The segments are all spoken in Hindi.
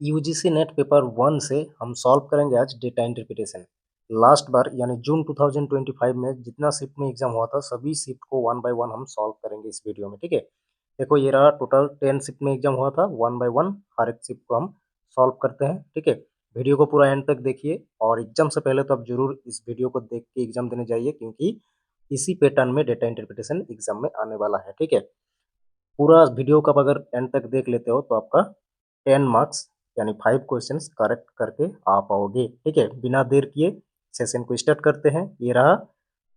यूजीसी नेट पेपर 1 से हम सॉल्व करेंगे आज डेटा इंटरप्रिटेशन। लास्ट बार यानी जून 2025 में जितना शिफ्ट में एग्जाम हुआ था सभी शिफ्ट को वन बाय वन हम सॉल्व करेंगे इस वीडियो में, ठीक है। देखो ये रहा टोटल 10 शिफ्ट में एग्जाम हुआ था, वन बाय वन हर एक शिफ्ट को हम सॉल्व करते हैं, ठीक है। वीडियो को पूरा एंड तक देखिए और एग्जाम से पहले तो आप जरूर इस वीडियो को देख के एग्जाम देने जाइए, क्योंकि इसी पैटर्न में डेटा इंटरप्रिटेशन एग्जाम में आने वाला है, ठीक है। पूरा वीडियो को आप अगर एंड तक देख लेते हो तो आपका 10 मार्क्स यानी 5 क्वेश्चंस करेक्ट करके आ पाओगे, ठीक है। बिना देर किए सेशन को स्टार्ट करते हैं। ये रहा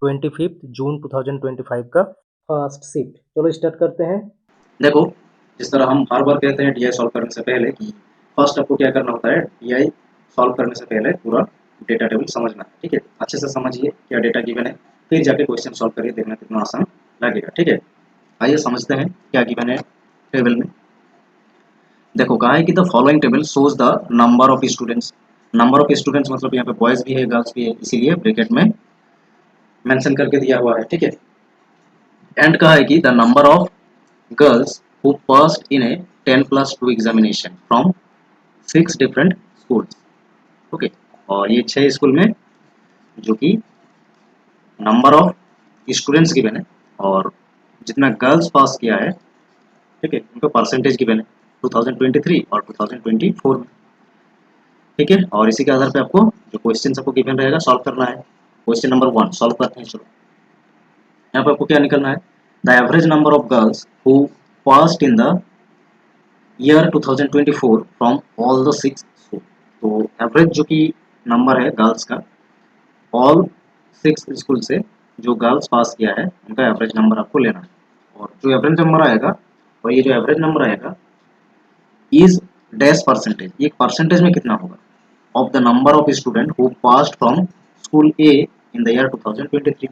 25 जून 2025 का फर्स्ट शिफ्ट। चलो स्टार्ट करते हैं। देखो, जिस तरह हम हर बार कहते हैं डीआई सॉल्व करने से पहले कि फर्स्ट आपको क्या करना होता है, डीआई सॉल्व करने से पहले पूरा डेटा टेबल समझना है, ठीक है। अच्छे से समझिए क्या डेटा गिवन है, फिर जाके क्वेश्चन सॉल्व करिए, देखना कितना आसान लगेगा, ठीक है। आइए समझते हैं क्या गिवन है टेबल में। देखो कहा है कि the following table shows the number of students. Number of students मतलब यहाँ पे बॉयज भी है गर्ल्स भी है, इसीलिए ब्रैकेट में मेंशन करके दिया हुआ है, ठीक है। एंड कहा है कि the number of girls who passed in a 10+2 examination from 6 different schools, okay. और ये 6 स्कूल में जो कि नंबर ऑफ स्टूडेंट्स गिवन है और जितना गर्ल्स पास किया है, ठीक है, उनका परसेंटेज गिवन है 2023 और 2024 में, ठीक है। और इसी के आधार पे आपको जो क्वेश्चन आपको गिवन रहेगा सॉल्व करना है। क्वेश्चन नंबर 1 सॉल्व करते हैं। चलो यहाँ पे आपको क्या निकलना है, the average number of girls who passed in the year 2024 from all the 6 school. तो एवरेज जो कि नंबर है गर्ल्स का ऑल 6 स्कूल से जो गर्ल्स पास किया है उनका एवरेज नंबर आपको लेना है। और जो एवरेज नंबर आएगा, और ये जो एवरेज नंबर आएगा इज डैश परसेंटेज, ये परसेंटेज में कितना होगा of the number of student who passed from school A in the year 2023।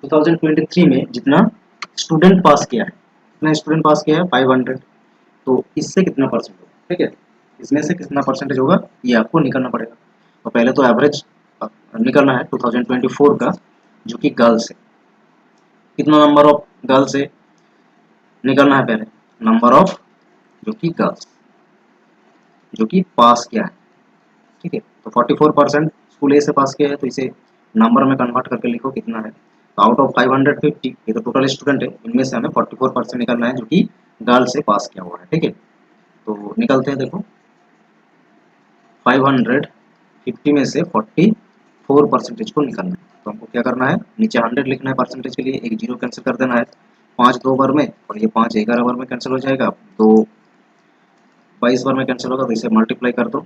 2023 में जितना स्टूडेंट पास किया है, कितना स्टूडेंट पास किया है 500, तो इससे कितना परसेंट होगा, ठीक है। इसमें से कितना परसेंटेज होगा ये आपको निकालना पड़ेगा। तो पहले तो एवरेज निकालना है 2024 का जो कि गर्ल्स है, कितना नंबर ऑफ गर्ल्स है निकालना है पहले, नंबर ऑफ जो कि गर्ल्स जो कि पास किया है, ठीक है। तो 44% स्कूल ए से पास किया है, तो इसे नंबर में कन्वर्ट करके लिखो कितना है। तो आउट ऑफ 550 ये तो टोटल स्टूडेंट है, इनमें से हमें 44% निकालना है जो कि गर्ल्स से पास किया हुआ है, ठीक है। तो निकलते हैं, देखो 550 में से 44 परसेंटेज को निकालना है। तो हमको क्या करना है, नीचे 100 लिखना है परसेंटेज के लिए, एक जीरो कैंसिल कर देना है, 5 2 बार में और ये 5 11 बार में कैंसिल हो जाएगा, तो 22 बार में कैंसिल होगा, तो इसे मल्टीप्लाई कर दो।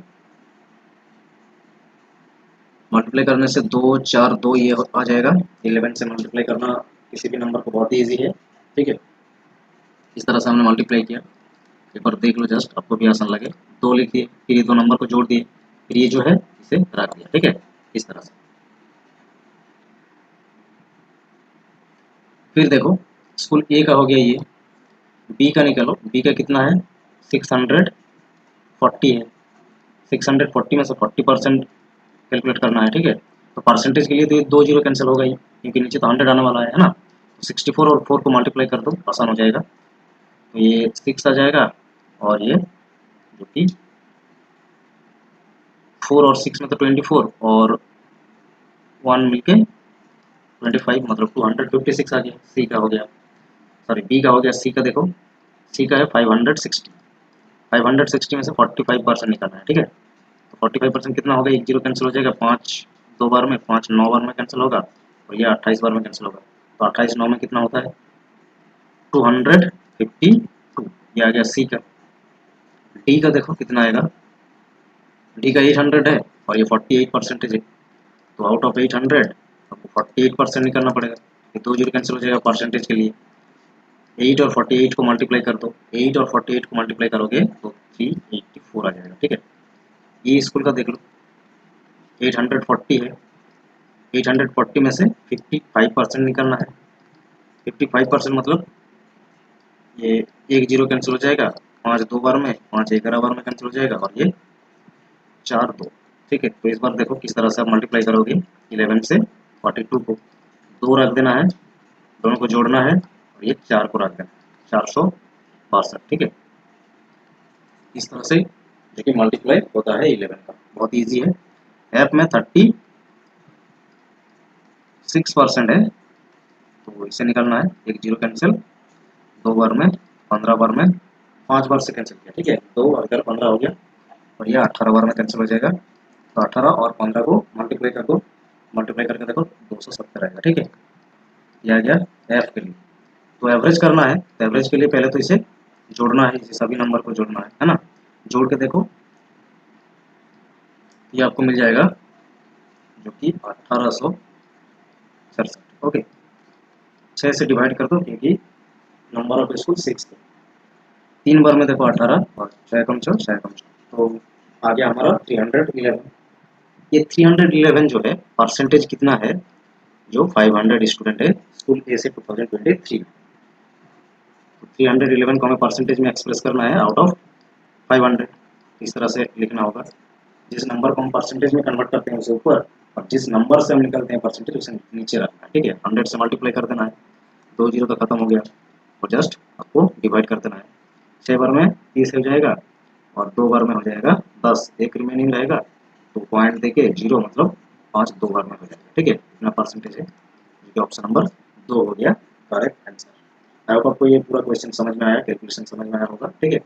मल्टीप्लाई करने से 2 4 2 ये आ जाएगा। 11 से मल्टीप्लाई करना किसी भी नंबर को बहुत ही ईजी है, ठीक है। इस तरह से हमने मल्टीप्लाई किया, एक बार देख लो जस्ट, आपको भी आसान लगे। 2 लिख दिए, फिर ये 2 नंबर को जोड़ दिए, फिर ये जो है इसे रख दिया, ठीक है, इस तरह से। फिर देखो स्कूल ए का हो गया ये, बी का निकालो, बी का कितना है 640 है। 640 में से 40% कैलकुलेट करना है, ठीक है। तो परसेंटेज के लिए तो ये 2 जीरो कैंसिल होगा ही, क्योंकि नीचे तो 100 आने वाला है ना। 64 और 4 को मल्टीप्लाई कर दो, आसान हो जाएगा। तो ये 6 आ जाएगा और ये जो कि 4 और 6 में तो 24 और 1 मिलके 25, मतलब 256 आ गया। सी का हो गया, सॉरी बी का हो गया। सी का देखो, सी का है 560। 560 में से 45% निकालना है, ठीक है। तो 45% कितना होगा, एक जीरो कैंसिल हो जाएगा, 5 2 बार में, 5 9 बार में कैंसिल होगा और ये 28 बार में कैंसिल होगा। तो 28 9 में कितना होता है 252, ये आ गया सी का। डी का देखो कितना आएगा, डी का 800 है और ये 48 परसेंटेज है। तो आउट ऑफ 800 आपको 48% निकालना पड़ेगा, ये 2 जीरो कैंसिल हो जाएगा परसेंटेज के लिए। 8 और 48 को मल्टीप्लाई कर दो, 8 और 48 को मल्टीप्लाई करोगे तो 384 आ जाएगा, ठीक है। ये स्कूल का देख लो, 840 है, 840 में से 55% निकालना है। 55% मतलब ये एक जीरो कैंसिल हो जाएगा, 5 2 बार में, 5 11 बार में कैंसिल हो जाएगा और ये 4 2, ठीक है। तो इस बार देखो किस तरह से आप मल्टीप्लाई करोगे, 11 से 42 को 2 रख देना है, दोनों को जोड़ना है और ये 4 को रख देना है, 462, ठीक है। इस तरह से जो कि मल्टीप्लाई होता है 11 का। बहुत ईजी है। एफ में 36% है, तो इसे निकालना है। एक जीरो कैंसिल, 2 बार में, 15 बार में, 5 बार से कैंसिल किया, ठीक है। 2 और 15 हो गया, और यह 18 बार में कैंसिल हो जाएगा। तो 18 और 15 को मल्टीप्लाई कर दो, मल्टीप्लाई करके देखो 270 आएगा, ठीक है। यह आ गया एफ के लिए। तो एवरेज करना है, तो एवरेज के लिए पहले तो इसे जोड़ना है, इसे सभी नंबर को जोड़ना है ना। जोड़ के देखो, ये आपको मिल जाएगा जो कि 1867। ओके, 6 से डिवाइड कर दो क्योंकि नंबर ऑफ स्कूल 6 थे। 3 बार में देखो 18 और 6 कम 6 6 कम 6, तो आ गया हमारा 311। ये 311 जो है परसेंटेज कितना है, जो 500 स्टूडेंट है स्कूल ए से 2023। तो 311 को हमें परसेंटेज में एक्सप्रेस करना है आउट ऑफ 500। इस तरह से लिखना होगा। जिस नंबर को हम परसेंटेज में कन्वर्ट करते हैं उसे ऊपर, और जिस नंबर से हम निकलते हैं परसेंटेज उसे नीचे रखना है, ठीक है। 100 से मल्टीप्लाई कर देना है, 2 जीरो तो खत्म हो गया, और जस्ट आपको डिवाइड कर देना है। 6 बार में 30 हो जाएगा, और 2 बार में हो जाएगा 10, एक रिमेनिंग रहेगा, तो पॉइंट देके जीरो मतलब 5 2 बार में हो जाएगा, ठीक है। इतना परसेंटेज है, जो कि ऑप्शन नंबर 2 हो गया करेक्ट आंसर। आई होप आपको ये पूरा क्वेश्चन समझ में आया, कैलकुलेशन समझ में आया होगा, ठीक है।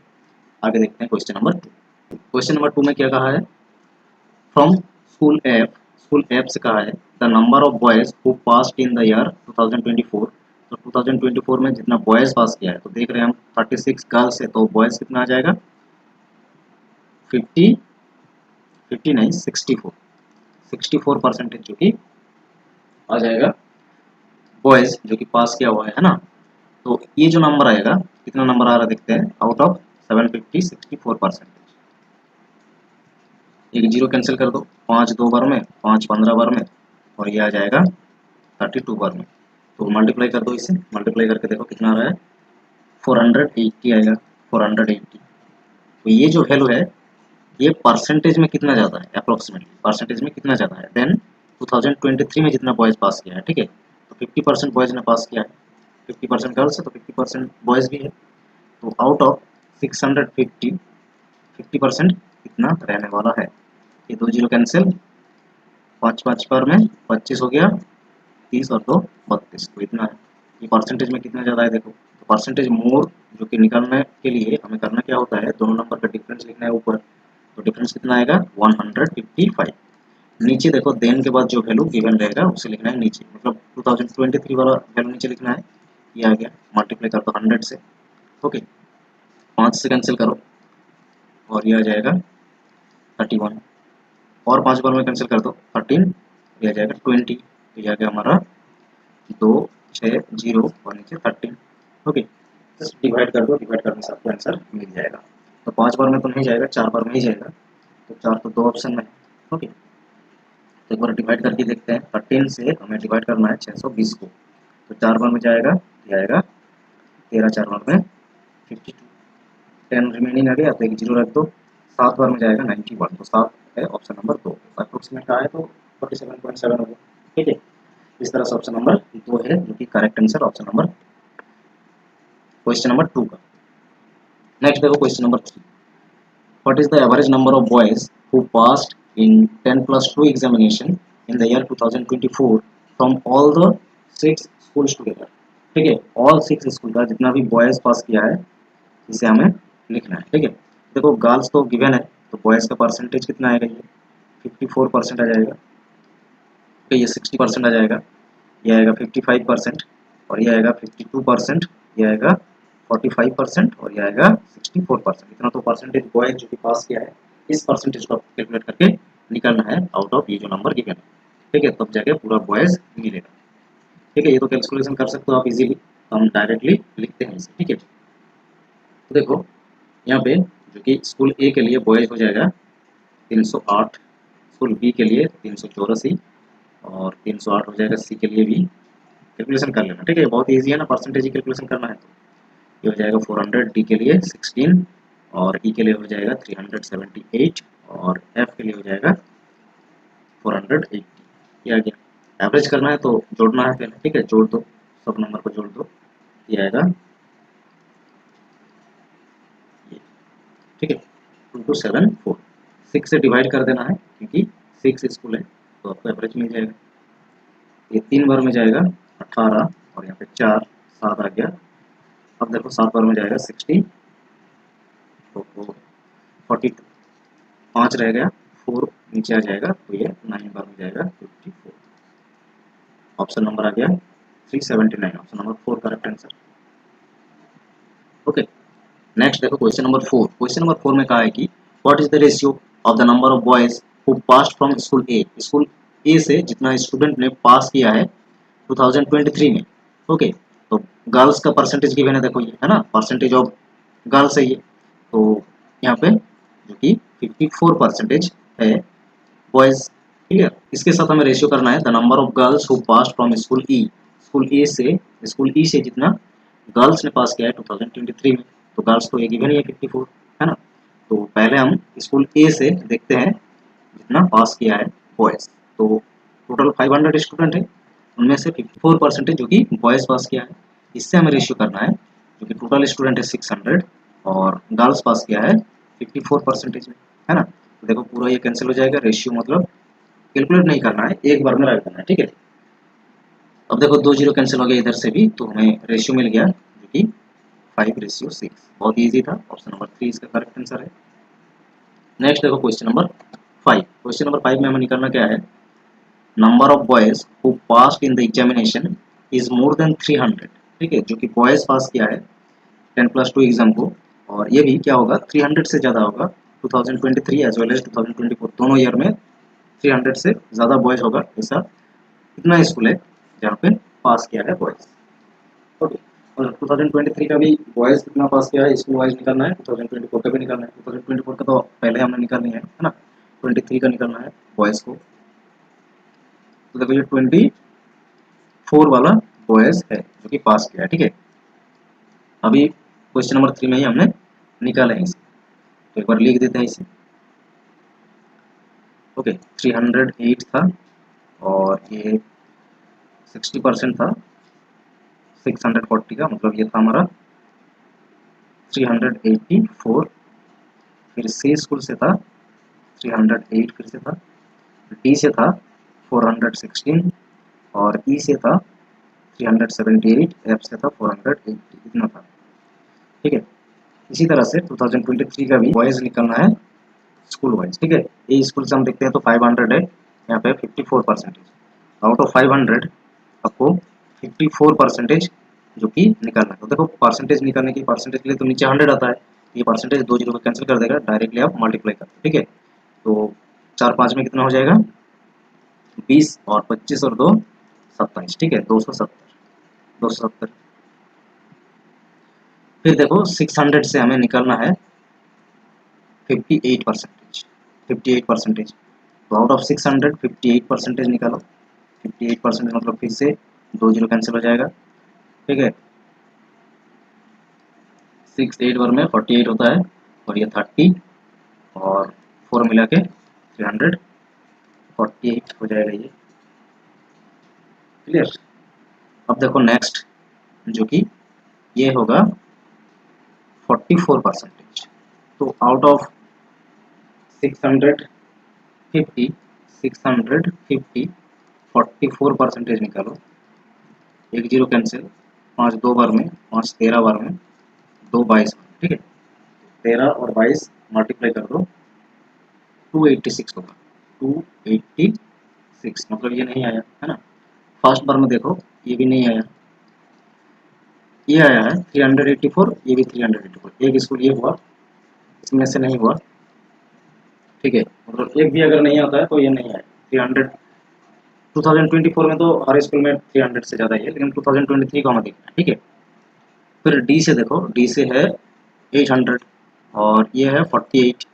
आगे देखते हैं क्वेश्चन नंबर 2। क्वेश्चन नंबर 2 में क्या कहा है, फ्रॉम स्कूल एफ से कहा है the number of boys who passed in the year 2024। तो 2024 में जितना बॉयज पास किया है, तो देख रहे हैं हम 36 गर्ल्स है, तो बॉयज कितना आ जाएगा 50, 50 नहीं 64% जो कि आ जाएगा बॉयज जो कि पास किया हुआ है ना। तो ये जो नंबर आएगा, कितना नंबर आ रहा है देखते हैं, आउट ऑफ 750 64%। एक जीरो कैंसिल कर दो, 5 2 बार में, 5 15 बार में, और ये आ जाएगा 32 बार में। तो मल्टीप्लाई कर दो, इसे मल्टीप्लाई करके देखो कितना आ रहा है, 480 आएगा, 480। तो ये जो वैल्यू है, ये परसेंटेज में कितना ज़्यादा है, अप्रोक्सीमेटली परसेंटेज में कितना ज़्यादा है देन 2023 में जितना बॉयज़ पास किया है, ठीक है। तो 50% बॉयज़ ने पास किया है, 50% गर्ल्स है, तो 50% बॉयज़ भी है। तो आउट ऑफ 650, 50% कितना रहने वाला है। ये 2 जीरो कैंसिल, 5 5 पर में 25 हो गया, 30 और 2 32, तो इतना है। ये परसेंटेज में कितना ज़्यादा है देखो, तो परसेंटेज मोर जो कि निकालने के लिए हमें करना क्या होता है, दोनों नंबर का डिफरेंस लिखना है ऊपर। तो डिफरेंस कितना आएगा 155। नीचे देखो देन के बाद जो वैल्यू गिवन रहेगा उसे लिखना है नीचे, मतलब 2023 वाला वैल्यू नीचे लिखना है। ये आ गया, मल्टीप्लाई कर दो 100 से, ओके। 5 से कैंसिल करो, और ये आ जाएगा 31, और 5 बार में कैंसिल कर दो 13, ये आ जाएगा 20। तो ये आ गया हमारा 2 6 0 और नीचे 13, ओके। जस्ट डिवाइड कर दो, डिवाइड करने से आपको आंसर मिल जाएगा। तो 5 बार में तो नहीं जाएगा, 4 बार में ही जाएगा, तो 4 तो 2 ऑप्शन में है, ओके। तो एक बार डिवाइड करके देखते हैं, 13 से हमें डिवाइड करना है 620 को, तो 4 बार में जाएगा, ये आएगा 13 4 बार में 52, 10 रिमेनिंग आ गया, तो एक जीरो रख दो। 7 बार में जाएगा 91, तो 7 है ऑप्शन नंबर 2। अप्रोक्सीमेट का है तो 47.7 हो गया, ठीक है। इस तरह से ऑप्शन नंबर 2 है जो कि correct answer option number question number 2 का। नेक्स्ट देखो question number 3। What is the average number of boys who passed in 10+2 examination in the year 2024 from all the 6 schools together? ठीक है, ऑल 6 स्कूल का जितना भी बॉयज पास किया है इसे हमें लिखना है, ठीक है। देखो गर्ल्स तो गिवन है, तो बॉयज का परसेंटेज कितना आएगा, ये 54% आ जाएगा, तो ये 60% आ जाएगा, ये आएगा 55%, और ये आएगा 52%, ये आएगा 45%, और ये आएगा 64%। इतना तो परसेंटेज बॉयज जो कि पास किया है, इस परसेंटेज को कैलकुलेट करके निकालना है आउट ऑफ ये जो नंबर गिवन है, ठीक है। तब जाके पूरा बॉयज मिलेगा, ठीक है। ये तो कैलकुलेशन कर सकते हो आप इजीली, हम डायरेक्टली लिखते हैं इसे, ठीक है। तो देखो यहाँ पे जो कि स्कूल ए के लिए बॉयज हो जाएगा 308, स्कूल बी के लिए 384, और 308 हो जाएगा सी के लिए भी। कैलकुलेशन कर लेना, ठीक है, बहुत ईजी है ना, परसेंटेज ही कैलकुलेशन करना है। तो ये हो जाएगा 400, डी के लिए 16, और ई के लिए हो जाएगा 378, और एफ के लिए हो जाएगा 480। ये आ गया। एवरेज करना है तो जोड़ना है पहले, ठीक है, जोड़ दो, सब नंबर को जोड़ दो, ये आएगा ये, ठीक है। 2.74, 6 से डिवाइड कर देना है क्योंकि 6 स्कूल है तो आपको एवरेज मिल जाएगा। ये 3 बार में जाएगा 18 और यहाँ पे 4 7 आ गया। अब देखो 7 बार में जाएगा 60 तो 42, 5 रह गया, 4 नीचे आ जाएगा तो ये 9 बार में जाएगा 54। ऑप्शन नंबर आ गया 379, option number 4 correct answer. Okay, next देखो क्वेश्चन नंबर 4। क्वेश्चन नंबर 4 में कहा है कि what is the ratio of the number of boys who passed from school A. School A से जितना स्टूडेंट ने पास किया है 2023 में। ओके, तो गर्ल्स का परसेंटेज गिवन है, देखो ये है ना, परसेंटेज ऑफ गर्ल्स है ये, तो यहाँ पे जो कि 54% है बॉयज। क्लियर, इसके साथ हमें रेशियो करना है the number of girls who passed from school E. School E से जितना गर्ल्स ने पास किया है 2023 में, तो गर्ल्स तो ये गिवन ही है 54, है ना। तो पहले हम स्कूल ए से देखते हैं जितना पास किया है बॉयज। तो टोटल 500 स्टूडेंट है, उनमें से 54% जो कि बॉयज पास किया है। इससे हमें रेशियो करना है जो कि टोटल स्टूडेंट है 600 और गर्ल्स पास किया है 54% में, है ना। तो देखो पूरा ये कैंसिल हो जाएगा, रेशियो मतलब कैलकुलेट नहीं करना है, एक बार में रख देना है, ठीक है। अब देखो 2 जीरो कैंसिल हो गया इधर से भी, तो हमें रेशियो मिल गया जो कि 5:6। बहुत ईजी था, ऑप्शन नंबर 3 इसका करेक्ट आंसर है। नेक्स्ट देखो क्वेश्चन नंबर 5। क्वेश्चन नंबर 5 में हमें निकालना क्या है, number of boys who passed in the examination is more than 300। ठीक है, जो कि बॉयज पास किया है 10+2 एग्जाम को, और ये भी क्या होगा 300 से ज़्यादा होगा 2023 एज वेल एज 2024, दोनों ईयर में 300 से ज़्यादा बॉयज होगा। ऐसा कितना स्कूल है जहाँ पे पास किया है बॉयज। ओके, और 2023 का भी बॉयज कितना पास किया है स्कूल वाइज निकालना है, 2024 का भी निकालना है। 2024 का तो पहले हमने निकाल लिया है ना, 23 का निकालना है बॉयज को। तो देखो ये 24 वाला बॉयज है जो कि पास किया है, ठीक है। अभी क्वेश्चन नंबर 3 में ही हमने निकाला है इसे, तो एक बार लिख देते हैं इसे। ओके, 308 था और ये 60% था 640 का, मतलब ये था हमारा 384। फिर सी स्कूल से था 308, फिर से था डी से था 416 और ई से था 378, एफ से था 480, इतना था, ठीक है। इसी तरह से 2023 का भी बॉयज निकलना है स्कूल वाइज, ठीक है। ये स्कूल से हम देखते हैं तो 500 है, यहाँ पे 54%। आउट ऑफ 500 आपको 54% जो कि निकालना है। तो देखो परसेंटेज निकालने की, परसेंटेज के लिए तो नीचे 100 आता है, ये परसेंटेज 2 जीरो को कैंसिल कर देगा, डायरेक्टली आप मल्टीप्लाई कर, ठीक है। तो 4 5 में कितना हो जाएगा 20 और 25 और 2 27, ठीक है, 270। फिर देखो 600 से हमें निकालना है 58%। तो आउट ऑफ 600 58% निकालो, 58% मतलब फिर से 2 जीरो कैंसिल हो जाएगा, ठीक है। 6 8 बार में 48 होता है और ये 30 और 4 मिला के 348 हो जाएगा ये, क्लियर। अब देखो नेक्स्ट जो कि ये होगा 44%। तो आउट ऑफ 650 44% निकालो, एक जीरो कैंसिल, 5 2 बार में, 5 13 बार में, 2 22, ठीक है। 13 और 22 मल्टीप्लाई कर दो 286 होगा, 286 मतलब ये नहीं आया, है ना। फर्स्ट बार में देखो ये भी नहीं आया, ये आया है 384, ये भी 384, एक स्कूल ये हुआ, इसमें से नहीं हुआ, ठीक है। मतलब एक भी अगर नहीं आता है तो ये नहीं आया 300। 2024 में तो हर स्कूल में 300 से ज़्यादा ही है, लेकिन 2023 को हमें देखना है, ठीक है। फिर डी से देखो, डी से है 800 और ये है 48,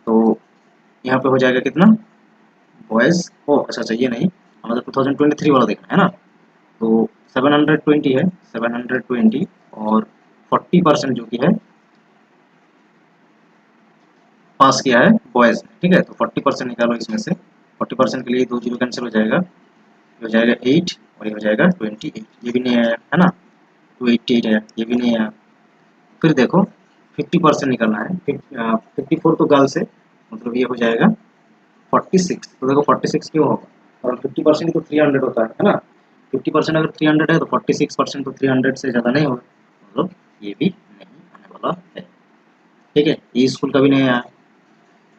तो यहाँ पे हो जाएगा कितना बॉयज़, ओ अच्छा ये नहीं, हमें तो 2023 वाला देखना है ना। तो 720 है, 720 और 40% जो कि है पास किया है बॉयज़ ने, ठीक है। तो 40% निकालो इसमें से, 40% के लिए 2 जीरो कैंसिल हो जाएगा, ये हो जाएगा 8 और ये हो जाएगा 28, ये भी नहीं आया, है ना। 288 आया, ये भी नहीं आया। फिर देखो 50% निकलना है। 54 तो गर्ल्स है, मतलब ये हो जाएगा 46। तो देखो 46 क्यों होगा, और 50% तो 300 होता है ना। 50% अगर 300 है तो 46% तो 300 से ज़्यादा नहीं होगा, मतलब ये भी नहीं आने वाला है। ठीक है, ये स्कूल का भी नहीं आया।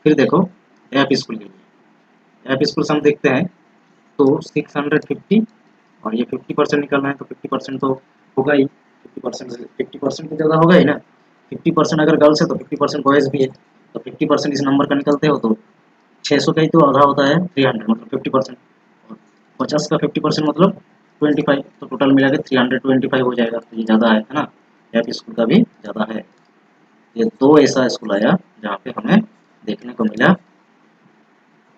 फिर देखो एफ स्कूल के लिए, एफ स्कूल से हम देखते हैं तो 650 और ये 50% निकलना है, तो 50% तो होगा ही, 50% तो ज़्यादा होगा ही ना। 50% अगर गर्ल्स है तो 50% बॉयज़ भी है, तो 50% इस नंबर का निकलते हो तो 600 का ही तो आधा होता है 300, मतलब 50%, और 50 का 50% मतलब 25, तो टोटल मिला के 325 हो जाएगा। तो ये ज़्यादा है ना, एफ स्कूल का भी ज़्यादा है। ये दो ऐसा स्कूल आया जहाँ पे हमें देखने को मिला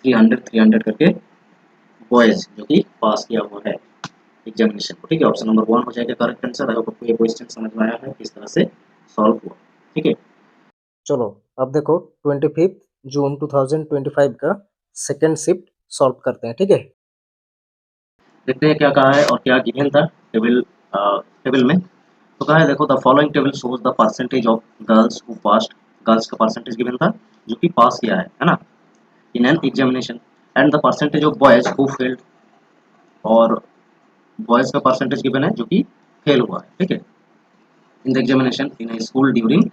300 करके बॉयज़ जो कि पास किया हुआ है एग्जामिनेशन को। ठीक है, ऑप्शन नंबर 1 हो जाएगा करेक्ट आंसर। आई होप आपको ये क्वेश्चन समझ में आया है किस तरह से सॉल्व हुआ। ठीक है, चलो अब देखो 25 जून 2025 का सेकंड शिफ्ट सॉल्व करते हैं, ठीक है। देखते हैं क्या कहा है और क्या गिवन था टेबल में। तो कहा है देखो, the following table shows the percentage of girls who passed. Girls का परसेंटेज गिवन था जो कि पास किया है ना, in an examination, and the percentage of boys who failed, और बॉयज का परसेंटेज गिवन है जो कि फेल हुआ है। ठीक है, in the examination in a school during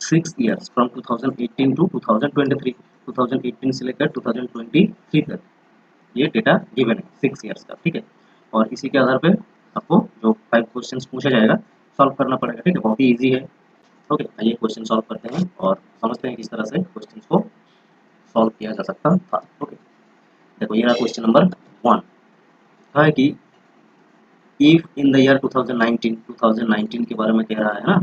6 years from 2018 to 2023, 2018 से लेकर 2023 तक ये डेटा गिवन है 6 ईयर्स का। ठीक है, और इसी के आधार पे आपको जो 5 क्वेश्चंस पूछा जाएगा सॉल्व करना पड़ेगा। ठीक है, बहुत ही इजी है। ओके, आइए क्वेश्चन सॉल्व करते हैं और समझते हैं किस तरह से क्वेश्चन को सॉल्व किया जा सकता था। ओके, देखो ये रहा क्वेश्चन नंबर 1। कहा है कि इफ इन द ईयर 2019 के बारे में कह रहा है ना,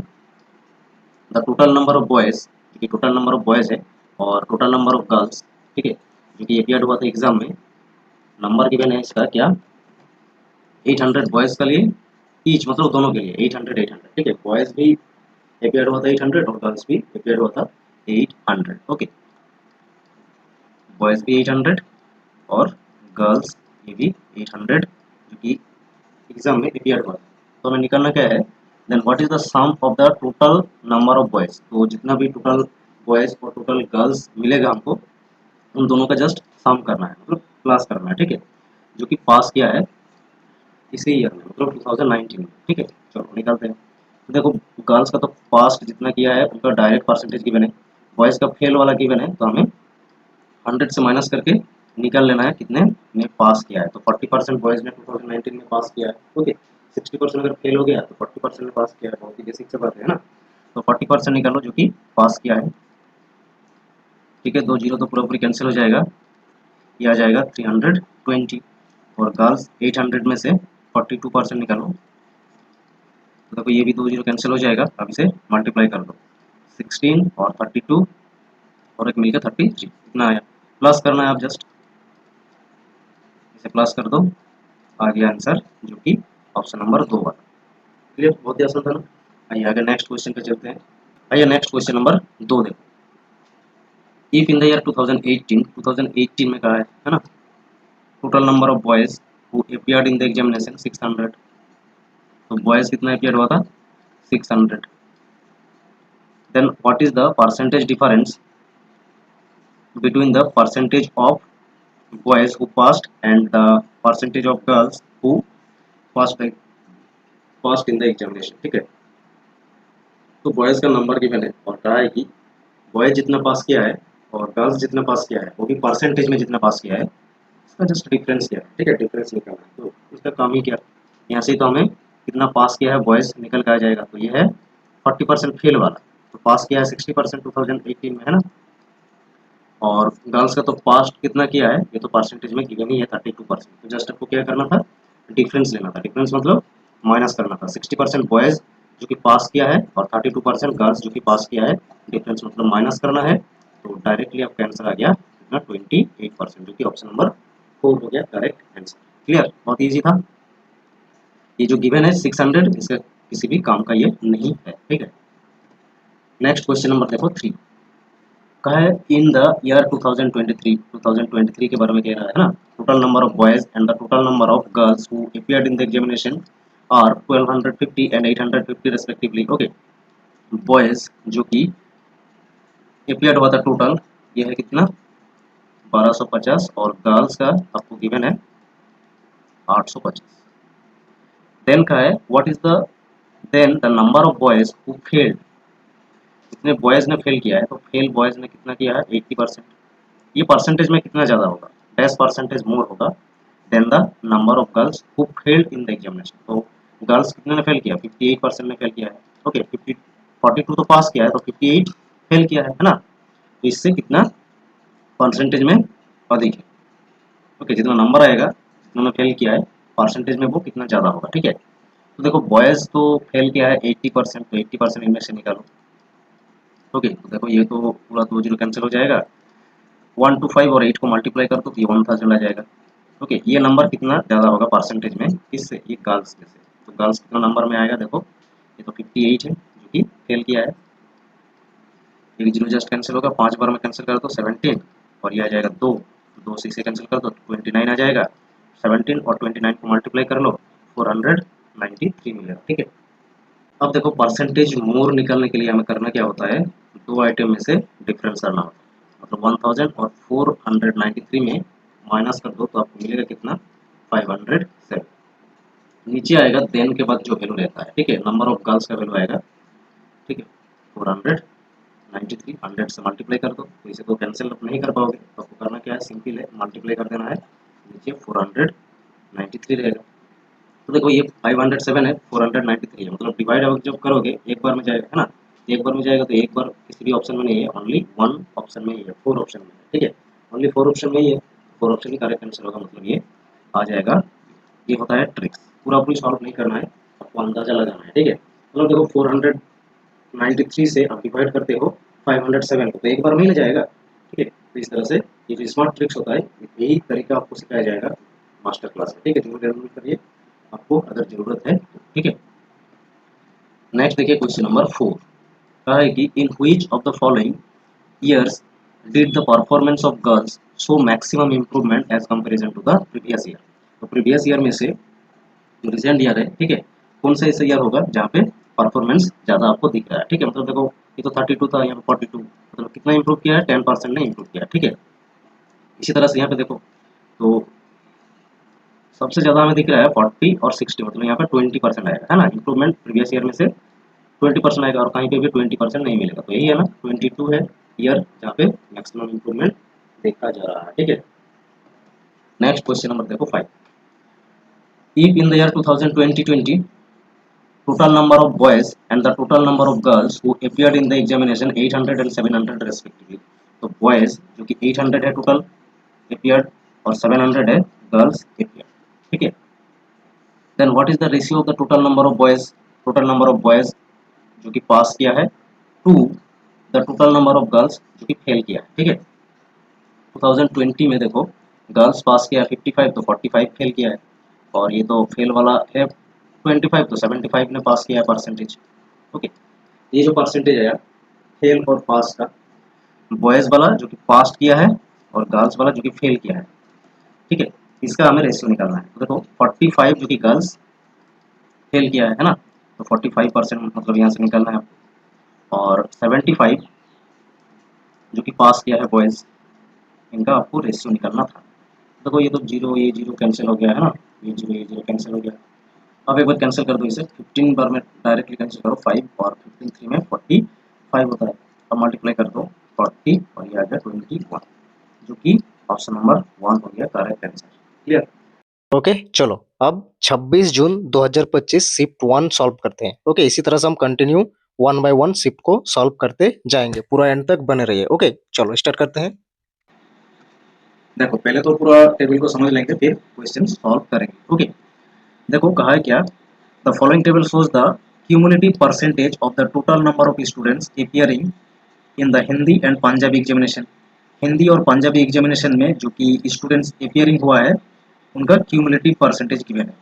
the total number of boys, कि टोटल नंबर ऑफ बॉयज है और टोटल नंबर ऑफ गर्ल्स, ठीक है, जो कि अपीयर हुआ था एग्जाम में, नंबर गिवन है इसका क्या 800 बॉयज़ के लिए, ईच मतलब दोनों के लिए 800 800। ठीक है, बॉयज़ भी अपीयर हुआ था 800 और गर्ल्स भी अपीयर हुआ था 800। ओके, बॉयज़ भी 800 और गर्ल्स ये भी 800 जो कि एग्जाम में अपीयर हुआ था। तो हमें निकालना क्या है, then what is the sum of the total number of boys. तो जितना भी टोटल बॉयज़ और टोटल गर्ल्स मिलेगा हमको, उन दोनों का जस्ट सम करना है, मतलब प्लस करना है। ठीक है, जो कि पास किया है इसी ईयर में, मतलब 2019 में। ठीक है, चलो निकालते हैं। तो देखो गर्ल्स का तो पास्ट जितना किया है उनका डायरेक्ट परसेंटेज गिवन है, बॉयज़ का फेल वाला गिवन है, तो हमें 100 से माइनस करके निकाल लेना है कितने ने पास किया है। तो 40% बॉयज़ ने 2019 में पास किया है। ओके, 60% अगर फेल हो गया तो 40% ने पास किया है, बहुत ही बेसिक सा बात है ना। तो 40% निकालो जो कि पास किया है। ठीक है, 2 जीरो तो पूरा पूरी कैंसिल हो जाएगा, ये आ जाएगा 320, और गर्ल्स 800 में से 42% निकालो, तो देखो ये भी 2 जीरो कैंसिल हो जाएगा। अब इसे मल्टीप्लाई कर दो, 16 और 32 और एक मिलकर 33, इतना आया। प्लस करना है आप, जस्ट इसे प्लस कर दो, आ गया आंसर जो कि ऑप्शन नंबर 2 वाला। क्लियर, बहुत ही आसान था ना। आइए आगे नेक्स्ट क्वेश्चन पे चलते हैं। आइए नेक्स्ट क्वेश्चन नंबर 2 देखो। इफ इन द ईयर 2018 में कहा है ना, total number of boys who appeared in the examination 600। तो बॉयज कितना अपीयर हुआ था 600। Then what is the percentage difference between the percentage of boys who passed and the percentage of girls who passed passed in the examination। ठीक है, तो बॉयज का नंबर गिवन है और कहा है कि बॉयज जितना पास किया है और गर्ल्स जितना पास किया है वो भी परसेंटेज में जितना पास किया है, इसका जस्ट डिफरेंस किया है। ठीक है, डिफरेंस निकालना है, तो इसका काम ही क्या, यहाँ से तो हमें कितना पास किया है बॉयज निकल के आ जाएगा। तो ये है 40% फेल वाला, तो पास किया है 60% 2018 में है ना, और गर्ल्स का तो पास्ट कितना किया है ये तो परसेंटेज में गिवन ही है 32%। तो जस्ट आपको क्या करना था, डिफरेंस लेना था। डिफरेंस मतलब माइनस करना था, 60% बॉयज जो कि पास किया है और 32% गर्ल्स जो कि पास किया है, डिफरेंस मतलब माइनस करना है। तो डायरेक्टली आपका आंसर आ गया कितना 28%, जो कि ऑप्शन नंबर 4 हो गया करेक्ट आंसर। क्लियर, बहुत ईजी था। ये जो गिवन है 600 इसका किसी भी काम का ये नहीं है। ठीक है, नेक्स्ट क्वेश्चन नंबर देखो 3। कहा है इन द ईयर 2023 के बारे में कह रहा है ना, total number of boys and the total number of girls who appeared in the examination are 1250 and 850 respectively. Okay, boys जो कि अपीयर्ड हुआ था टोटल, ये है कितना 1250 और गर्ल्स का आपको गिवन है 850। देन का है what is the then the number of boys who failed, कितने बॉयज ने फेल किया है, तो फेल बॉयज ने कितना किया है 80%। ये परसेंटेज में कितना ज़्यादा होगा, 10% मोर होगा than the number of girls who failed in the examination. तो गर्ल्स कितने ने फेल किया, 58% ने फेल किया है। ओके 42 तो पास किया है, तो 58 फेल किया है ना। तो इससे कितना परसेंटेज में अधिक है। ओके जितना नंबर आएगा, जिन्होंने फेल किया है परसेंटेज में वो कितना ज़्यादा होगा। ठीक है, तो देखो बॉयज़ तो फेल किया है 80%, तो 80% इनमें से निकालो। ओके तो देखो ये तो पूरा 2 जीरो कैंसिल हो जाएगा, 1 to 5 और 8 को मल्टीप्लाई कर दो तो ये 1000 आ जाएगा। ओके ये नंबर कितना ज़्यादा होगा परसेंटेज में, किससे, ये गर्ल्स के से। तो गर्ल्स कितना नंबर में आएगा, देखो ये तो 58 है जो कि फेल किया है, एक जीरो जस्ट कैंसिल होगा, 5 बार में कैंसिल कर दो 17 और ये आ जाएगा 2, 2 से इसे कैंसिल कर दो 29 आ जाएगा। 17 और 29 को मल्टीप्लाई कर लो 493 मिलेगा। ठीक है, अब देखो परसेंटेज मोर निकालने के लिए हमें करना क्या होता है, दो आइटम में से डिफरेंस करना होता है। मतलब 1000 और 493 में माइनस कर दो तो आपको मिलेगा कितना 507। नीचे आएगा देन के बाद जो वैल्यू रहता है, ठीक है, नंबर ऑफ गर्ल्स का वैल्यू आएगा। ठीक है 493 100 से मल्टीप्लाई कर दो, तो इसे तो कैंसिल नहीं कर पाओगे, तो आपको करना क्या है, सिंपल है मल्टीप्लाई कर देना है, नीचे 493 रहेगा। तो देखो ये 507 है, 493 है, मतलब डिवाइड अब जब करोगे एक बार में जाएगा है ना, एक बार में जाएगा तो एक बार किसी भी ऑप्शन में नहीं है, ओनली वन ऑप्शन में ही है, 4 ऑप्शन में है। ठीक है, ओनली 4 ऑप्शन में ही है, 4 ऑप्शन ही करेक्ट आंसर होगा, मतलब ये आ जाएगा। ये होता है ट्रिक्स, पूरा पूरी सॉल्व नहीं करना है, आपको अंदाजा लगाना है। ठीक है, मतलब देखो 493 से आप डिवाइड करते हो 507 को, तो एक बार में ही ले जाएगा। ठीक है, तो इस तरह से ये जो स्मार्ट ट्रिक्स होता है यही तरीका आपको सिखाया जाएगा मास्टर क्लास में। ठीक है, जरूर डाउनलोड करिए आपको अगर ज़रूरत है तो। ठीक है, नेक्स्ट देखिए क्वेश्चन नंबर 4, कहा है कि in which of the following years did the performance of girls show maximum improvement as comparison to the previous year. तो प्रीवियस ईयर में से जो रिसेंट ईयर है, ठीक है, कौन सा ऐसा ईयर होगा जहाँ पे परफॉर्मेंस ज़्यादा आपको दिख रहा है। ठीक है, मतलब देखो ये तो 32 था, यहाँ पे 42, मतलब कितना इंप्रूव किया है, 10% ने इंप्रूव किया। ठीक है, इसी तरह से यहाँ पे देखो तो सबसे ज़्यादा हमें दिख रहा है 40 और 60, मतलब यहाँ पे 20% आएगा है ना इंप्रूवमेंट, प्रीवियस ईयर में से 20% आएगा, और कहीं पे भी 20% नहीं मिलेगा। तो यही है ना, 22 है ईयर जहाँ पे मैक्सिमम इंप्रूवमेंट देखा जा रहा है। ठीक है, नेक्स्ट क्वेश्चन नंबर देखो 5, if in the year 2020 total number of boys and the total number of girls who appeared in the examination 800 and 700 respectively। तो boys जो कि 800 है टोटल appeared और 700 है girls appeared। ठीक है, then what is the ratio of the total number of boys, total number of boys जो कि पास किया है to the total number of girls जो कि फेल किया है। ठीक है, 2020 में देखो गर्ल्स पास किया 55 तो 45 फेल किया है, और ये तो फेल वाला है 25 तो 75 ने पास किया है परसेंटेज। ओके, ये जो परसेंटेज आया फेल और पास का, बॉयज़ वाला जो कि पास किया है और गर्ल्स वाला जो कि फेल किया है। ठीक है, इसका हमें रेशियो निकालना है। तो देखो 45 जो कि गर्ल्स फेल किया है ना, तो 45% मतलब यहाँ से निकालना है आपको, और 75 जो कि पास किया है बॉयज़, इनका आपको रेशियो निकालना था। देखो ये तो जीरो, ये जीरो कैंसिल हो गया है ना, ये जीरो कैंसिल हो गया। अब एक बार कैंसिल कर दो इसे, 15 बार में डायरेक्टली कैंसिल करो 5 और 15 3 में 45 होता है। अब मल्टीप्लाई कर दो 40 और ये आ गया 21, जो कि ऑप्शन नंबर 1 हो गया करेक्ट आंसर। क्लियर? ओके चलो अब 26 जून 2025 शिफ्ट 1 सॉल्व करते हैं। ओके इसी तरह से हम कंटिन्यू 1 बाय 1 शिफ्ट को सॉल्व करते जाएंगे, पूरा एंड तक बने रहिए। ओके चलो स्टार्ट करते हैं। देखो पहले तो पूरा टेबल को समझ लेंगे फिर क्वेश्चन सॉल्व करेंगे। ओके, देखो कहा है क्या, the following table shows the cumulative percentage of the total number of students appearing in the Hindi and Punjabi examination. Hindi और पंजाबी एग्जामिनेशन में जो कि स्टूडेंट्स अपीयरिंग हुआ है उनका क्यूमुलेटिव परसेंटेज गिवन है।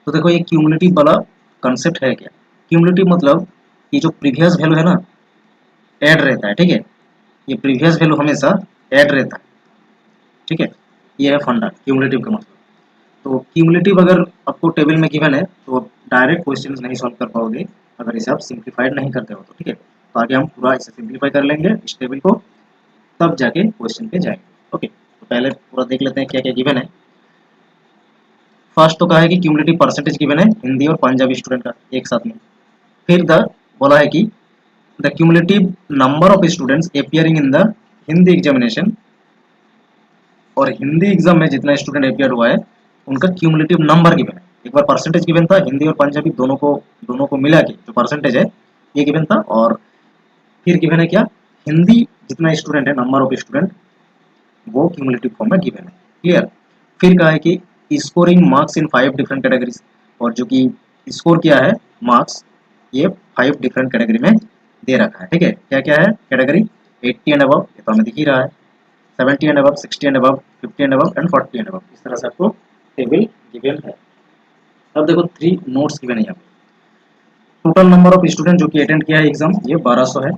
तो देखो ये क्यूमुलेटिव वाला कंसेप्ट है क्या, क्यूमुलेटिव मतलब ये जो प्रीवियस वैल्यू है ना ऐड रहता है। ठीक है, ये प्रीवियस वैल्यू हमेशा ऐड रहता है। ठीक है, ये है फंडा क्यूमुलेटिव का मतलब। तो क्यूमुलेटिव अगर आपको टेबल में गिवन है तो आप डायरेक्ट क्वेश्चंस नहीं सॉल्व कर पाओगे अगर इसे आप सिंप्लीफाइड नहीं करते हो तो। ठीक है, तो आगे हम पूरा इसे सिंप्लीफाई कर लेंगे इस टेबल को, तब जाके क्वेश्चन पे जाएंगे। ओके, तो पहले पूरा देख लेते हैं क्या क्या गिवन है। फर्स्ट तो कहा है कि क्यूमुलेटिव परसेंटेज गिवन है हिंदी और पंजाबी स्टूडेंट का एक साथ में। फिर द बोला है कि the cumulative number of students appearing in the Hindi examination, और हिंदी एग्जाम में जितना स्टूडेंट अपियर हुआ है उनका क्यूमुलेटिव नंबर गिवन है। एक बार परसेंटेज गिवन था, हिंदी और पंजाबी दोनों को मिला के जो परसेंटेज है ये गिवन था, और फिर गिवन है क्या, हिंदी जितना स्टूडेंट है, नंबर ऑफ स्टूडेंट, वो क्यूमुलेटिव फॉर्म में गिवन है। क्लियर। फिर कहा है कि scoring marks in 5 different categories, और जो कि स्कोर किया है मार्क्स ये 5 डिफरेंट कैटेगरी में दे रखा है। ठीक है, क्या क्या है कैटेगरी, 80 एंड अबव, ये तो हमें दिख ही रहा है, 70 and above, 60 and above, 50 and above and 40 and above, इस तरह से आपको टेबल गिवन है। अब देखो 3 नोट्स गिवन है यहाँ पे। टोटल नंबर ऑफ स्टूडेंट जो कि अटेंड किया है एग्जाम ये 1200 है।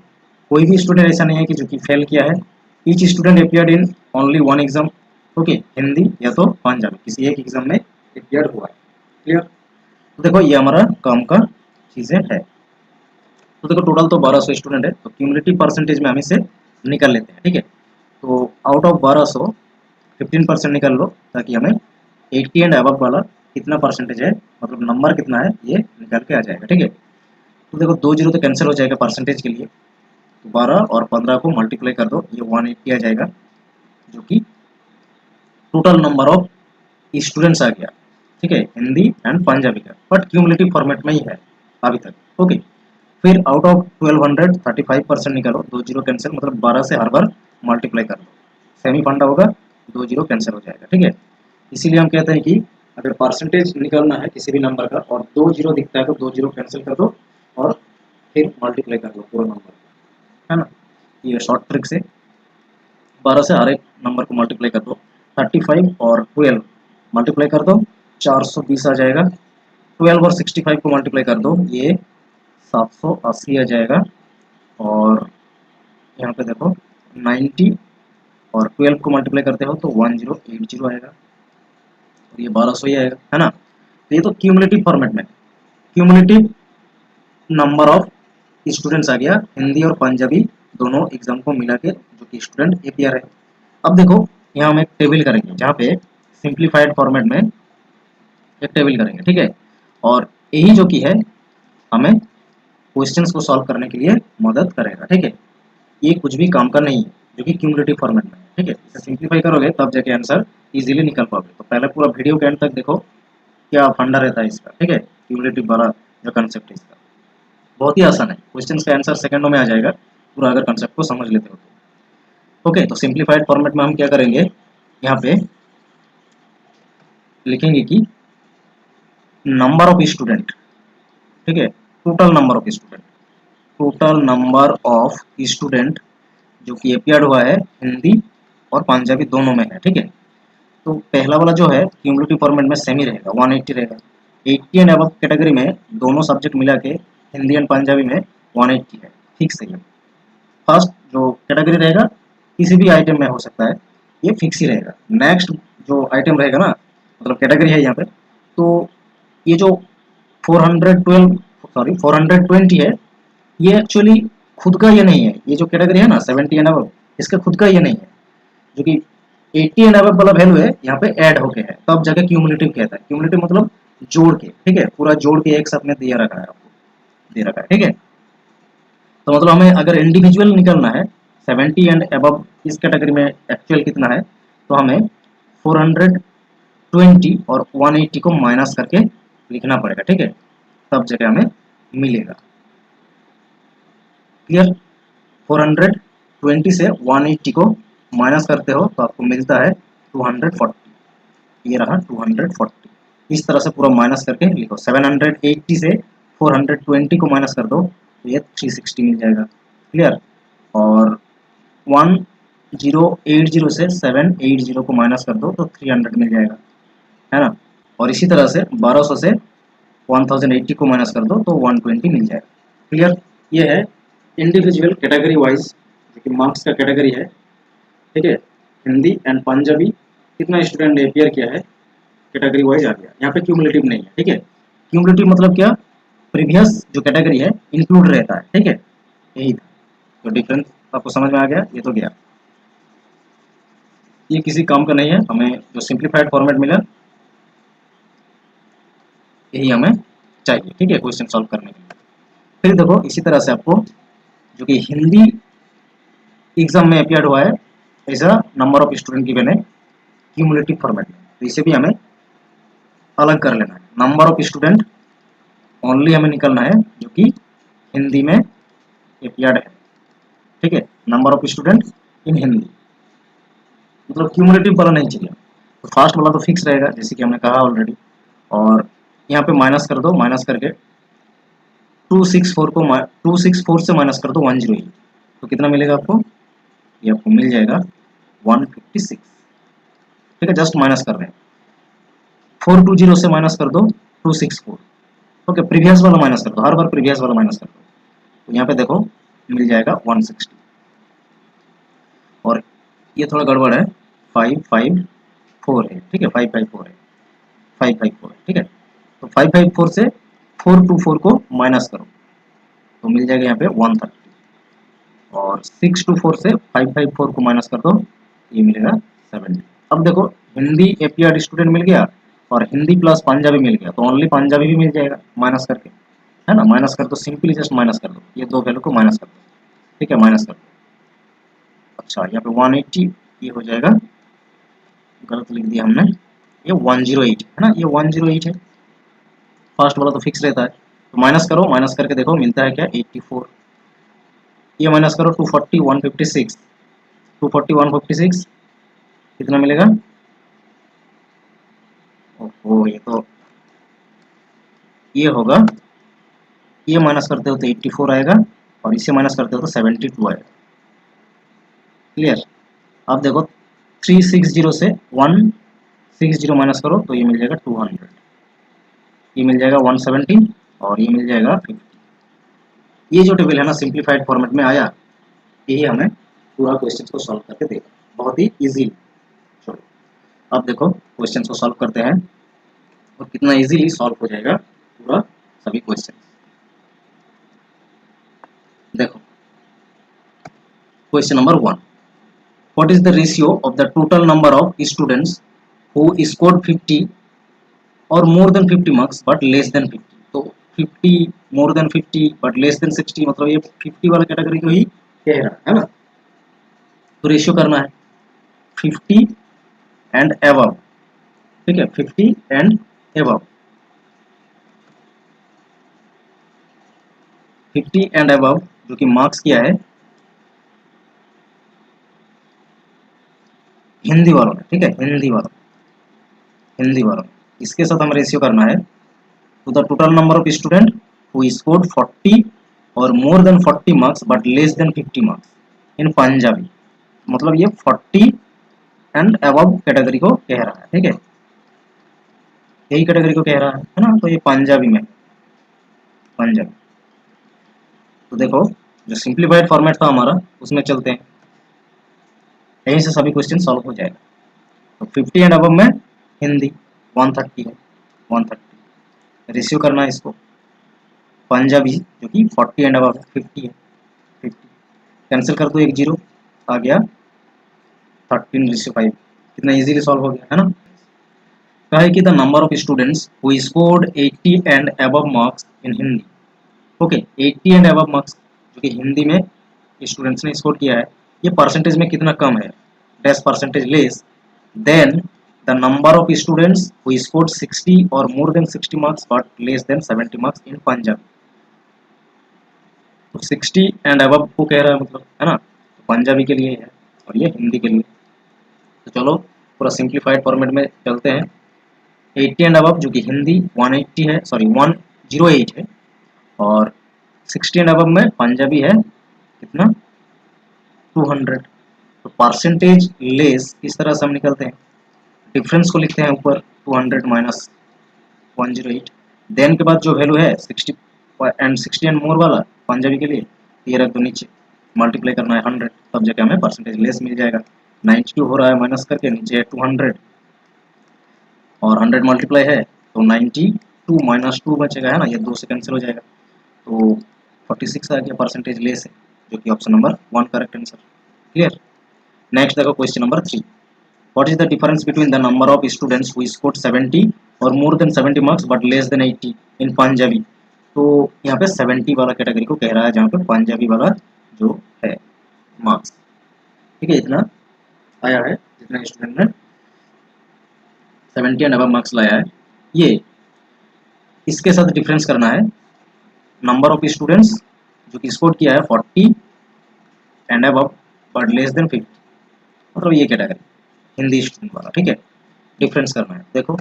कोई भी स्टूडेंट ऐसा नहीं है कि जो कि फेल किया है। Each student appeared in only one exam, okay, Hindi या तो पंजाबी, किसी एक एग्जाम में अपियर्ड हुआ है। क्लियर। तो देखो ये हमारा काम का चीजें है। तो देखो टोटल तो 1200 स्टूडेंट है, तो क्यूमुलेटिव परसेंटेज में हम इसे निकाल लेते हैं। ठीक है, तो आउट ऑफ 1200 15% निकाल लो, ताकि हमें 80 एंड अबव वाला कितना परसेंटेज है, मतलब नंबर कितना है ये निकाल के आ जाएगा। ठीक है, तो देखो 2 जीरो तो कैंसिल हो जाएगा परसेंटेज के लिए, तो 12 और 15 को मल्टीप्लाई कर दो, ये 180 आ जाएगा, जो कि टोटल नंबर ऑफ स्टूडेंट्स आ गया। ठीक है, हिंदी एंड पंजाबी का, बट क्यूमुलेटिव फॉर्मेट में ही है अभी तक। ओके, फिर आउट ऑफ 1200 35% निकालो, 2 जीरो कैंसिल, मतलब 12 से हर बार मल्टीप्लाई कर दो, सेमी फंडा होगा, 2 जीरो कैंसिल हो जाएगा। ठीक है, इसीलिए हम कहते हैं कि अगर परसेंटेज निकालना है किसी भी नंबर का और 2 जीरो दिखता है तो 2 जीरो कैंसिल कर दो और फिर मल्टीप्लाई कर दो पूरा नंबर, है ना। ये शॉर्ट ट्रिक से 12 से हर एक नंबर को मल्टीप्लाई कर दो, 35 और 12 मल्टीप्लाई कर दो, 420 आ जाएगा। 12 और 65 को मल्टीप्लाई कर दो, ये 780 आ जाएगा। और यहाँ पे देखो 90 और 12 को मल्टीप्लाई करते हो तो 1080 आएगा, और ये 1200 ही आएगा, है ना। तो ये तो क्यूमुलेटिव फॉर्मेट में क्यूमुलेटिव नंबर ऑफ स्टूडेंट्स आ गया हिंदी और पंजाबी दोनों एग्जाम को मिला के जो कि स्टूडेंट अपियर है। अब देखो यहाँ हम एक टेबल करेंगे, जहाँ पे सिंप्लीफाइड फॉर्मेट में एक टेबल करेंगे। ठीक है, और यही जो कि है हमें क्वेश्चंस को सॉल्व करने के लिए मदद करेगा। ठीक है, ये कुछ भी काम का नहीं है, जो कि क्यूमुलेटिव फॉर्मेट में है। ठीक है, इसे सिंप्लीफाई करोगे तब जाके आंसर इजीली निकल पाओगे। तो पहले पूरा वीडियो के एंड तक देखो क्या फंडा रहता है इसका। ठीक है, क्यूमुलेटिव वाला जो कंसेप्ट है इसका बहुत ही आसान है, क्वेश्चन का आंसर सेकंडों में आ जाएगा पूरा, अगर कंसेप्ट को समझ लेते हो तो। ओके, तो सिंप्लीफाइड फॉर्मेट में हम क्या करेंगे, यहाँ पे लिखेंगे कि नंबर ऑफ स्टूडेंट, ठीक है, total number of student, total number of student जो कि अपियर्ड हुआ है हिंदी और पंजाबी दोनों में है। ठीक है, तो पहला वाला जो है क्यूमुलेटिव फॉर्मेट में सेम ही रहेगा, 180 रहेगा। 80 एंड अबव कैटेगरी में दोनों सब्जेक्ट मिला के हिंदी एंड पंजाबी में 180 है, फिक्स है। फर्स्ट जो कैटेगरी रहेगा किसी भी आइटम में हो सकता है, ये फिक्स ही रहेगा। नेक्स्ट जो आइटम रहेगा ना, मतलब कैटेगरी है यहाँ पे, तो ये जो 420 है, ये एक्चुअली खुद का ये नहीं है। ये जो कैटेगरी है ना 70 एंड अबव, इसका खुद का ये नहीं है, जो कि 80 एंड अबव वाला वैल्यू है यहाँ पे ऐड होके है, तब जाके क्यूमुलेटिव कहता है। क्यूमुलेटिव मतलब जोड़ के, ठीक है, पूरा जोड़ के एक साथ में दिया रखा है, आपको दे रखा है। ठीक है, तो मतलब हमें अगर इंडिविजुअल निकलना है 70 एंड अबव इस कैटेगरी में एक्चुअल कितना है, तो हमें 420 और 180 को माइनस करके लिखना पड़ेगा। ठीक है, तब जगह हमें मिलेगा। क्लियर। 420 से 180 को माइनस करते हो तो आपको मिलता है 240, ये रहा 240। इस तरह से पूरा माइनस करके लिखो। 780 से 420 को माइनस कर दो तो ये 360 मिल जाएगा। क्लियर। और 1080 से 780 को माइनस कर दो तो 300 मिल जाएगा, है ना। और इसी तरह से 1200 से 1080 को माइनस कर दो तो 120 मिल जाएगा। क्लियर। ये है इंडिविजुअल कैटेगरी वाइज जो कि मार्क्स का कैटेगरी है। ठीक है, हिंदी एंड पंजाबी कितना स्टूडेंट ने अपियर किया है कैटेगरी वाइज आ गया। यहाँ पे क्यूमुलेटिव नहीं है। ठीक है, क्यूमुलेटिव मतलब क्या, प्रीवियस जो कैटेगरी है इंक्लूड रहता है। ठीक है, यही था। तो डिफरेंस आपको समझ में आ गया, ये तो गया, ये किसी काम का नहीं है, हमें जो सिंप्लीफाइड फॉर्मेट मिला यही हमें चाहिए, ठीक है, क्वेश्चन सॉल्व करने के लिए। फिर देखो इसी तरह से आपको जो कि हिंदी एग्जाम में अपियर हुआ है, ऐसा नंबर ऑफ स्टूडेंट गिवन है क्यूमुलेटिव फॉर्मेट में, तो इसे भी हमें अलग कर लेना है। नंबर ऑफ स्टूडेंट ओनली हमें निकलना है जो कि हिंदी में अपियर्ड है, ठीक है, number of student in Hindi, मतलब क्यूमुलेटिव वाला नहीं चाहिए। तो फर्स्ट वाला तो फिक्स रहेगा जैसे कि हमने कहा ऑलरेडी, और यहाँ पे माइनस कर दो, माइनस करके 264 को 264 से माइनस कर दो 108, तो कितना मिलेगा आपको, ये आपको मिल जाएगा 156, ठीक है, जस्ट माइनस कर रहे हैं। 420 से माइनस कर दो 264, ओके, प्रीवियस वाला माइनस कर दो, हर बार प्रीवियस वाला माइनस कर दो, तो यहाँ पे देखो मिल जाएगा 160, और ये थोड़ा गड़बड़ है, 554 है, ठीक है, 554 है, 554 है, ठीक है, तो 554 से 424 को माइनस करो तो मिल जाएगा यहाँ पे 130, और 624 से 554 को माइनस कर दो, ये मिलेगा 70। अब देखो हिंदी एपीआर स्टूडेंट मिल गया और हिंदी प्लस पंजाबी मिल गया, तो ओनली पंजाबी भी मिल जाएगा माइनस करके, है ना, माइनस कर दो, सिंपली जस्ट माइनस कर दो, ये दो वैल्यू को माइनस कर दो, ठीक है, माइनस कर दो। अच्छा यहाँ पे 180 ये हो जाएगा, गलत लिख दिया हमने, ये 108 है ना, ये 108 है, फर्स्ट वाला तो फिक्स रहता है, तो माइनस करो, माइनस करके देखो मिलता है क्या, 84, ये माइनस करो 240 156, 240 156 कितना मिलेगा, ओहो ये तो ये होगा, ये माइनस करते हो तो 84 आएगा, और इसे माइनस करते हो तो 72 आएगा, क्लियर। अब देखो 360 से 160 माइनस करो तो ये मिल जाएगा 200, ये मिल जाएगा 170, और ये मिल जाएगा 50। ये जो टेबल है ना सिंप्लीफाइड फॉर्मेट में आया, यही हमें पूरा क्वेश्चन को सॉल्व करके देगा, बहुत ही इजी। चलो अब देखो क्वेश्चन को सॉल्व करते हैं, और कितना इजीली सॉल्व हो जाएगा पूरा सभी क्वेश्चन। देखो question number 1, what is the ratio of the total number of students who scored 50 or more than 50 marks but less than 50, तो 50 more than 50 but less than 60, मतलब ये 50 वाला कैटेगरी को ही कह रहा है ना, तो रेशियो करना है 50 एंड एबव, ठीक है, 50 एंड एबव, 50 एंड एबव जो कि मार्क्स किया है हिंदी वालों ने, ठीक है, हिंदी वालों, इसके साथ हम रेशियो करना है to the total number of student who scored 40 और more than 40 marks but less than 50 marks in Punjabi, मतलब ये 40 एंड अबव कैटेगरी को कह रहा है, ठीक है, यही कैटेगरी को कह रहा है ना, तो ये पंजाबी में, पंजाबी। तो देखो जो सिंप्लीफाइड फॉर्मेट था हमारा उसमें चलते हैं, यहीं से सभी क्वेश्चन सॉल्व हो जाएगा। तो 50 एंड अबव में हिंदी 130 है, 130 रेशियो करना है इसको, पंजाबी जो कि 40 एंड अबव 50 है, 50 कैंसिल कर दो, एक जीरो आ गया, 13:5, कितना इजीली सॉल्व हो गया है ना। कहा है कि the number of students who scored 80 and above marks in Hindi, okay, 80 and above marks जो कि हिंदी में स्टूडेंट्स ने स्कोर किया है, ये परसेंटेज में कितना कम है, dash percentage less than the number of students who scored 60 और more then 60 marks but less then 70 marks in Punjab, तो 60 एंड अबव को कह रहा है, मतलब है ना, तो पंजाबी के लिए है और ये हिंदी के लिए। तो चलो पूरा सिंप्लीफाइड फॉर्मेट में चलते हैं, 80 एंड अबव जो कि हिंदी 180 है, सॉरी 108 है, और 60 एंड अबव में पंजाबी है कितना 200, तो परसेंटेज लेस इस तरह से हम निकलते हैं, डिफरेंस को लिखते हैं ऊपर 200 माइनस 108, देन के बाद जो वैल्यू है 60 एंड मोर वाला पंजाबी के लिए ये रख दो नीचे, मल्टीप्लाई करना है 100, तब जाके हमें परसेंटेज लेस मिल जाएगा। 92 हो रहा है माइनस करके, नीचे है 200 और 100 मल्टीप्लाई है तो 92 माइनस 2 बचेगा, है ना, ये 2 से कैंसिल हो जाएगा, तो 46 आ गया, परसेंटेज लेस है, जो कि option number 1 correct answer. Clear. Next देखो question number 3, what is the difference between the number of students who scored 70 और more than 70 marks but less than 80 in Punjabi. तो यहाँ पे 70 वाला कैटेगरी को कह रहा है, जहाँ पे पंजाबी वाला जो है मार्क्स, ठीक है, इतना आया है, जितना स्टूडेंट ने 70 एंड अबव मार्क्स लाया है, ये इसके साथ डिफरेंस करना है। नंबर ऑफ स्टूडेंट्स जो कि स्कोर किया है 40 and above but less than 50, मतलब ये कैटेगरी हिंदी स्टूडेंट वाला, ठीक है, डिफरेंस करना है। देखो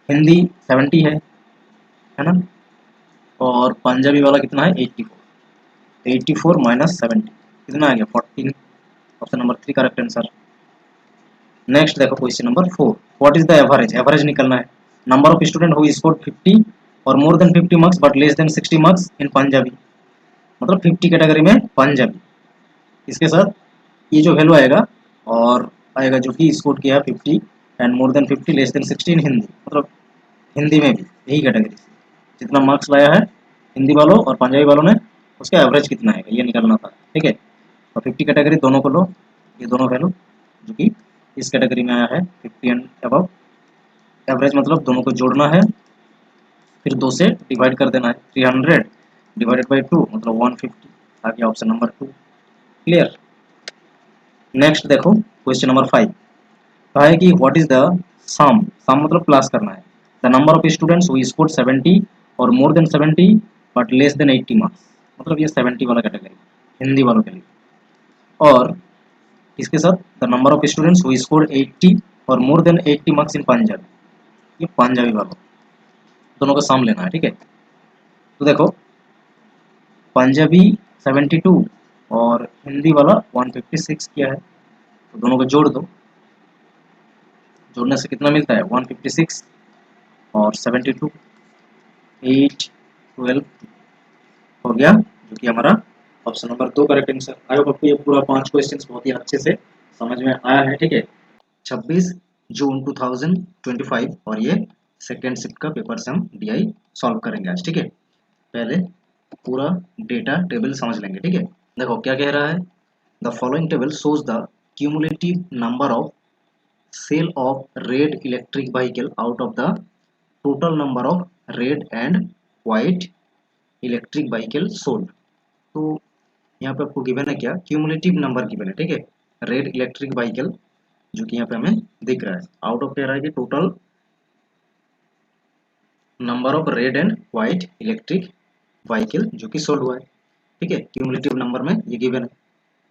हिंदी 70 है ना, और पंजाबी वाला कितना है 84, 84 माइनस 70 कितना आ गया 14, option number 3 correct answer. Next देखो question number 4, what is the average, average निकलना है। Number of student who scored 50 और more than 50 marks but less than 60 marks in Punjabi, मतलब 50 कैटेगरी में पंजाबी, इसके साथ ये जो वैल्यू आएगा और आएगा जो कि स्कोर किया 50 and more than 50 less than 60 इन हिंदी, मतलब हिंदी में भी यही कैटेगरी जितना मार्क्स लाया है हिंदी वालों और पंजाबी वालों ने, उसका एवरेज कितना है ये निकालना था, ठीक है। और 50 कैटेगरी दोनों को लो, ये दोनों वैल्यू जो कि इस कैटेगरी में आया है 50 एंड अबव, एवरेज मतलब दोनों को जोड़ना है, फिर 2 से डिवाइड कर देना है, 300 डिवाइडेड बाई 2 मतलब 150 आ गया ऑप्शन नंबर 2। क्लियर। नेक्स्ट देखो क्वेश्चन नंबर 5, कहा है कि व्हाट इज द सम, सम मतलब प्लस करना है, the number of students who scored 70 और more than 70 but less than 80 marks, मतलब ये 70 वाला कैटेगरी हिंदी वालों के लिए, और इसके साथ the number of students who scored 80 और more then 80 marks in Punjabi, ये पंजाबी वालों, दोनों का सम लेना है, ठीक है। तो देखो पंजाबी 72 और हिंदी वाला 156 किया है, तो दोनों को जोड़ दो, जोड़ने से कितना मिलता है 156 और 72, 8 12 हो गया, जो कि हमारा option number 2 correct answer. I hope आपको ये पूरा 5 क्वेश्चंस बहुत ही अच्छे से समझ में आया है, ठीक है। 26 जून 2025 और ये सेकेंड शिफ्ट का पेपर से हम डीआई सॉल्व करेंगे आज, ठीक है। पहले पूरा डेटा टेबल समझ लेंगे, ठीक है। देखो क्या कह रहा है, the following table shows the cumulative number of sale of red electric vehicle out of the total number of red and white electric vehicle sold. तो यहाँ पे आपको गिवन है क्या, क्यूमुलेटिव नंबर गिवन है, ठीक है, रेड इलेक्ट्रिक व्हीकल जो कि यहाँ पे हमें दिख रहा है, आउट ऑफ कह रहा है कि total number of red and white electric vehicle जो कि सोल्ड हुआ है, ठीक है, क्यूमुलेटिव नंबर में ये गिवन है,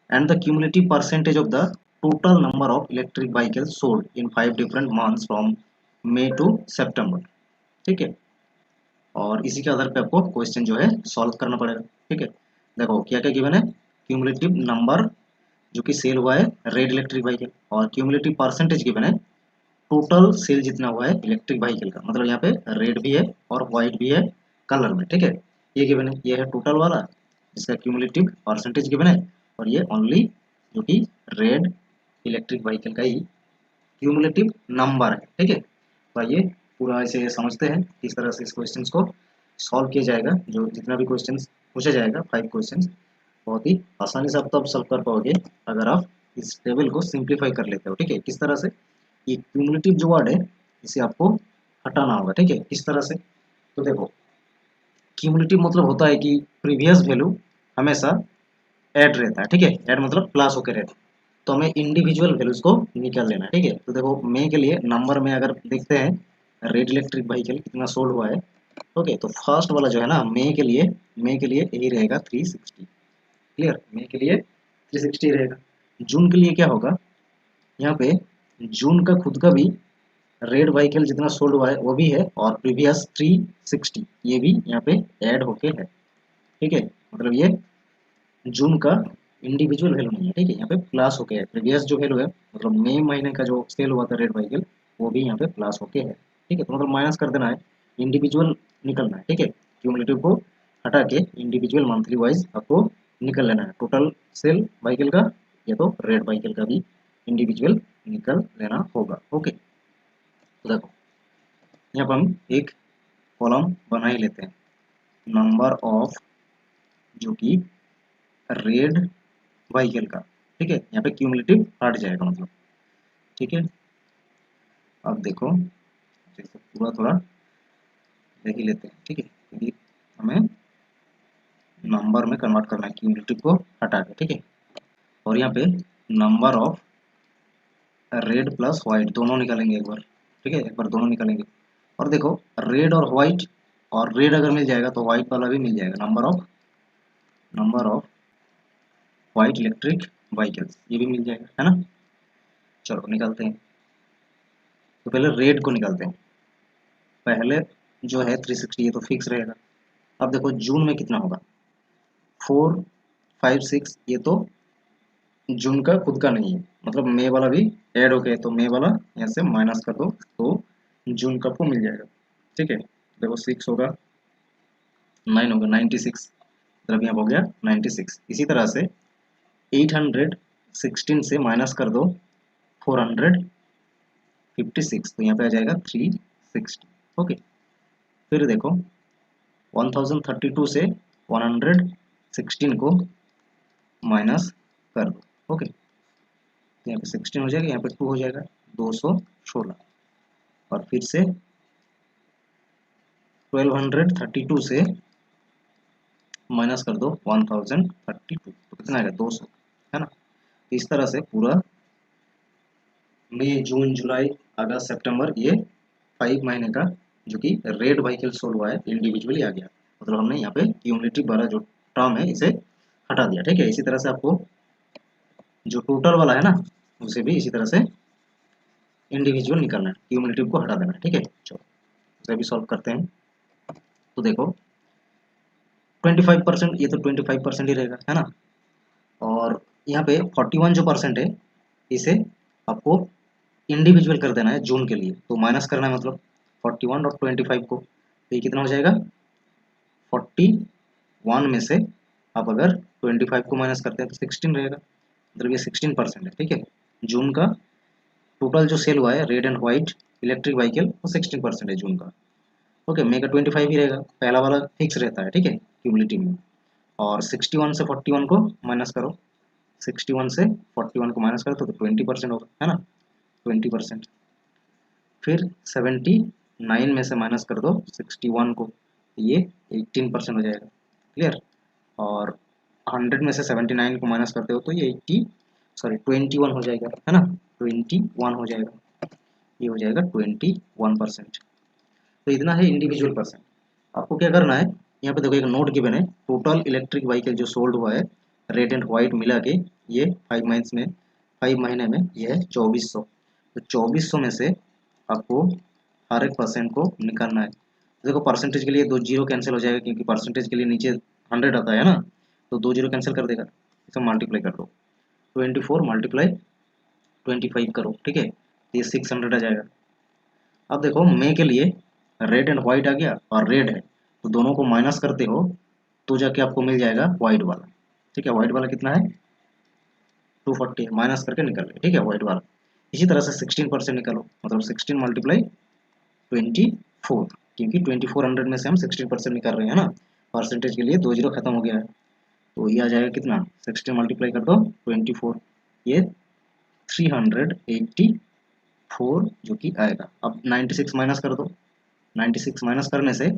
and the cumulative percentage of the total number of electric vehicle sold in 5 different months from May to September, ठीक है। और इसी के आधार पे आपको क्वेश्चन जो है सॉल्व करना पड़ेगा, ठीक है। देखो क्या क्या गिवन है, क्यूमुलेटिव नंबर जो कि सेल हुआ है रेड इलेक्ट्रिक व्हीकल, और क्यूमुलेटिव परसेंटेज गिवन है टोटल सेल जितना हुआ है इलेक्ट्रिक व्हीकल का, मतलब यहाँ पे रेड भी है और व्हाइट भी है कलर में, ठीक है। ये गिवन है, ये है टोटल वाला जिसका क्यूमुलेटिव परसेंटेज गिवन है, और ये ओनली जो कि रेड इलेक्ट्रिक व्हीकल का ही क्यूमुलेटिव नंबर है, ठीक है। तो आइए पूरा इसे समझते हैं किस तरह से इस क्वेश्चन को सॉल्व किया जाएगा। जो जितना भी क्वेश्चन पूछा जाएगा 5 क्वेश्चन बहुत ही आसानी से आप तब सॉल्व कर पाओगे अगर आप इस टेबल को सिंप्लीफाई कर लेते हो, ठीक है। किस तरह से, ये क्यूमुलेटिव जो वर्ड है इसे आपको हटाना होगा, ठीक है, किस तरह से। तो देखो क्यूमुलेटिव मतलब होता है कि प्रीवियस वैल्यू हमेशा ऐड रहता है, ठीक है, ऐड मतलब प्लस होकर रहता है, तो हमें इंडिविजुअल वैल्यूज को निकाल लेना है, ठीक है। तो देखो मे के लिए नंबर में अगर देखते हैं रेड इलेक्ट्रिक व्हीकल कितना सोल्ड हुआ है, ओके, तो फर्स्ट वाला जो है ना मे के लिए यही रहेगा 360, क्लियर, मे के लिए 360 रहेगा। जून के लिए क्या होगा, यहाँ पे जून का खुद का भी रेड व्हीकल जितना सोल्ड हुआ है वो भी है, और प्रीवियस 360 ये भी यहाँ पे ऐड होके है, ठीक है, मतलब ये जून का इंडिविजुअल वैल्यू नहीं है, ठीक है, यहाँ पे प्लस होके है, प्रीवियस जो वैल्यू है मतलब मई महीने का जो सेल हुआ था रेड व्हीकल वो भी यहाँ पे प्लस होके है, ठीक है। तो मतलब माइनस कर देना है, इंडिविजुअल निकलना है, ठीक है, क्यूमुलेटिव को हटा के इंडिविजुअल मंथली वाइज आपको निकल लेना है, टोटल सेल व्हीकल का या तो रेड व्हीकल का भी इंडिविजुअल निकल लेना होगा, ओके। तो देखो यहाँ पर हम एक कॉलम बना ही लेते हैं, नंबर ऑफ जो कि रेड व्हीकल का, ठीक है। यहाँ पे क्यूमुलेटिव हट जाएगा मतलब, ठीक है। अब देखो जैसे पूरा थोड़ा देख ही लेते हैं, ठीक है, क्योंकि हमें नंबर में कन्वर्ट करना है क्यूमुलेटिव को हटा के, ठीक है। और यहाँ पे number of red plus white दोनों निकालेंगे एक बार, ठीक है, एक बार दोनों निकालेंगे। और देखो रेड और व्हाइट, और रेड अगर मिल जाएगा तो व्हाइट वाला भी मिल जाएगा, number of white electric vehicles, ये भी मिल जाएगा, है ना। चलो निकालते हैं। तो पहले रेड को निकालते हैं। पहले जो है 360, ये तो फिक्स रहेगा। अब देखो जून में कितना होगा, 4 5 6, ये तो जून का खुद का नहीं है, मतलब मई वाला भी ऐड हो गया, तो मई वाला यहाँ से माइनस कर दो तो जून का आपको मिल जाएगा, ठीक है। देखो 6 होगा, 9 होगा, 96, मतलब यहाँ हो गया 96। इसी तरह से 816 से माइनस कर दो 456, तो यहाँ पे आ जाएगा 360, ओके। फिर देखो 1032 से 116 को माइनस कर दो, ओके। तो यहाँ पे 16 हो जाएगा, यहाँ पे 2 हो जाएगा, 216। और फिर से 1232 से माइनस कर दो 1032, तो कितना आएगा 200, है ना। तो इस तरह से पूरा मई जून जुलाई अगस्त सितंबर, ये 5 महीने का जो कि रेड व्हीकल सोल्व हुआ है इंडिविजुअली आ गया, मतलब हमने यहाँ पे क्यूमुलेटिव वाला जो टर्म है इसे हटा दिया, ठीक है। इसी तरह से आपको जो टोटल वाला है ना, उसे भी इसी तरह से इंडिविजुअल निकालना है, क्यूमुलेटिव को हटा देना है, ठीक है। चलो उसे भी सॉल्व करते हैं। तो देखो 25%, ये तो 25% ही रहेगा, है ना। और यहाँ पे 41 जो परसेंट है, इसे आपको इंडिविजुअल कर देना है जून के लिए, तो माइनस करना है, मतलब 41 और 25 को, तो ये कितना हो जाएगा 41 में से आप अगर 25 को माइनस करते हैं तो 16 रहेगा, मतलब ये 16% है, ठीक है। जून का टोटल जो सेल हुआ है red and white electric vehicle, वो 16% है जून का, ओके। मई का 25 ही रहेगा, पहला वाला फिक्स रहता है, ठीक है, क्यूमुलेटिव में। और 61 से 41 को माइनस करो, 61 से 41 को माइनस करो तो 20% होगा, है ना, 20%। फिर 79 में से माइनस कर दो 61 को, ये 18% हो जाएगा, क्लियर। और 100 में से 79 को माइनस करते हो तो ये 21 हो जाएगा, है ना, 21 हो जाएगा, ये हो जाएगा 21%। तो इतना है इंडिविजुअल परसेंट। आपको क्या करना है, यहाँ पे देखो एक नोट गिवन है, टोटल इलेक्ट्रिक व्हीकल जो सोल्ड हुआ है रेड एंड व्हाइट मिला के, ये 5 महीने में ये है 2400। तो 2400 में से आपको हर एक परसेंट को निकालना है। देखो परसेंटेज के लिए 2 जीरो कैंसिल हो जाएगा, क्योंकि परसेंटेज के लिए नीचे 100 आता है ना, तो 2 जीरो कैंसिल कर देगा, इसे मल्टीप्लाई कर दो, 24 मल्टीप्लाई 25 करो, ठीक है, ये 600 आ जाएगा। अब देखो मई के लिए रेड एंड व्हाइट आ गया और रेड है, तो दोनों को माइनस करते हो तो जाके आपको मिल जाएगा व्हाइट वाला, ठीक है। व्हाइट वाला कितना है 240, माइनस करके निकल गया, ठीक है, व्हाइट वाला। इसी तरह से 16% निकालो, मतलब 16 मल्टीप्लाई 24, क्योंकि 2400 में से हम 16% निकाल रहे हैं ना, परसेंटेज के लिए 2 जीरो खत्म हो गया है, तो ये आ जाएगा कितना 16 मल्टीप्लाई कर दो 24, ये 384 जो कि आएगा। अब 96 माइनस कर दो, 96 माइनस करने से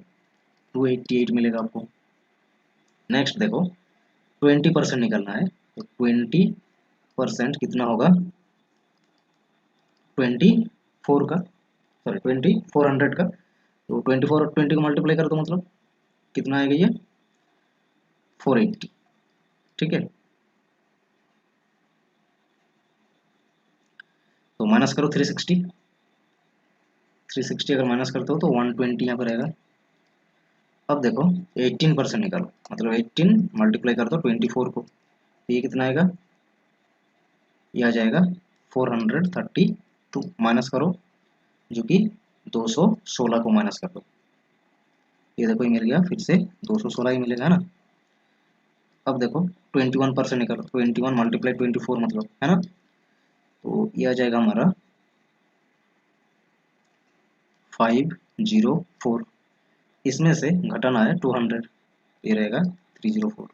288 मिलेगा आपको। नेक्स्ट देखो 20% निकलना है, तो 20% कितना होगा 24 का, सॉरी 2400 का, तो 24 और 20 को मल्टीप्लाई कर दो, मतलब कितना आएगा ये 480, ठीक है। तो माइनस करो 360, 360 अगर माइनस करते हो तो 120 यहाँ पर रहेगा। अब देखो 18% निकालो, मतलब 18 मल्टीप्लाई कर दो 24 को, तो ये कितना आएगा, ये आ जाएगा 432, माइनस करो जो कि 216 को माइनस कर दो, ये देखो ये मिल गया, फिर से 216 ही मिलेगा, है ना। अब देखो 21% निकालो, 21 मल्टीप्लाई 24 मतलब, है ना, तो ये आ जाएगा हमारा 504, इसमें से घटाना है 200, ये रहेगा 304,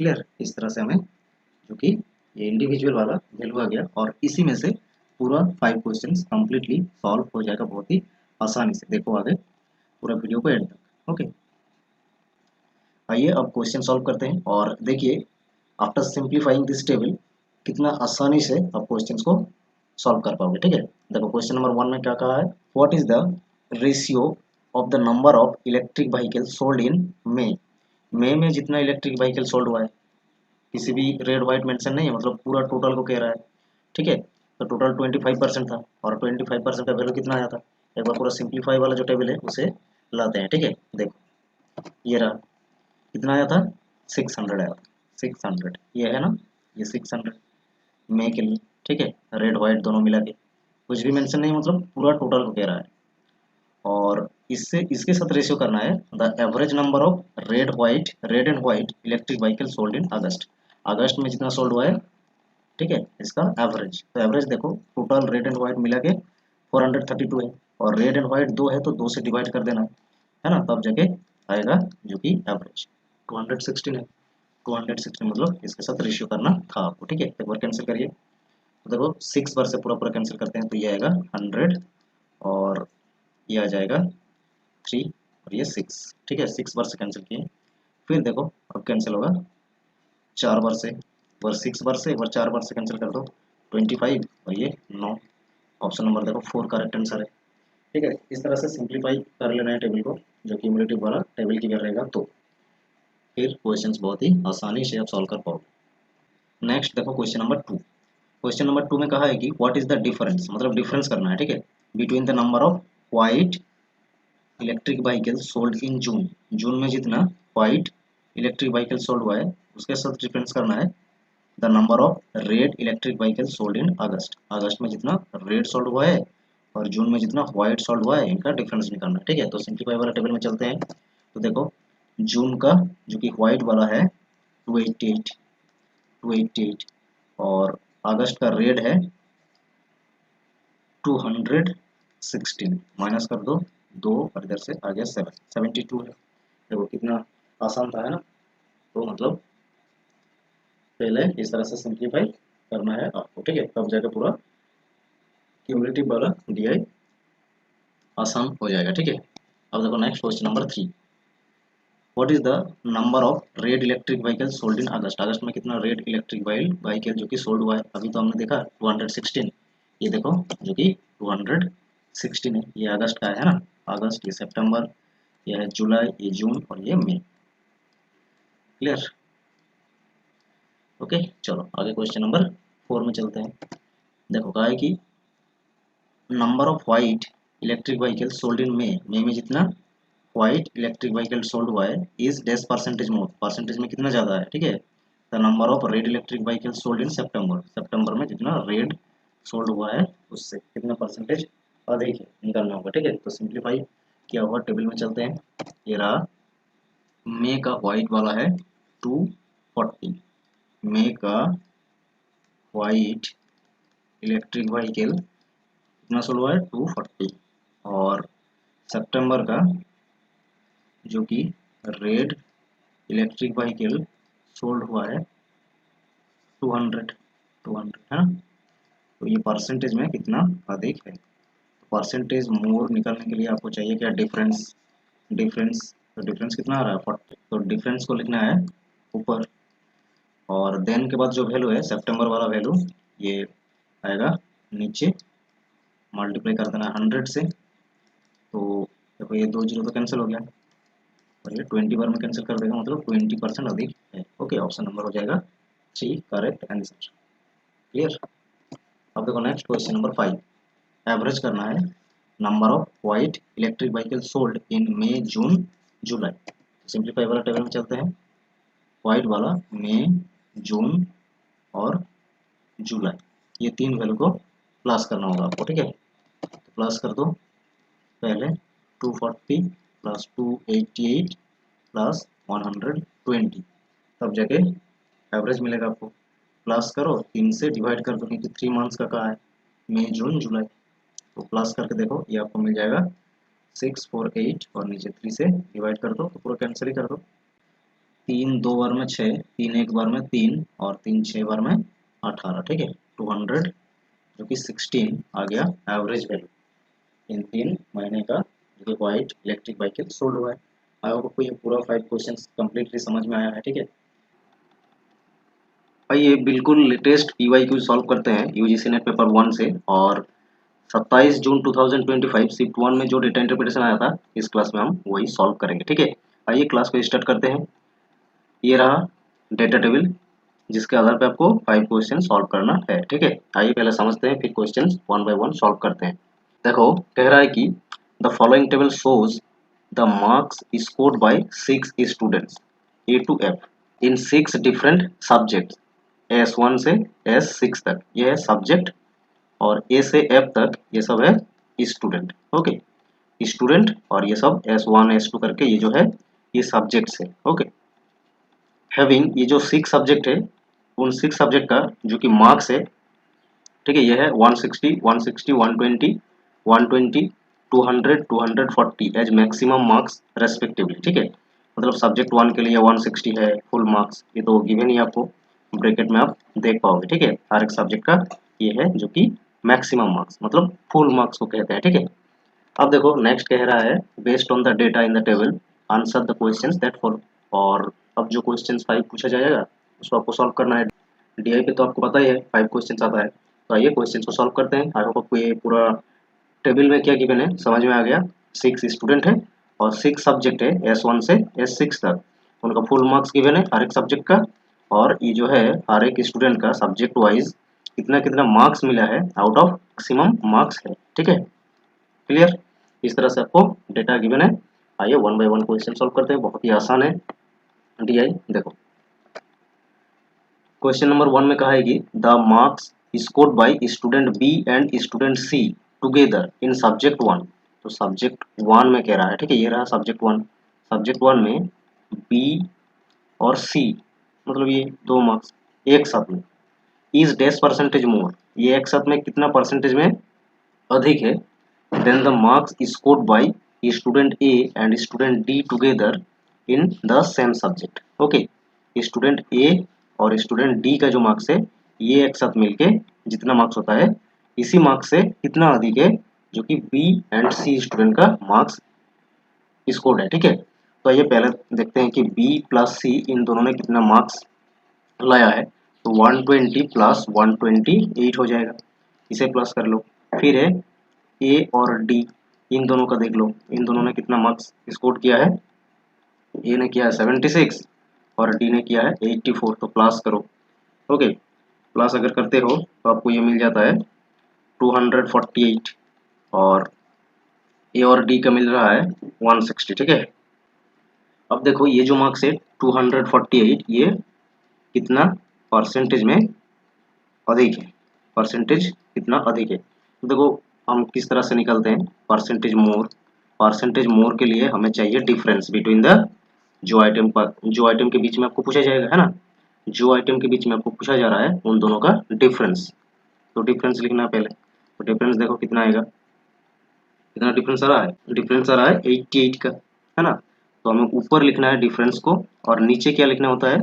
क्लियर। इस तरह से हमें जो कि ये इंडिविजुअल वाला वैल्यू आ गया और इसी में से पूरा 5 क्वेश्चंस कंप्लीटली सॉल्व हो जाएगा बहुत ही आसानी से। देखो आगे पूरा वीडियो को एंड तक। ओके, आइए अब क्वेश्चन सॉल्व करते हैं और देखिए आफ्टर सिंप्लीफाइंग दिस टेबल कितना आसानी से आप क्वेश्चंस को सॉल्व कर पाओगे। ठीक है, देखो क्वेश्चन नंबर 1 में क्या कहा है, what is the ratio of the number of electric vehicle sold in May में जितना इलेक्ट्रिक व्हीकल सोल्ड हुआ है, किसी भी रेड व्हाइट मेंशन नहीं है, मतलब पूरा टोटल को कह रहा है। ठीक है, तो टोटल 25% था और 25% का वैल्यू कितना आया था, एक बार पूरा सिंप्लीफाई वाला जो टेबल है उसे लाते हैं। ठीक है, देखो ये रहा, कितना आया था, 600 आया था, 600 ये है ना, ये 600 मे के लिए। ठीक है, रेड व्हाइट दोनों मिला के, कुछ भी मेंशन नहीं, मतलब पूरा टोटल को कह रहा है। और इससे इसके साथ रेशियो करना है the average number of red and white electric vehicle sold in August. अगस्त में जितना सोल्ड हुआ है, ठीक है, इसका एवरेज। तो एवरेज देखो, टोटल रेड एंड व्हाइट मिला के 432 है और रेड एंड व्हाइट 2 है तो 2 से डिवाइड कर देना है ना, तब जाके आएगा जो कि एवरेज 216 है। 216 मतलब इसके साथ रेशियो करना था आपको। ठीक है, एक बार कैंसिल करिए, तो देखो 6 बार से पूरा पूरा कैंसिल करते हैं तो ये आएगा 100 और ये आ जाएगा 3 और ये 6। ठीक है, 6 बार से कैंसिल किए, फिर देखो अब कैंसिल होगा 4 बार से, एक बार 6 बार से, एक बार 4 बार से कैंसिल कर दो 25 और ये 9। ऑप्शन नंबर देखो 4 करेक्ट आंसर है। ठीक है, इस तरह से सिंप्लीफाई कर लेना है टेबल को, जो क्यूमुलेटिव वाला टेबल की रहेगा, तो फिर क्वेश्चंस बहुत ही आसानी से आप सॉल्व कर पाओगे। नेक्स्ट देखो क्वेश्चन नंबर 2। क्वेश्चन नंबर 2 में कहा है कि व्हाट इज द डिफरेंस, मतलब डिफरेंस करना है। ठीक है, between the number of white electric vehicle sold in June, जून में जितना व्हाइट इलेक्ट्रिक व्हीकल सोल्ड हुआ है उसके साथ डिफरेंस करना है the number of red electric vehicle sold in August, अगस्त में जितना रेड सोल्ड हुआ है और जून में जितना व्हाइट सोल्ड हुआ है, इनका डिफरेंस निकालना है। ठीक है, तो सिंप्लीफाई वाला टेबल में चलते हैं, तो देखो जून का जो कि व्हाइट वाला है 288, 288 और अगस्त का रेड है 216, माइनस कर दो 2 और इधर से आ गया 7, 72 है। देखो कितना आसान था, है ना। तो मतलब पहले इस तरह से सिंप्लीफाई करना है आपको। ठीक है, तब जाकर पूरा क्यूमुलेटिव वाला डीआई आसान हो जाएगा। ठीक है, अब देखो next question number 3। What is the number of red electric vehicle sold in August, अगस्त में कितना रेड इलेक्ट्रिक व्हीकल जो कि सोल्ड हुआ है, अभी तो हमने देखा 216, ये देखो जो कि 216 है, ये अगस्त का है ना, अगस्त, ये सितंबर, ये है जुलाई, ये जून और ये मई। क्लियर। ओके, चलो आगे क्वेश्चन नंबर 4 में चलते हैं। देखो कहा है कि number of white electric vehicle sold in May में जितना व्हाइट इलेक्ट्रिक व्हीकल सोल्ड हुआ है is this percentage more, percentage में कितना ज़्यादा है। ठीक है, the number of red electric vehicle sold in September, सितंबर में जितना रेड सोल्ड हुआ है उससे कितना परसेंटेज अधिक है, निकालना होगा। ठीक है, तो सिंप्लीफाई किया हुआ टेबल में चलते हैं, ये रहा, मे का व्हाइट वाला है 240, मे का व्हाइट इलेक्ट्रिक व्हीकल कितना सोल्ड हुआ है 240 और सितंबर का जो कि रेड इलेक्ट्रिक व्हीकल सोल्ड हुआ है 200, 200 है ना। तो ये परसेंटेज में कितना अधिक है, परसेंटेज मोर निकालने के लिए आपको चाहिए क्या, डिफरेंस, डिफरेंस, तो डिफरेंस कितना आ रहा है 40, तो डिफरेंस को लिखना है ऊपर और देन के बाद जो वैल्यू है सितंबर वाला वैल्यू ये आएगा नीचे, मल्टीप्लाई कर देना 100 से, तो देखो ये 2 जीरो तो कैंसिल हो गया और ये 20 बार में कैंसिल कर देगा, मतलब 20% अधिक है। ओके, ऑप्शन नंबर हो जाएगा 3 करेक्ट आंसर। क्लियर। अब देखो नेक्स्ट क्वेश्चन नंबर 5, एवरेज करना है number of white electric vehicle sold in May June July. Simplify वाला टेबल में चलते हैं, व्हाइट वाला मई, जून और जुलाई, ये 3 वैल्यू को प्लस करना होगा आपको। ठीक है, तो प्लस कर दो, पहले 240 प्लस 288 प्लस 120, तब जाके एवरेज मिलेगा आपको। प्लस करो 3 से डिवाइड कर दो क्योंकि 3 मंथ्स का कहा है, मई जून जुलाई, तो प्लस करके देखो ये आपको मिल जाएगा 648 और नीचे 3 से डिवाइड कर दो तो पूरा कैंसिल ही कर दो, 3 2 बार में 6, 3 1 बार में 3 और 3 6 बार में 18, ठीक है। 200 जो कि 16 आ गया एवरेज वैल्यू इन 3 महीने का जो वाइट इलेक्ट्रिक व्हीकल सोल्ड हुआ है। आई होप आपको ये पूरा 5 क्वेश्चन कंप्लीटली समझ में आया है, ठीक है। आइए बिल्कुल लेटेस्ट पीवाईक्यू सॉल्व करते हैं यूजीसी नेट पेपर 1 से। और 27 जून 2025 शिफ्ट 1 में जो डेटा इंटरप्रिटेशन आया था इस क्लास में हम वही सॉल्व करेंगे, ठीक है। आइए क्लास को स्टार्ट करते हैं। ये रहा डेटा टेबल जिसके आधार पे आपको 5 क्वेश्चन सॉल्व करना है, ठीक है। आइए पहले समझते हैं फिर क्वेश्चन 1 बाय 1 सॉल्व करते हैं। देखो कह रहा है कि the following table shows the marks scored by 6 students A to F in 6 different subjects S1 से S6 तक। ये है सब्जेक्ट और ए से एफ तक ये सब है स्टूडेंट, ओके। स्टूडेंट और ये सब S1 S2 करके ये जो है ये सब्जेक्ट्स है, ओके। हैविंग ये जो 6 सब्जेक्ट है उन 6 सब्जेक्ट का जो कि मार्क्स है, ठीक है, ये है 160 160 120 120 200 240 एज मैक्सिमम मार्क्स रेस्पेक्टिवली, ठीक है। मतलब सब्जेक्ट 1 के लिए 160 है फुल मार्क्स, ये तो गिवन ही आपको ब्रैकेट में आप देख पाओगे, ठीक है। हर एक सब्जेक्ट का ये है जो कि मैक्सिमम मार्क्स मतलब फुल मार्क्स को कहते हैं, ठीक है। अब देखो नेक्स्ट कह रहा है based on the data in the table answer the questions that follow. और अब जो क्वेश्चंस 5 पूछा जाएगा उसको आपको सॉल्व करना है। डीआई पे तो आपको पता ही है 5 क्वेश्चंस आता है। तो आइए क्वेश्चंस को सॉल्व करते हैं। आई होप आपको ये पूरा टेबल में क्या गिवन है समझ में आ गया। 6 स्टूडेंट है और 6 सब्जेक्ट है S1 से S6 तक। उनका फुल मार्क्स गिवन है हर एक सब्जेक्ट का। और ये जो है हर एक स्टूडेंट का सब्जेक्ट वाइज कितना कितना मार्क्स मिला है आउट ऑफ मैक्सिमम मार्क्स है, ठीक है। क्लियर। इस तरह से आपको डेटा गिवन है। आइए 1 बाय 1 क्वेश्चन सॉल्व करते हैं, बहुत ही आसान है। डीआई देखो क्वेश्चन नंबर 1 में कहा है कि the marks scored by student B and student C together in subject 1। तो सब्जेक्ट 1 में कह रहा है, ठीक है, ये रहा सब्जेक्ट 1। सब्जेक्ट 1 में बी और सी मतलब ये दो मार्क्स एक साथ में इज डैश परसेंटेज मोर, ये एक साथ में कितना परसेंटेज में अधिक है than the marks scored by student A and student D together in the same subject, okay. Student A और स्टूडेंट डी का जो मार्क्स है ये एक साथ मिलके जितना मार्क्स होता है इसी मार्क्स से कितना अधिक है जो कि बी एंड सी स्टूडेंट का मार्क्स स्कोर्ड है, ठीक है। तो ये पहले देखते हैं कि बी प्लस सी इन दोनों ने कितना मार्क्स लाया है। तो 120 प्लस 128 हो जाएगा, इसे प्लस कर लो। फिर है ए और डी, इन दोनों का देख लो, इन दोनों ने कितना मार्क्स स्कोर किया है। ए ने किया है 76 और डी ने किया है 84, तो प्लस करो, ओके। प्लस अगर करते हो तो आपको ये मिल जाता है 248 और ए और डी का मिल रहा है 160, ठीक है। अब देखो ये जो मार्क्स है 248 ये कितना परसेंटेज में अधिक है, परसेंटेज कितना अधिक है। तो देखो हम किस तरह से निकलते हैं परसेंटेज मोर। परसेंटेज मोर के लिए हमें चाहिए डिफरेंस बिटवीन द जो आइटम पर जो आइटम के बीच में आपको पूछा जाएगा, है ना, जो आइटम के बीच में आपको पूछा जा रहा है उन दोनों का डिफरेंस। तो डिफरेंस लिखना है पहले। तो डिफरेंस देखो कितना आएगा, कितना डिफरेंस आ रहा है, डिफरेंस आ रहा है 88 का, है ना। तो हमें ऊपर लिखना है डिफरेंस को और नीचे क्या लिखना होता है,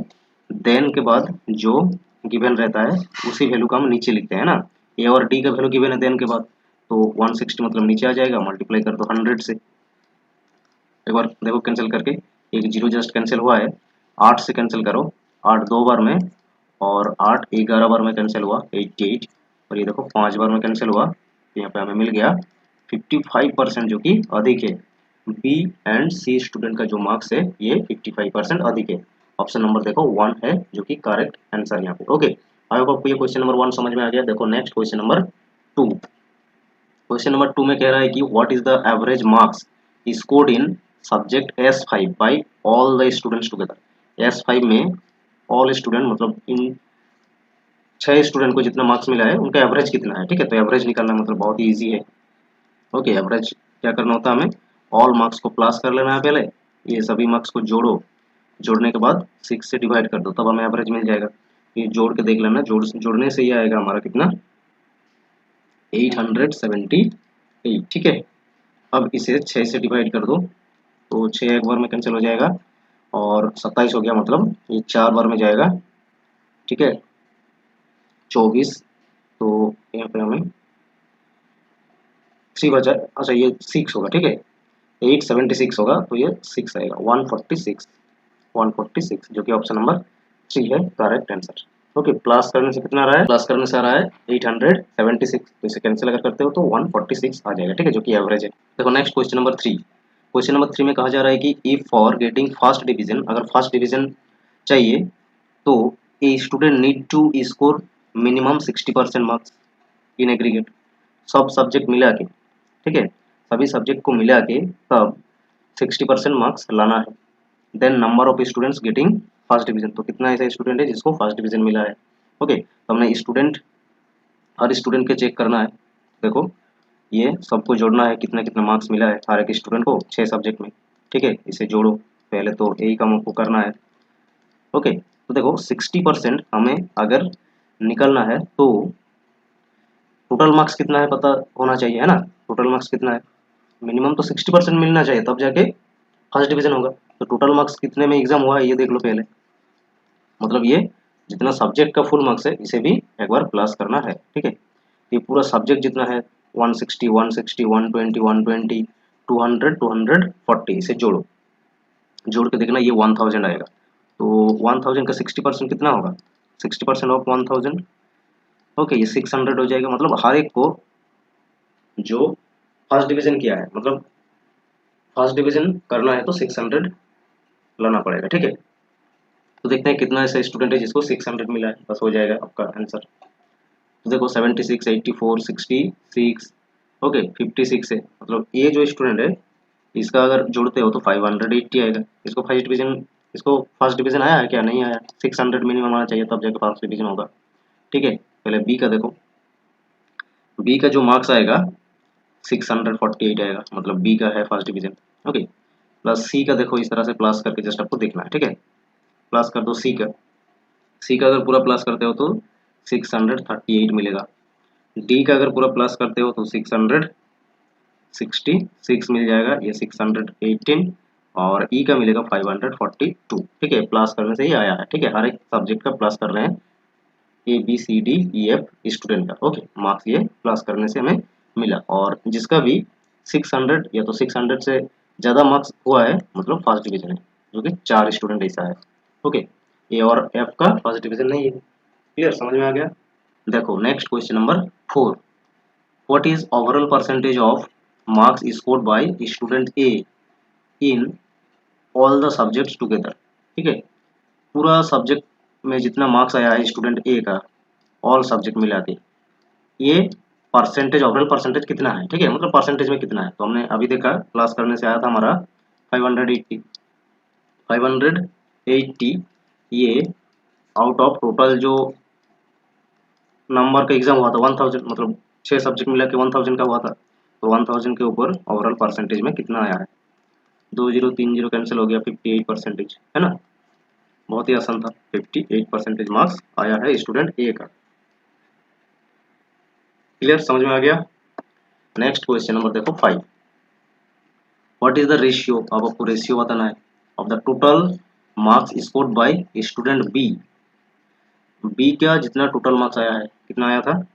देन के बाद जो गिवन रहता है उसी वैल्यू का हम नीचे लिखते हैं ना। ए और डी का वैल्यू गिवन है देन के बाद, तो 160 मतलब नीचे आ जाएगा, मल्टीप्लाई कर दो 100 से। एक बार देखो कैंसिल करके, एक जीरो जस्ट कैंसिल हुआ है, 8 से कैंसिल करो, 8 दो बार में और 8 11 बार में कैंसिल हुआ 88, और ये देखो 5 बार में कैंसिल हुआ, तो यहाँ पे हमें मिल गया 55% जो कि अधिक है। बी एंड सी स्टूडेंट का जो मार्क्स है ये 55% अधिक है। ऑप्शन नंबर देखो 1 है जो कि करेक्ट आंसर यहाँ पे, ओके। आई होप आपको ये क्वेश्चन नंबर 1 समझ में आ गया। देखो next question number 2। Question number 2 में कह रहा है कि what is the average marks scored in subject S5 by all the students together. S5 में ऑल स्टूडेंट मतलब इन 6 स्टूडेंट को जितना मार्क्स मिला है उनका एवरेज कितना है, ठीक है। तो एवरेज निकालना मतलब बहुत ही ईजी है, ओके। एवरेज क्या करना होता है, हमें ऑल मार्क्स को प्लस कर लेना है पहले, ये सभी मार्क्स को जोड़ो, जोड़ने के बाद 6 से डिवाइड कर दो, तब हमें एवरेज मिल जाएगा। ये जोड़ के देख लेना, जोड़ने से ये आएगा हमारा कितना 878, ठीक है। अब इसे 6 से डिवाइड कर दो, तो 6 एक बार में कैंसिल हो जाएगा और 27 हो गया, मतलब ये 4 बार में जाएगा, ठीक है। 24, तो यहाँ पे हमें 3 बचा, अच्छा ये 6 होगा, ठीक है। 876 होगा तो ये 6 आएगा, 146, 146 जो कि ऑप्शन नंबर 3 है करेक्ट आंसर। ओके, प्लस करने से कितना आ रहा है, प्लस करने से आ रहा है 876, तो इसे कैंसिल अगर करते हो तो 146 आ जाएगा, ठीक है, जो कि एवरेज है। देखो next question number 3, question number 3 में कहा जा रहा है कि if for getting first division, अगर फर्स्ट डिवीजन चाहिए तो a student need to score minimum 60% marks in aggregate, सब सब्जेक्ट मिला के, ठीक है, सभी सब्जेक्ट को मिला के तब 60% मार्क्स लाना है। Then number of students getting first division, तो कितना ऐसा स्टूडेंट है जिसको फर्स्ट डिवीजन मिला है। ओके, तो हमने स्टूडेंट, हर स्टूडेंट के चेक करना है। देखो ये सबको जोड़ना है, कितना कितना मार्क्स मिला है हर एक स्टूडेंट को 6 सब्जेक्ट में, ठीक है, इसे जोड़ो। पहले तो यही काम आपको करना है। ओके, तो देखो 60% हमें अगर निकलना है तो टोटल मार्क्स कितना है पता होना चाहिए, है ना। टोटल मार्क्स कितना है, मिनिमम तो 60% मिलना चाहिए तब जाके फर्स्ट डिवीजन होगा। तो टोटल मार्क्स कितने में एग्जाम हुआ है ये देख लो पहले, मतलब ये जितना सब्जेक्ट का फुल मार्क्स है इसे भी एक बार प्लस करना है, ठीक है। ये पूरा सब्जेक्ट जितना है 160, 160, 120, 120, 200, 240, इसे जोड़ो, जोड़ के देखना ये 1000 आएगा। तो 1000 का 60% कितना होगा, 60% ऑफ 1000, ओके, ये 600 हो जाएगा। मतलब हर एक को जो फर्स्ट डिवीजन किया है, मतलब फर्स्ट डिवीजन करना है तो 600 लाना पड़ेगा, ठीक है। तो देखते हैं कितना ऐसा स्टूडेंट है जिसको 600 मिला है, बस हो जाएगा आपका आंसर। तो देखो 76, 84, 66, ओके 56 है, मतलब ये जो स्टूडेंट है इसका अगर जोड़ते हो तो 580 आएगा। इसको फर्स्ट डिवीजन, इसको फर्स्ट डिवीजन आया है क्या, नहीं आया, 600 मिनिमम आना चाहिए तब जाके फर्स्ट डिवीजन होगा, ठीक है। पहले बी का देखो, बी का जो मार्क्स आएगा 648 आएगा, मतलब बी का है फर्स्ट डिवीजन, ओके। प्लस सी का देखो, इस तरह से प्लस करके जस्ट आपको देखना है, ठीक है। प्लस कर दो सी का, सी का अगर पूरा प्लस करते हो तो 638 मिलेगा। डी का अगर पूरा प्लस करते हो तो 666 मिल जाएगा, ये 618, और ई का मिलेगा 542, ठीक है। प्लस करने से ही आया है, ठीक है, हर एक सब्जेक्ट का प्लस कर रहे हैं, A B C D E F student का, ओके, मार्क्स ये प्लस करने से हमें मिला। और जिसका भी 600 या तो 600 से ज़्यादा मार्क्स हुआ है मतलब फर्स्ट डिवीजन है, जो कि 4 स्टूडेंट ऐसा है, ओके। ए और एफ का फर्स्ट डिवीजन नहीं है, क्लियर, समझ में आ गया। देखो next question number 4, what is overall percentage of marks scored by student A in all the subjects together, ठीक है। पूरा सब्जेक्ट में जितना मार्क्स आया है स्टूडेंट ए का, ऑल सब्जेक्ट मिला के, ये परसेंटेज, ओवरऑल परसेंटेज कितना है, ठीक है, मतलब परसेंटेज में कितना है। तो हमने अभी देखा प्लस करने से आया था हमारा 580, 580, ये आउट ऑफ टोटल जो नंबर का एग्जाम हुआ था 1000, मतलब 6 सब्जेक्ट मिला के 1000 का हुआ था, तो 1000 के ऊपर ओवरऑल परसेंटेज में कितना आया है। 2 जीरो 3 जीरो कैंसिल हो गया, 58% है ना, बहुत ही आसान था। 58% मार्क्स आया है स्टूडेंट ए का, क्लियर, समझ में आ गया। नेक्स्ट क्वेश्चन नंबर देखो 5, व्हाट इज द रेशियो, अब आपको रेशियो बताना है of the total marks scored by student B, B का जितना टोटल मार्क्स आया है, कितना आया था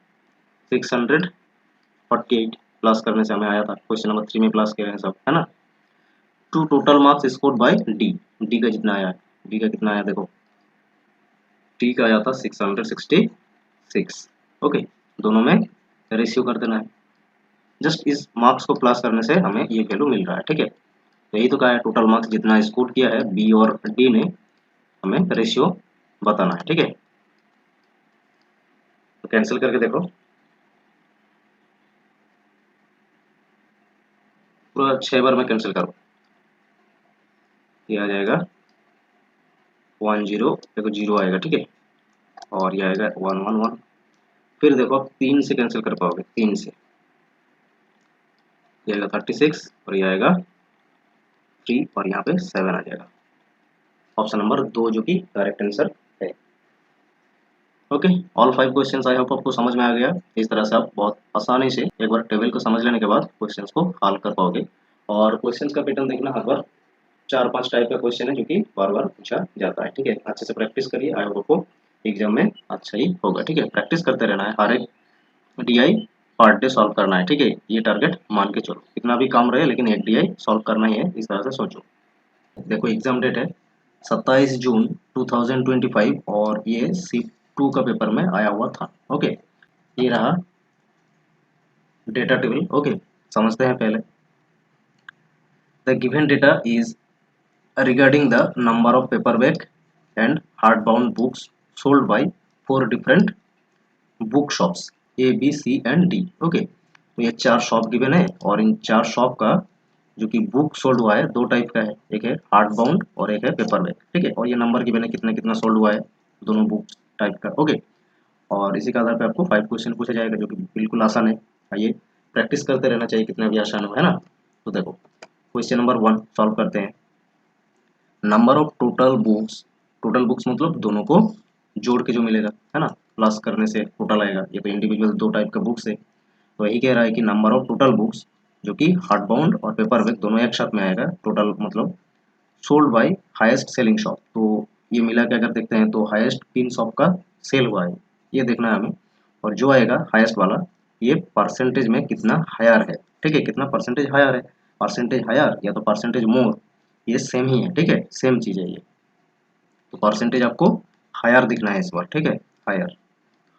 648, प्लस करने से हमें आया था, क्वेश्चन नंबर 3 में प्लस किया है सब, है ना। To total marks scored by D, D का जितना आया है, डी का कितना आया देखो, डी का आया था 666, ओके, दोनों में रेशियो कर देना है, जस्ट इस मार्क्स को प्लस करने से हमें ये वैल्यू मिल रहा है, ठीक है। तो यही तो कहा है, टोटल मार्क्स जितना स्कोर किया है बी और डी ने, हमें रेशियो बताना है, ठीक है। तो कैंसिल करके देखो, पूरा 6 बार में कैंसिल करो, ये आ जाएगा 10, देखो 0 आएगा, ठीक है, और ये आएगा 111, फिर देखो आप 3 से कैंसिल कर पाओगे, 3 से ये आएगा 36, और ये आएगा 3, और यहाँ पे 7 आ जाएगा, ऑप्शन नंबर 2 जो कि करेक्ट आंसर है। Okay, all 5 questions I hope आपको समझ में आ गया। इस तरह से आप बहुत आसानी से एक बार टेबल को समझ लेने के बाद क्वेश्चंस को हल कर पाओगे। और क्वेश्चंस का पैटर्न देखना हर बार, 4-5 टाइप का क्वेश्चन है जो कि बार बार पूछा जाता है। ठीक है, अच्छे से प्रैक्टिस करिए, आई होप आपको एग्जाम में अच्छा ही होगा। ठीक है, प्रैक्टिस करते रहना है, हर एक डीआई पर डे सॉल्व करना है। ठीक है, ये टारगेट मान के चलो, कितना भी काम रहे लेकिन एक डीआई सॉल्व करना ही है, इस तरह से सोचो। देखो एग्जाम डेट है 27 जून 2025 और ये शिफ्ट 2 का पेपर में आया हुआ था। ओके, ये रहा डेटा टेबल। ओके, समझते हैं पहले। The given data is regarding the number of paperback and hardbound books sold by 4 different book shops A B C and D. Okay, तो ये 4 शॉप गिवन है और इन 4 शॉप का जो कि बुक सोल्ड हुआ है 2 टाइप का है, एक है हार्ड बाउंड और एक है पेपर बैक। ठीक है, और ये नंबर गिवन है कितना कितना सोल्ड हुआ है दोनों बुक टाइप का। ओके, और इसी के आधार पे आपको 5 क्वेश्चन पूछा जाएगा जो कि बिल्कुल आसान है। आइए प्रैक्टिस करते रहना चाहिए, कितना भी आसान हो, है ना। तो देखो क्वेश्चन नंबर 1 सॉल्व करते हैं। नंबर ऑफ टोटल बुक्स मतलब दोनों को जोड़ के जो मिलेगा, है ना, प्लस करने से टोटल आएगा। ये तो इंडिविजुअल 2 टाइप का बुक्स है, तो यही कह रहा है कि नंबर ऑफ टोटल बुक्स जो कि हार्ड बाउंड और पेपर बैक दोनों एक साथ में आएगा, टोटल मतलब sold by highest selling shop. तो ये मिला के अगर देखते हैं तो हाईएस्ट किन शॉप का सेल हुआ है ये देखना है हमें, और जो आएगा हाईएस्ट वाला ये परसेंटेज में कितना हायर है। ठीक है, कितना परसेंटेज हायर है, परसेंटेज हायर या तो परसेंटेज मोर, ये सेम ही है। ठीक है, सेम चीज है ये, तो परसेंटेज आपको हायर दिखना है इस बार। ठीक है, हायर,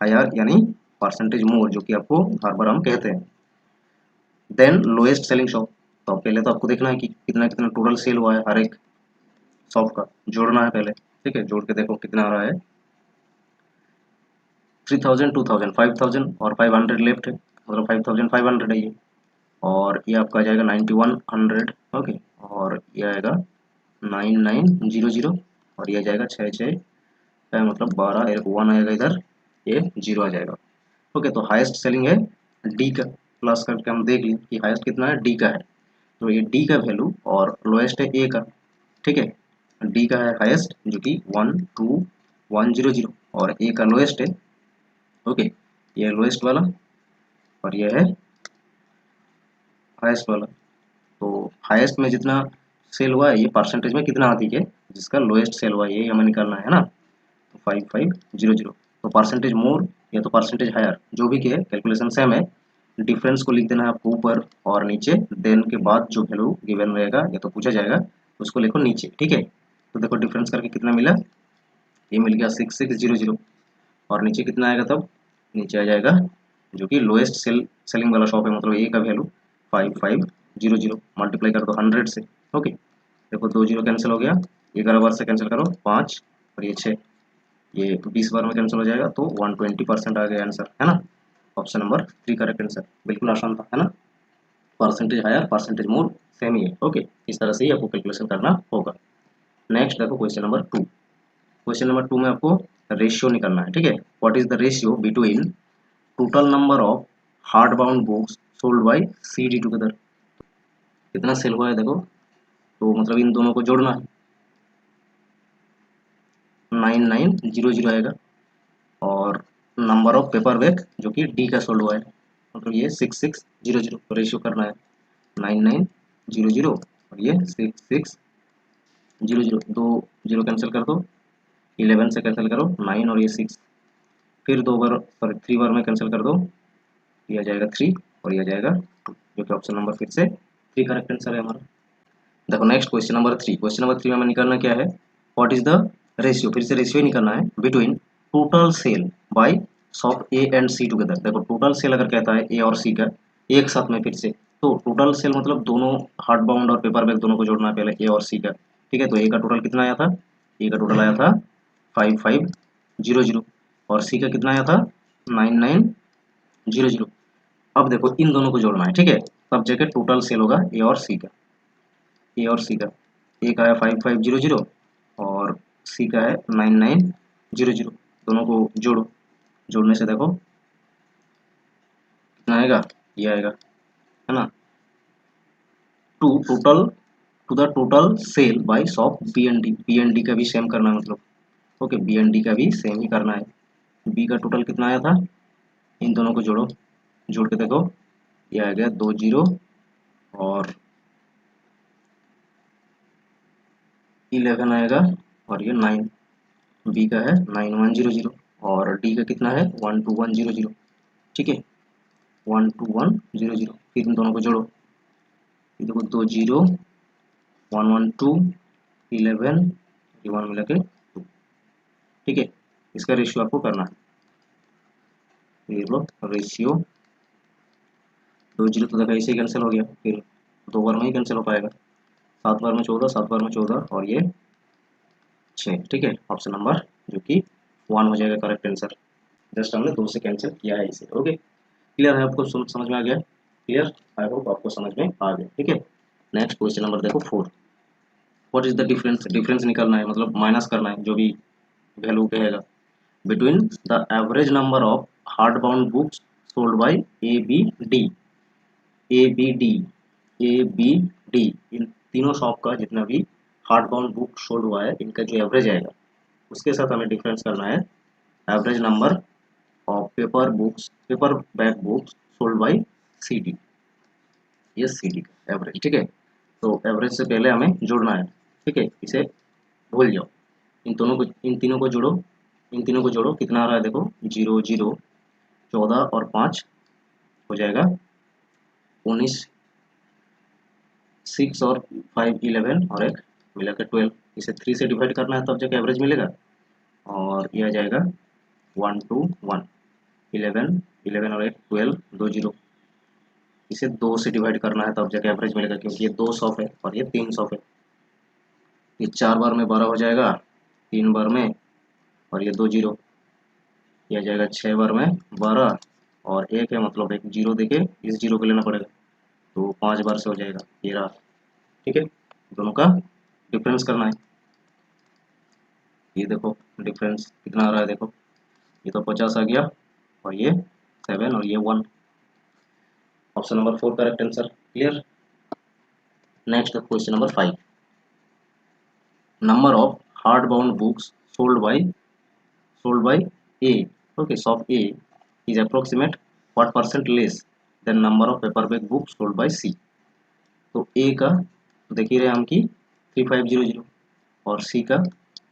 हायर यानी परसेंटेज मोर जो कि आपको हर बार हम कहते हैं। देन लोएस्ट सेलिंग शॉप, तो पहले तो आपको देखना है कि कितना कितना टोटल सेल हुआ है हर एक शॉप का, जोड़ना है पहले। ठीक है, जोड़ के देखो कितना आ रहा है, 3000 2000 5000 और 500 लेफ्ट है, मतलब 5500 है ये, और ये आपका आ जाएगा 9100। ओके, और ये आएगा 9900 और ये आ जाएगा 66 है, मतलब 12 एक 1 आएगा इधर, ये 0 आ जाएगा। ओके, तो हाईएस्ट सेलिंग है डी का, प्लस करके हम देख लें कि हाईएस्ट कितना है, डी का है, तो ये डी का वैल्यू और लोएस्ट है ए का। ठीक है, डी का है हाईएस्ट जो कि 12100 और ए का लोएस्ट है। ओके, ये लोएस्ट वाला और ये है हाईएस्ट वाला। तो हाईएस्ट में जितना सेल हुआ है ये परसेंटेज में कितना अधिक है, जिसका लोएस्ट सेल हुआ है ये हमें निकालना है ना। तो 5500, तो परसेंटेज मोर या तो परसेंटेज हायर, जो भी है कैलकुलेशन सेम है, डिफरेंस को लिख देना है आपको ऊपर और नीचे, देन के बाद जो वैल्यू गिवन रहेगा या तो पूछा जाएगा उसको लिखो नीचे। ठीक है, तो देखो डिफरेंस करके कितना मिला, ये मिल गया 6600 और नीचे कितना आएगा, तब नीचे आ जाएगा जो कि लोएस्ट सेलिंग वाला शॉप है, मतलब ए का वैल्यू 5500 मल्टीप्लाई कर दो 100 से। ओके, देखो 2 जीरो कैंसिल हो गया, 11 बार से कैंसिल करो 5 और ये 6, ये 20 बार में कैंसिल हो जाएगा, तो 120% आ गया आंसर, है ना। ऑप्शन नंबर 3 करेक्ट आंसर, बिल्कुल आसान था, है ना। Percentage higher percentage more same ही है। ओके, इस तरह से ही आपको कैलकुलेशन करना होगा। नेक्स्ट देखो क्वेश्चन नंबर 2। क्वेश्चन नंबर 2 में आपको रेशियो निकालना है। ठीक है, what is the ratio between total number of hard bound books sold by C D together, कितना सेल हुआ है देखो, तो मतलब इन दोनों को जोड़ना है, 9900 आएगा, और नंबर ऑफ पेपर बैक जो कि डी का सोल्ड हुआ है मतलब ये 6600, तो रेशियो करना है 9900 और ये 6600, दो जीरो कैंसिल कर दो, 11 से कैंसिल करो 9 और ये 6, फिर 2 बार सॉरी 3 बार में कैंसिल कर दो, ये आ जाएगा 3 और ये आ जाएगा 2, जो कि ऑप्शन नंबर फिर से 3 करेक्ट आंसर है हमारा। देखो next question number 3। Question number 3 में हमें निकालना क्या है, व्हाट इज द रेशियो, फिर से रेशियो ही निकालना है, between total sale by shop A and C together. देखो टोटल सेल अगर कहता है ए और सी का एक साथ में, फिर से तो टोटल सेल मतलब दोनों हार्ड बाउंड और पेपर बैक दोनों को जोड़ना है पहले, ए और सी का। ठीक है, तो ए का टोटल कितना आया था, ए का टोटल आया था 5500 और सी का कितना आया था 9900। अब देखो इन दोनों को जोड़ना है। ठीक है, तब जाके टोटल सेल होगा ए और सी का, ए और सी का, ए का है 5500 और सी का है 9900, दोनों को जोड़ो, जोड़ने से देखो कितना आएगा, ये आएगा, है ना, to the total sale by shop B and D, B and D का भी सेम करना है मतलब। ओके, बी एंड डी का भी सेम ही करना है। बी का टोटल कितना आया था, इन दोनों को जोड़ो, जोड़ के देखो ये आ गया 2 जीरो और 11 आएगा और ये 9, बी का है 9100 और डी का कितना है 12100, ठीक है 12100। फिर इन दोनों को जोड़ो, ये देखो 2 0 112 11 ये 1 मिला के 2, ठीक है। इसका रेशियो आपको करना है, ये लो रेशियो 2 0 तो देखा इसे कैंसिल हो गया, फिर 2 बार में ही कैंसिल हो पाएगा, 7 बार में 14, 7 बार में 14 और ये 6, ठीक है। ऑप्शन नंबर जो कि 1 हो जाएगा करेक्ट आंसर। जस्ट हमने 2 से कैंसिल किया है इसे। ओके, क्लियर है आपको, समझ में आ गया? क्लियर, आई होप आपको समझ में आ गया, ठीक है। नेक्स्ट क्वेश्चन नंबर देखो 4। What is the difference, difference निकालना है, मतलब माइनस करना है जो भी वैल्यू कहेगा, between the average number of hard bound books sold by A B D, A B D, A B D, इन तीनों शॉप का जितना भी हार्ड बाउंड बुक सोल्ड हुआ है इनका जो एवरेज आएगा उसके साथ हमें डिफरेंस करना है average number of paper books, paperback books sold by C D, ये सी डी का एवरेज, ठीक है। तो एवरेज से पहले हमें जोड़ना है, ठीक है, इसे भूल जाओ, इन दोनों को, इन तीनों को जोड़ो, इन तीनों को जोड़ो, कितना आ रहा है देखो 0 0 14 और 5 हो जाएगा 19, 6 और 5 11 और एक मिला के 12, इसे 3 से डिवाइड करना है तब जाके एवरेज मिलेगा और ये आ जाएगा 1 2 1 11 11 और एक 12 2 0, इसे 2 से डिवाइड करना है तब जाके एवरेज मिलेगा क्योंकि ये 2 शॉप है और ये 3 शॉप है। ये 4 बार में 12 हो जाएगा, 3 बार में और ये 2 0, ये आ जाएगा 6 बार में 12 और एक है मतलब एक जीरो देके इस जीरो को लेना पड़ेगा तो 5 बार से हो जाएगा, ये रहा, ठीक है। दोनों का डिफरेंस करना है, ये देखो डिफरेंस कितना आ रहा है देखो, ये तो 50 आ गया और ये 7 और ये 1, option number 4 correct answer. Clear. Next question number 5, number of hard bound books sold by A, okay, shop A is approximate what percent less than number of paperback books sold by C। तो A का तो देख ही रहे हम कि 3500 और C का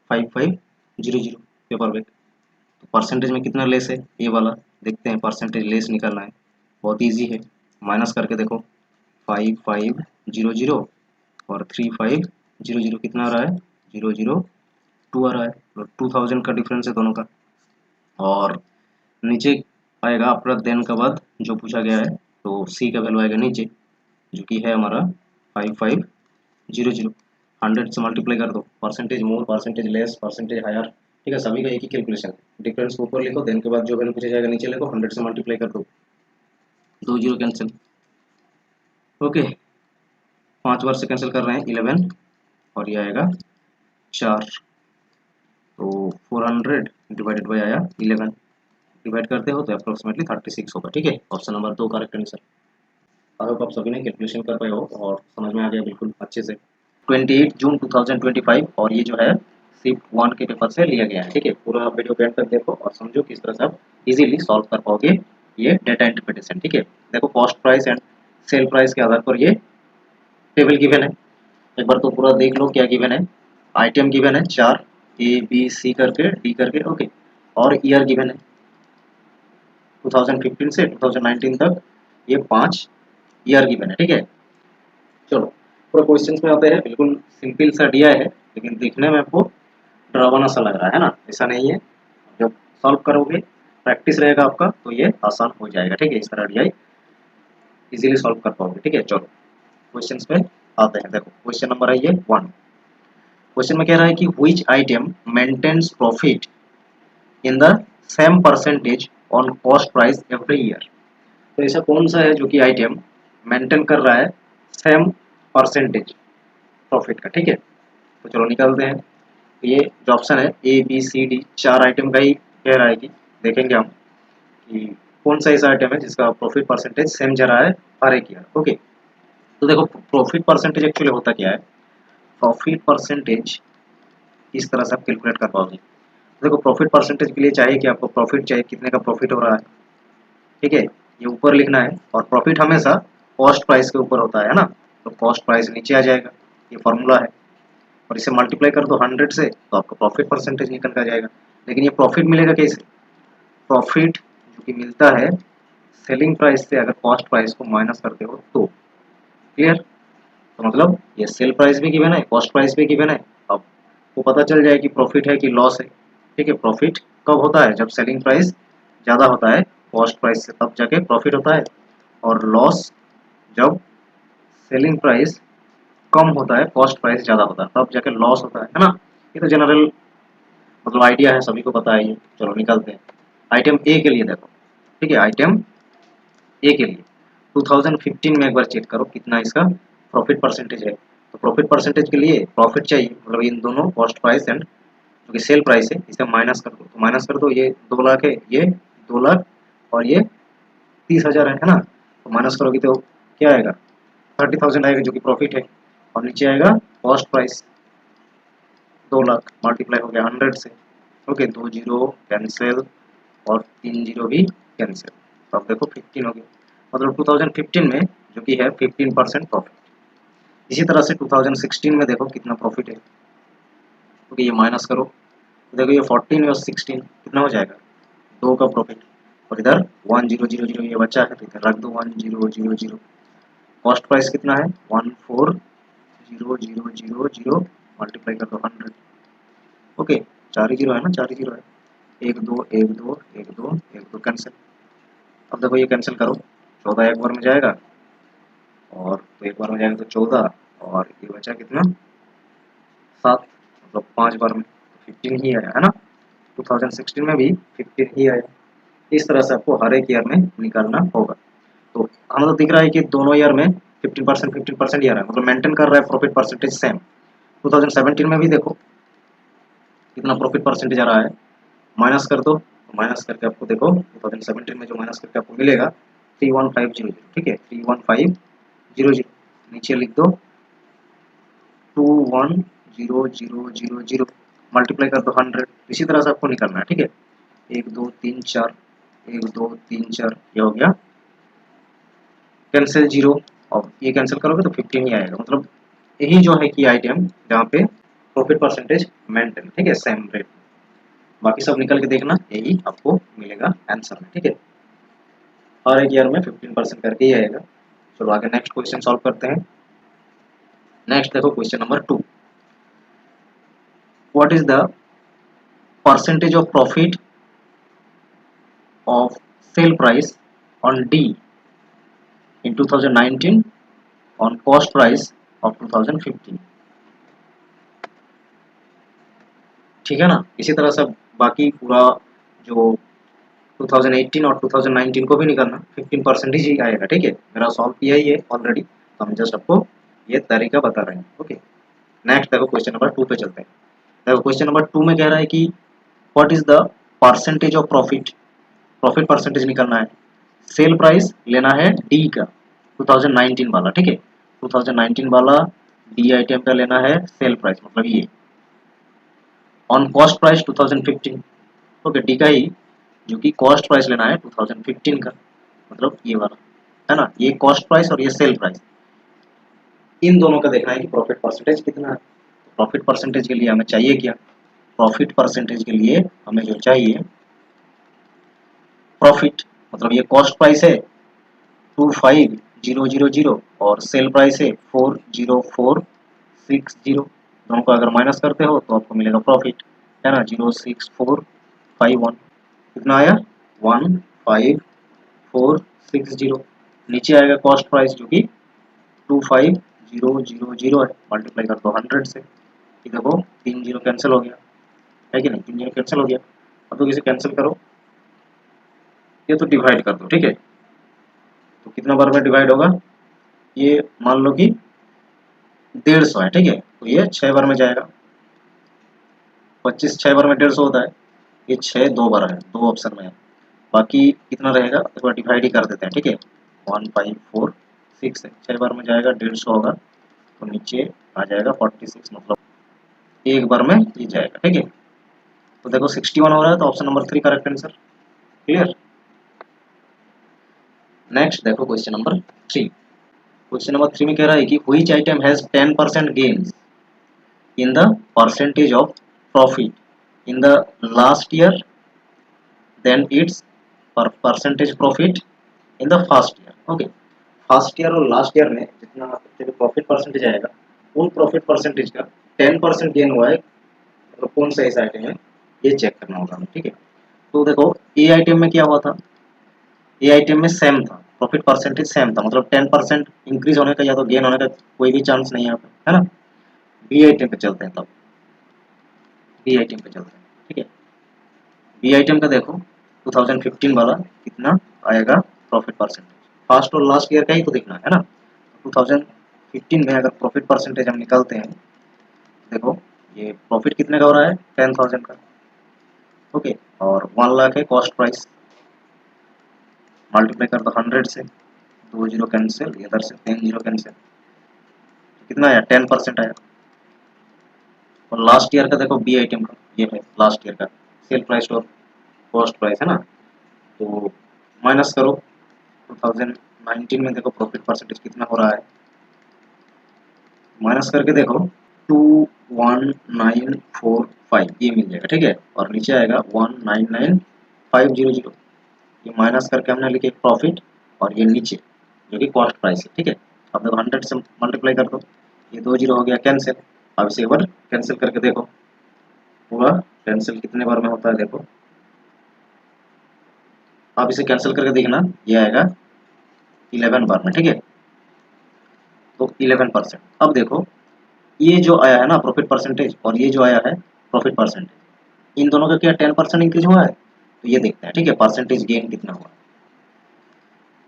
5500 पेपरबैक, तो परसेंटेज में कितना लेस है ए वाला, देखते हैं परसेंटेज लेस निकालना है, बहुत इजी है, माइनस करके देखो 5500 और 3500 कितना आ रहा है 002 आ रहा है, तो 2000 का डिफरेंस है दोनों का। और नीचे आएगा आफ्टर देन का बाद जो पूछा गया है तो सी का वैल्यू आएगा नीचे जो कि है हमारा 5500, 100 से मल्टीप्लाई कर दो, percentage more percentage less percentage higher, ठीक है, सभी का एक ही कैलकुलेशन है, डिफरेंस को ऊपर लिखो, देन के बाद जो वैल्यू पूछा जाएगा नीचे लिखो, 100 से मल्टीप्लाई कर दो, 2 0 कैंसिल, ओके 5 बार से कैंसिल कर रहे हैं 11 और ये आएगा 4, तो 400 डिवाइडेड बाई आया 11, डिवाइड करते हो तो अप्रोक्सीमेटली 36 होगा, ठीक है। Option number 2 correct answer. I hope आप सभी ने कैलकुलेशन कर पाए हो और समझ में आ गया बिल्कुल अच्छे से। 28 जून 2025 और ये जो है शिफ्ट 1 के पेपर से लिया गया है, ठीक है। पूरा वीडियो को एंड तक देखो और समझो किस तरह से आप इजीली सॉल्व कर पाओगे ये डेटा इंटरप्रिटेशन, ठीक है। देखो cost price and sale price के आधार पर ये टेबल गिवन है, एक बार तो पूरा देख लो क्या गिवन है, आइटम गिवन है 4 ए बी सी करके डी करके, ओके, और ईयर गिवन है 2015 से 2019 तक ये 5 ईयर गिवन है, ठीक है। चलो पूरा क्वेश्चन में आते हैं, बिल्कुल सिंपल सा दिया है लेकिन देखने में आपको डरावना सा लग रहा है ना, ऐसा नहीं है, जब सॉल्व करोगे प्रैक्टिस रहेगा आपका तो ये आसान हो जाएगा, ठीक है। इस तरह डीआई इजीली सॉल्व कर पाओगे, ठीक है। चलो क्वेश्चंस पे आते हैं, देखो क्वेश्चन नंबर है ये 1, क्वेश्चन में कह रहा है कि which item maintains profit in the same percentage on cost price every year. तो ऐसा कौन सा है जो कि आइटम मेंटेन कर रहा है सेम परसेंटेज प्रॉफिट का, ठीक है। तो चलो निकालते हैं, ये जो ऑप्शन है A B C D 4 item का ही कह रहा है कि देखेंगे हम कि कौन सा ऐसा आइटम है जिसका प्रॉफिट परसेंटेज सेम जा रहा है हर एक ईयर, ओके। तो देखो प्रॉफिट परसेंटेज एक्चुअली होता क्या है, प्रॉफिट परसेंटेज इस तरह से आप कैलकुलेट कर पाओगे। देखो प्रॉफिट परसेंटेज के लिए चाहिए कि आपको प्रॉफिट चाहिए, कितने का प्रॉफिट हो रहा है, ठीक है, ये ऊपर लिखना है, और प्रॉफिट हमेशा कॉस्ट प्राइस के ऊपर होता है ना, तो कॉस्ट प्राइस नीचे आ जाएगा, ये फॉर्मूला है। और इसे मल्टीप्लाई कर दो 100 से तो आपका प्रॉफिट परसेंटेज निकल कर जाएगा। लेकिन ये प्रॉफिट मिलेगा कैसे? प्रॉफिट जो कि मिलता है सेलिंग प्राइस से अगर कॉस्ट प्राइस को माइनस करते हो तो। क्लियर? तो मतलब ये सेल प्राइस भी गिवन है, कॉस्ट प्राइस भी गिवन है। अब वो पता चल जाए कि प्रॉफिट है कि लॉस है। ठीक है, प्रॉफिट कब होता है? जब सेलिंग प्राइस ज़्यादा होता है कॉस्ट प्राइस से, तब जाके प्रॉफिट होता है। और लॉस जब सेलिंग प्राइस कम होता है कॉस्ट प्राइस ज़्यादा होता है, तब जाके लॉस होता है ना। ये तो जनरल मतलब आइडिया है, सभी को पता है ये। चलो निकलते हैं आइटम ए के लिए। देखो ठीक है, आइटम ए के लिए 2015 में एक बार चेक करो कितना इसका प्रॉफिट परसेंटेज है। तो प्रॉफिट परसेंटेज के लिए प्रॉफिट चाहिए, मतलब इन दोनों कॉस्ट प्राइस एंड जो कि सेल प्राइस है इसे माइनस कर दो। तो माइनस कर दो, ये 2 लाख है, ये 2 लाख और ये 30,000 है ना। तो माइनस करोगे तो क्या आएगा? 30,000 आएगा जो कि प्रॉफिट है। और नीचे आएगा कॉस्ट प्राइस 2 लाख मल्टीप्लाई हो गया 100 से। ओके, 2 जीरो कैंसिल और 3 जीरो भी कैंसिल। तो अब देखो 15 हो गया, मतलब 2015 में जो कि है 15% प्रॉफिट। इसी तरह से 2016 में देखो कितना प्रॉफिट है, क्योंकि ये माइनस करो तो देखो ये 14 और 16 कितना हो जाएगा? 2 का प्रॉफिट। और इधर 1000 ये बचा है तो इधर रख दो 1000। कॉस्ट प्राइस कितना है? 140000 मल्टीप्लाई कर दो 100। ओके, 4 ही जीरो है ना, 4 ही जीरो है। 1 2 1 2 1 2 1 2 कैंसिल। अब देखो ये कैंसिल करो, 14 एक बार में जाएगा और तो एक बार में जाएगा तो 14 और ये बचा कितना? 7, मतलब 5 बार में 15 ही आया है ना। 2016 में भी 15 ही आया। इस तरह से आपको हर एक ईयर में निकालना होगा। तो हमें तो दिख रहा है कि दोनों ईयर में 15% ही आ रहा है, मतलब मेंटेन कर रहा है प्रॉफिट परसेंटेज सेम। 2017 में भी देखो कितना प्रॉफिट परसेंटेज आ रहा है, माइनस कर दो। माइनस करके आपको देखो 2017 में जो माइनस करके आपको मिलेगा 31500। ठीक है, 31500 नीचे लिख दो 21000 मल्टीप्लाई कर दो 100। इसी तरह से आपको निकालना है। ठीक है, 1 2 3 4 1 2 3 4 ये हो गया कैंसिल जीरो। और ये कैंसिल करोगे तो 15 ही आएगा। मतलब यही जो है कि आइटम जहाँ पे प्रॉफिट परसेंटेज मेंटेन, ठीक है, सेम रेट। बाकी सब निकल के देखना, यही आपको मिलेगा आंसर में। ठीक है, हर एक ईयर में 15% करके ही आएगा। चलो आगे नेक्स्ट क्वेश्चन सॉल्व करते हैं। नेक्स्ट देखो question number 2। What is the percentage of profit of sale price on D in 2019 on cost price of 2015। ठीक है ना। इसी तरह से बाकी पूरा जो 2018 और 2019 को भी निकालना 15% ही आएगा। ठीक है, मेरा सॉल्व किया ही है ऑलरेडी, तो हम जस्ट आपको ये तरीका बता रहे हैं। ओके, नेक्स्ट देखो क्वेश्चन नंबर 2 पे चलते हैं। देखो क्वेश्चन नंबर 2 में कह रहा है कि what is the percentage of profit, profit percentage निकालना है। सेल प्राइस लेना है डी का 2019 वाला। ठीक है, 2019 वाला डी आइटम का लेना है सेल प्राइस, मतलब ये on cost price 2015। Okay, D का ही जो कि कॉस्ट प्राइस लेना है 2015 का, मतलब ये वाला है ना। ये कॉस्ट प्राइस और ये सेल प्राइस, इन दोनों का देखना है कि प्रॉफिट परसेंटेज कितना है। प्रॉफिट परसेंटेज के लिए हमें चाहिए क्या? प्रॉफिट परसेंटेज के लिए हमें जो चाहिए प्रॉफिट, मतलब ये कॉस्ट प्राइस है 25000 और सेल प्राइस है 40460। दोनों को अगर माइनस करते हो तो आपको मिलेगा प्रॉफिट, है ना, 06451। कितना आया? 15460। नीचे आएगा कॉस्ट प्राइस जो कि 25000 है, मल्टीप्लाई कर दो 100 से। ये देखो 3 जीरो कैंसिल हो गया है कि नहीं, 3 जीरो कैंसिल हो गया। अब तो इसे कैंसिल करो, ये तो डिवाइड कर दो। ठीक है, तो कितना बार में डिवाइड होगा? ये मान लो कि 150 है। ठीक है, तो ये 6 बार में जाएगा। 25 6 बार में 150 होता है, ये 6 2 बार है, 2 ऑप्शन में है। बाकी कितना रहेगा एक बार डिवाइड ही कर देते हैं। ठीक है, 1546 है, 6 बार में जाएगा 150 होगा, तो नीचे आ जाएगा 46, मतलब एक बार में ये जाएगा। ठीक है, तो देखो 61 हो रहा है, तो option number 3 correct answer. Clear. Next देखो क्वेश्चन नंबर 3। क्वेश्चन नंबर 3 में कह रहा है कि which item has 10% gains in the percentage of profit in the last year, then its percentage profit in the first year. Okay, first year और लास्ट ईयर में जितना प्रॉफिट परसेंटेज आएगा, उन प्रॉफिट परसेंटेज का 10% गेन हुआ है, मतलब कौन सा ऐसा आइटम है ये चेक करना होगा हमें, ठीक है। तो देखो ए आइटम में क्या हुआ था, ए आइटम में सेम था, प्रॉफिट परसेंटेज सेम था, मतलब 10% इंक्रीज होने का या तो गेन होने का कोई भी चांस नहीं है ना। बी आइटम पे चलते हैं, तब बी आइटम पे चलते हैं, ठीक है। बी आइटम का देखो 2015 वाला कितना आएगा प्रॉफिट परसेंटेज, फर्स्ट और लास्ट ईयर का ही तो देखना है ना। 2015 में अगर प्रॉफिट परसेंटेज हम निकालते हैं, देखो ये प्रॉफिट कितने का हो रहा है, 10,000 का, ओके, और 1 लाख है कॉस्ट प्राइस, मल्टीप्लाई कर दो 100 से, 2 जीरो कैंसिल, इधर से 10 जीरो कैंसिल, कितना आया 10% आया। और लास्ट ईयर का देखो बी आइटम का, ये है लास्ट ईयर का सेल प्राइस और कॉस्ट प्राइस है ना, तो माइनस करो 2019 में देखो प्रॉफिट परसेंटेज कितना हो रहा है, माइनस करके देखो 21945 ये मिल जाएगा, ठीक है। और नीचे आएगा 199500, ये माइनस करके हमने लिखे प्रॉफिट, और ये नीचे जो कि कॉस्ट प्राइस है, ठीक है। अब देखो 100 से मल्टीप्लाई कर दो, ये 2 जीरो हो गया कैंसिल। अब इसे एक बार कैंसिल करके देखो, पूरा कैंसिल कितने बार में होता है देखो, आप इसे कैंसिल करके देखना, ये आएगा 11 बार में, ठीक है। तो 11%। अब देखो ये जो आया है ना प्रॉफिट परसेंटेज, और ये जो आया है प्रॉफिट परसेंटेज, इन दोनों का क्या 10% इंक्रीज हुआ है, तो ये देखते हैं, ठीक है, परसेंटेज गेन कितना हुआ,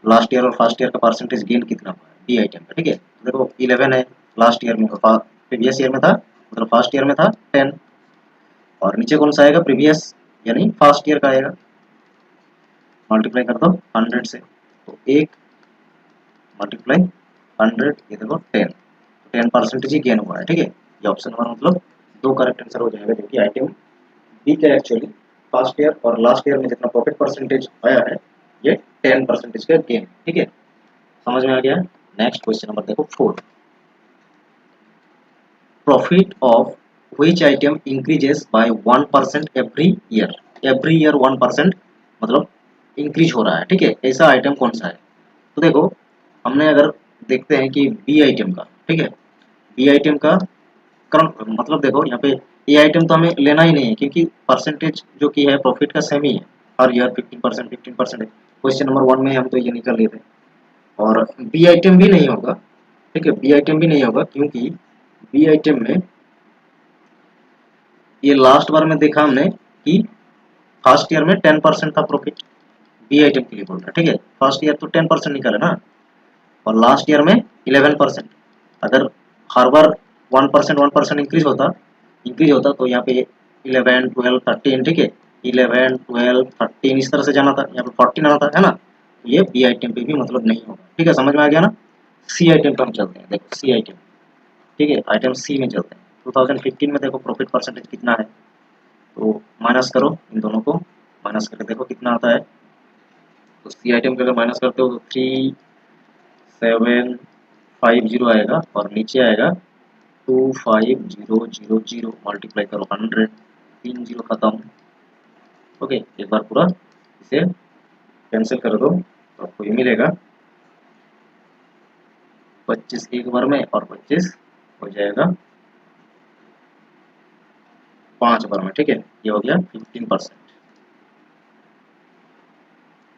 लास्ट ईयर और फर्स्ट ईयर का परसेंटेज गेन कितना हुआ है बी आइटम का, ठीक है। तो देखो 11 है लास्ट ईयर में, प्रीवियस ईयर में था, मतलब फर्स्ट ईयर में था 10, और नीचे कौन सा आएगा प्रीवियस यानी फर्स्ट ईयर का आएगा, मल्टीप्लाई कर दो 100 से, तो 1 मल्टीप्लाई 100, ये देखो 10% ही गेन हुआ है, ठीक है। ये ऑप्शन 1 मतलब 2 करेक्ट आंसर हो जाएगा, जो कि आइटम बी का एक्चुअली फर्स्ट ईयर और लास्ट ईयर में जितना प्रॉफिट परसेंटेज आया है, ये 10% का गेन, ठीक है। समझ में आ गया। नेक्स्ट क्वेश्चन नंबर देखो 4, profit of which item increases by 1% every year 1% मतलब इंक्रीज हो रहा है, ठीक है, ऐसा आइटम कौन सा है। तो देखो हमने अगर देखते हैं कि बी आइटम का, ठीक है, बी आइटम का क्रम, मतलब देखो यहाँ पे ए आइटम तो हमें लेना ही नहीं है, क्योंकि परसेंटेज जो की है प्रॉफिट का सेम ही है, हर ईयर 15% है। क्वेश्चन नंबर 1 में हम तो ये निकल लेते हैं, और बी आइटम भी नहीं होगा, ठीक है, बी आइटम भी नहीं होगा, क्योंकि बी आइटम में ये लास्ट बार में देखा हमने कि फर्स्ट ईयर में 10% था प्रॉफिट, बी आइटम के लिए बोल रहा है, ठीक है, फर्स्ट ईयर तो 10% निकाले ना, और लास्ट ईयर में 11%। अगर हर बार 1% इंक्रीज होता तो यहाँ पे 11 12 13, ठीक है, 11 12 13 इस तरह से जाना था, यहाँ पे 14 आना था, है ना। ये बी आइटम पे भी मतलब नहीं होगा, ठीक है, समझ में आ गया ना। सी आइटम पे हम चलते हैं, देखो सी आइटम, ठीक है, आइटम सी में चलते हैं। 2015 में देखो प्रॉफिट परसेंटेज कितना है, तो माइनस करो इन दोनों को, माइनस करके देखो कितना आता है। तो सी आइटम के अगर माइनस करते हो तो 3750 आएगा, और नीचे आएगा 25000, मल्टीप्लाई करो 100, 3 जीरो खत्म, ओके। एक बार पूरा इसे कैंसिल कर दो तो आपको ये मिलेगा 25 एक बार में, और 25 हो जाएगा 5 बार में, ठीक है, ये हो गया 15%,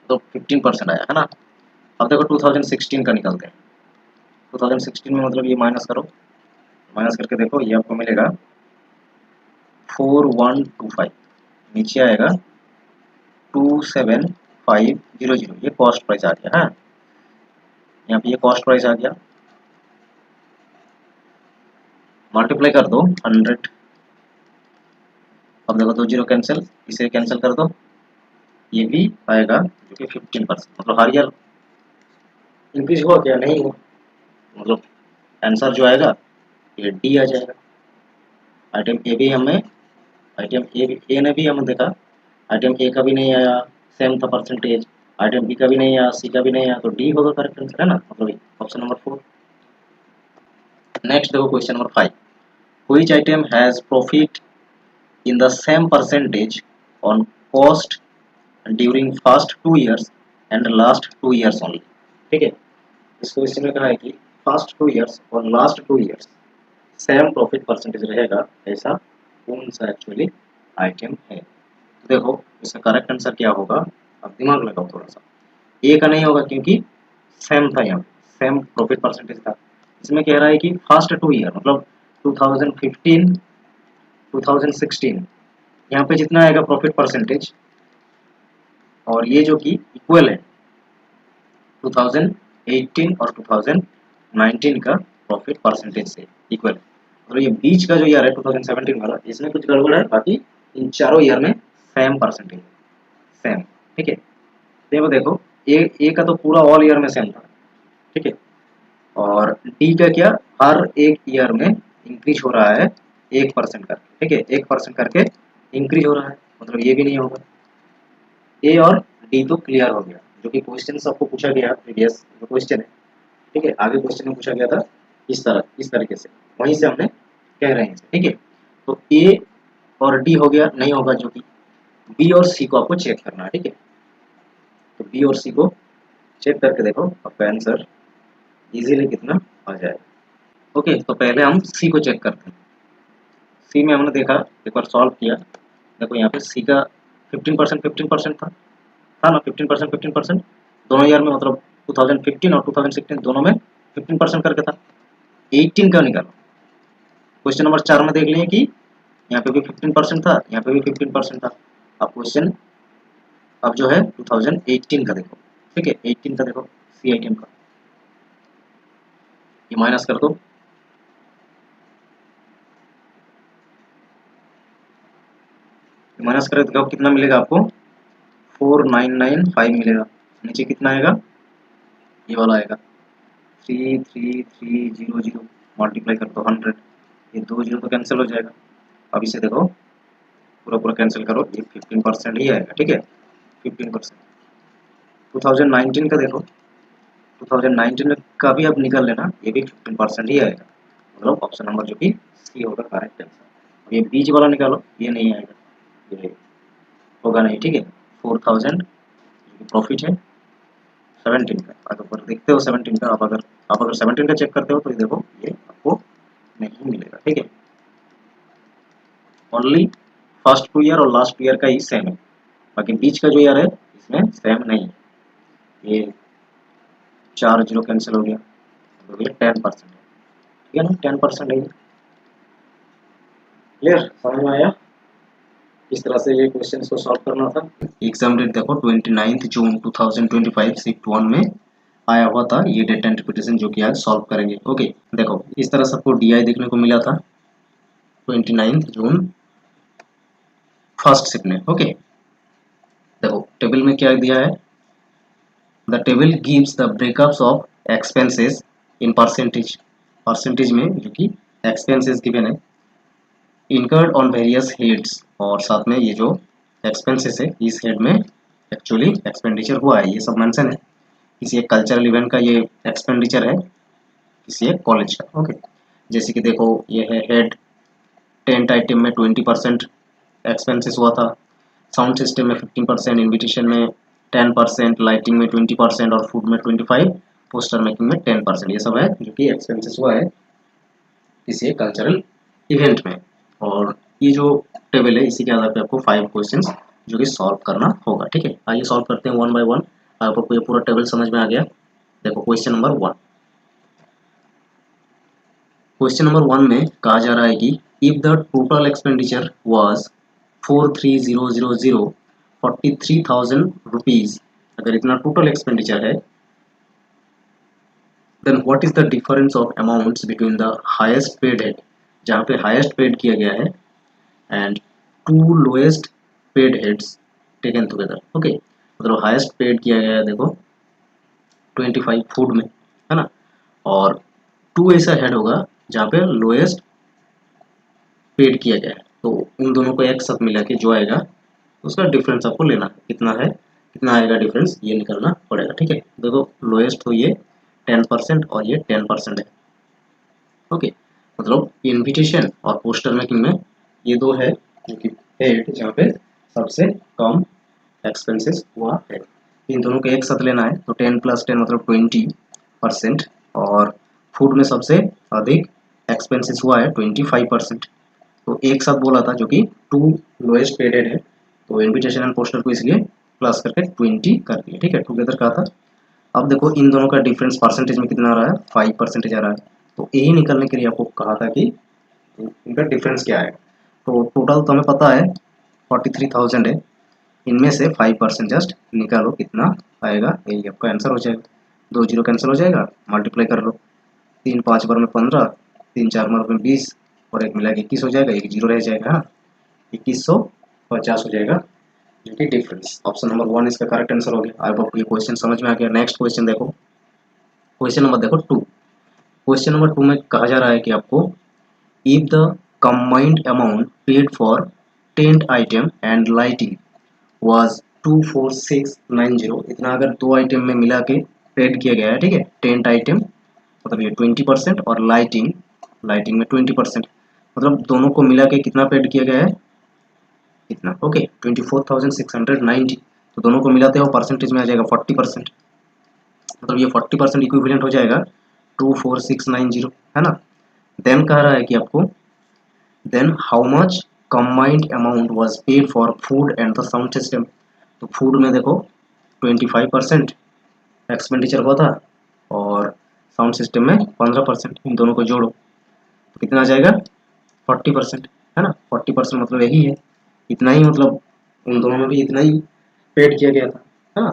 तो 15% आया है ना। अब देखो 2016 का निकालते हैं, 2016 में मतलब ये माइनस करो, माइनस करके देखो ये आपको मिलेगा 4125, नीचे आएगा 27500, ये कॉस्ट प्राइस आ गया है, यहाँ पे ये कॉस्ट प्राइस आ गया, मल्टीप्लाई कर दो 100। अब देखो 2 जीरो कैंसिल, इसे कैंसिल कर दो, ये भी आएगा जो कि 15%, मतलब हर ईयर इंक्रीज हुआ क्या, नहीं हुआ, मतलब आंसर जो आएगा ये डी आ जाएगा। आइटम ए भी हमें, आइटम ए ने भी हमें देखा, आइटम ए का भी नहीं आया, सेम था परसेंटेज, आइटम बी का भी नहीं आया, सी का भी नहीं आया, तो डी होगा करेक्ट आंसर, है ना, मतलब ऑप्शन नंबर 4। नेक्स्ट देखो question number 5, which item has profit in the same percentage on cost during first 2 years and last 2 years only. ठीक है, इस क्वेश्चन में कहा है कि फर्स्ट 2 years और last 2 years same profit percentage रहेगा, ऐसा कौन सा एक्चुअली आइटम है। तो देखो इसका करेक्ट आंसर क्या होगा, अब दिमाग लगाओ थोड़ा सा। ए का नहीं होगा क्योंकि सेम था, यहाँ सेम प्रॉफिट परसेंटेज था। इसमें कह रहा है कि फर्स्ट 2 year मतलब 2015 2016 यहाँ पे जितना आएगा प्रॉफिट परसेंटेज, और ये जो कि इक्वल है 2018 और 2019 का प्रॉफिट परसेंटेज से इक्वल है। और ये बीच का जो ईयर है 2017 वाला, इसमें कुछ गड़बड़ है, बाकी इन चारों ईयर में सेम परसेंटेज सेम। ठीक है, देखो ए का तो पूरा ऑल ईयर में सेम था। ठीक है, और डी का क्या, हर एक ईयर में इंक्रीज हो रहा है 1% करके। ठीक है, 1% करके इंक्रीज हो रहा है, मतलब ये भी नहीं होगा। ए और डी तो क्लियर हो गया, जो कि क्वेश्चन आपको पूछा गया प्रीवियस जो क्वेश्चन है। ठीक है, आगे क्वेश्चन में पूछा गया था इस तरीके से, वहीं से हमने कह रहे हैं। ठीक है, तो ए और डी हो गया, नहीं होगा, जो कि बी और सी को आपको चेक करना है। ठीक है, तो बी और सी को चेक करके देखो आपका आंसर इजीली कितना आ जाएगा। ओके, तो पहले हम सी को चेक करते हैं। सी में हमने देखा, एक बार सॉल्व किया, देखो यहाँ पे सी का 15% था ना, 15% दोनों ईयर में, मतलब 2015 और 2016 दोनों में 15% करके था। 18 का निकालो, क्वेश्चन नंबर 4 में देख लिए कि यहाँ पे भी 15% था, यहाँ पे भी 15% था। अब क्वेश्चन अब जो है 2018 का देखो। ठीक है, 18 का देखो, सी आइटम का ये माइनस कर दो, माइनस करें तो कितना मिलेगा आपको, 4995 मिलेगा। नीचे कितना आएगा, ये वाला आएगा 33300, मल्टीप्लाई कर दो 100, ये 2 जीरो तो कैंसिल हो जाएगा। अब इसे देखो पूरा कैंसिल करो, ये 15% ही आएगा। ठीक है, 15%। 2019 का देखो, 2019 का भी अब निकल लेना, ये भी 15% ही आएगा, मतलब ऑप्शन नंबर जो कि सी होगा करेक्ट आंसर। ये बीच वाला निकालो, ये नहीं आएगा, ये होगा नहीं। ठीक है, 4000 प्रॉफिट है 17 का। अगर देखते हो 17 का, आप अगर 17 का चेक करते हो तो ये देखो ये आपको नहीं मिलेगा। ठीक है, ओनली फर्स्ट 2 ईयर और लास्ट ईयर का ही सेम है, बाकी बीच का जो ईयर है इसमें सेम नहीं है। ये 4 जीरो कैंसिल हो गया, तो ये 10% है। ठीक है ना, 10% है। क्लियर, समझ में आया किस तरह से ये क्वेश्चन को सॉल्व करना था। एग्जाम डेट देखो 29 जून 2025 शिफ्ट 1 में आया हुआ था ये डेटा इंटरप्रिटेशन, जो कि आज सॉल्व करेंगे। ओके, देखो इस तरह से आपको डीआई देखने को मिला था 29 जून फर्स्ट शिफ्ट में। ओके, देखो टेबल में क्या दिया है, the table gives the breakups of expenses in percentage में जो कि एक्सपेंसेस गिवन है, इनकर्ड ऑन वेरियस हेड्स, और साथ में ये जो एक्सपेंसेस है इस हेड में एक्चुअली एक्सपेंडिचर हुआ है, ये सब मेंशन है। किसी एक कल्चरल इवेंट का ये एक्सपेंडिचर है, किसी एक कॉलेज का। ओके, जैसे कि देखो ये है हेड, टेंट आइटम में 20% एक्सपेंसेस हुआ था, साउंड सिस्टम में 15%, इन्विटेशन में 10%, लाइटिंग में 20% और फूड में 25%, पोस्टर मेकिंग में 10%। ये सब है जो कि एक्सपेंसेस हुआ है किसी एक कल्चरल इवेंट में। और ये जो टेबल है इसी के आधार पे आपको 5 क्वेश्चंस जो कि सॉल्व करना होगा। ठीक है, आइए सॉल्व करते हैं 1 बाय 1। आपको ये पूरा टेबल समझ में आ गया। देखो क्वेश्चन नंबर 1, क्वेश्चन नंबर 1 में कहा जा रहा है कि if the total expenditure was 43000 43,000 rupees, अगर इतना टोटल एक्सपेंडिचर है, then what is the difference of amounts between the highest paid head, जहाँ पे हाईएस्ट पेड किया गया है, and 2 lowest paid heads taken together. Okay, मतलब हाईएस्ट पेड किया गया है देखो 25 फूड में, है ना, और 2 ऐसा हेड होगा जहाँ पे लोएस्ट पेड किया गया है, तो उन दोनों को एक साथ मिला के जो आएगा उसका डिफरेंस आपको लेना, कितना है, कितना आएगा डिफरेंस, ये निकलना पड़ेगा। ठीक है, देखो लोएस्ट तो ये 10% और ये 10% है। ओके, मतलब इनविटेशन और पोस्टर मेकिंग में ये दो है जो कि हेड जहाँ पे सबसे कम एक्सपेंसेस हुआ है। इन दोनों को एक साथ लेना है तो 10 + 10 मतलब 20%, और फूड में सबसे अधिक एक्सपेंसेस हुआ है 25%। तो एक साथ बोला था जो कि 2 लोएस्ट पेडेड है, तो इनविटेशन एंड पोस्टर को इसलिए प्लस करके 20 कर दिया, ठीक है, टुगेदर कहा था। अब देखो इन दोनों का डिफरेंस परसेंटेज में कितना आ रहा है, 5% आ रहा है। तो यही निकालने के लिए आपको कहा था कि इनका डिफरेंस क्या है। तो टोटल तो हमें पता है 43,000 है, इनमें से 5% जस्ट निकालो कितना आएगा, यही आपका आंसर हो जाएगा। 2 जीरो कैंसिल हो जाएगा, मल्टीप्लाई कर लो, 3 5 बार में 15, 3 4 बार में 20 और एक मिला के 21 हो जाएगा, एक जीरो रह जाएगा, है ना, 2150 हो जाएगा, जो कि डिफरेंस ऑप्शन नंबर 1 इसका करेक्ट आंसर हो गया। आई होप ये क्वेश्चन समझ में आ गया। नेक्स्ट क्वेश्चन देखो, क्वेश्चन नंबर देखो 2। क्वेश्चन नंबर 2 में कहा जा रहा है कि आपको if the combined amount paid for tent item and lighting was 24690, इतना अगर दो आइटम में मिला के पेड किया गया है, ठीक है, टेंट आइटम मतलब ये 20% और लाइटिंग में 20%, मतलब दोनों को मिला के कितना पेड किया गया है, कितना, ओके 24,690। तो दोनों को मिलाते हो परसेंटेज में आ जाएगा 40%, मतलब ये 40% इक्विवेलेंट हो जाएगा 24690, है ना। देन कह रहा है कि आपको then how much combined amount was paid for food and the sound system। तो फूड में देखो 25% एक्सपेंडिचर हुआ था और साउंड सिस्टम में 15%, इन दोनों को जोड़ो तो कितना आ जाएगा 40%, है ना। 40% मतलब यही है, इतना ही, मतलब उन दोनों में भी इतना ही पेड किया गया था, है ना।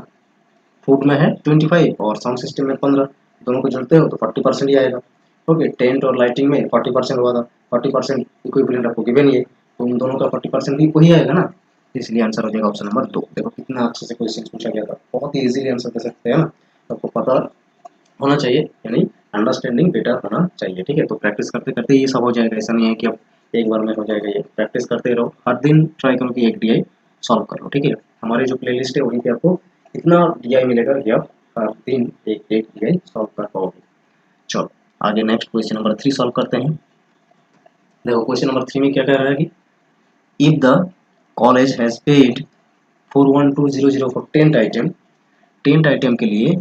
फूड में है 25 और साउंड सिस्टम में 15, दोनों को जोड़ते हो तो 40% ही आएगा। ओके, टेंट और लाइटिंग में 40% हुआ था, 40% इक्विवेलेंट आपको गिवन ही है, तो उन दोनों का 40% भी वही आएगा ना, इसलिए आंसर हो जाएगा ऑप्शन नंबर 2। देखो कितना अच्छे से क्वेश्चन पूछा गया था, बहुत ही इजीली आंसर दे सकते हैं ना, तो आपको पता होना चाहिए, यानी अंडरस्टैंडिंग बेटर होना चाहिए, ठीक है। तो प्रैक्टिस करते करते ये सब हो जाएगा, ऐसा नहीं है कि अब एक बार में हो जाएगा, ये प्रैक्टिस करते रहो, हर दिन ट्राई करो कि एक डीआई सॉल्व कर लो, ठीक है। हमारी जो प्लेलिस्ट है वहीं पे आपको इतना डीआई मिलेगा कि आप हर दिन एक एक डीआई सॉल्व कर पाओगे। चलो आगे नेक्स्ट क्वेश्चन नंबर 3 सॉल्व करते हैं। देखो क्वेश्चन नंबर 3 में क्या कह रहा है कि if the college has paid 41200 for tent item के लिए,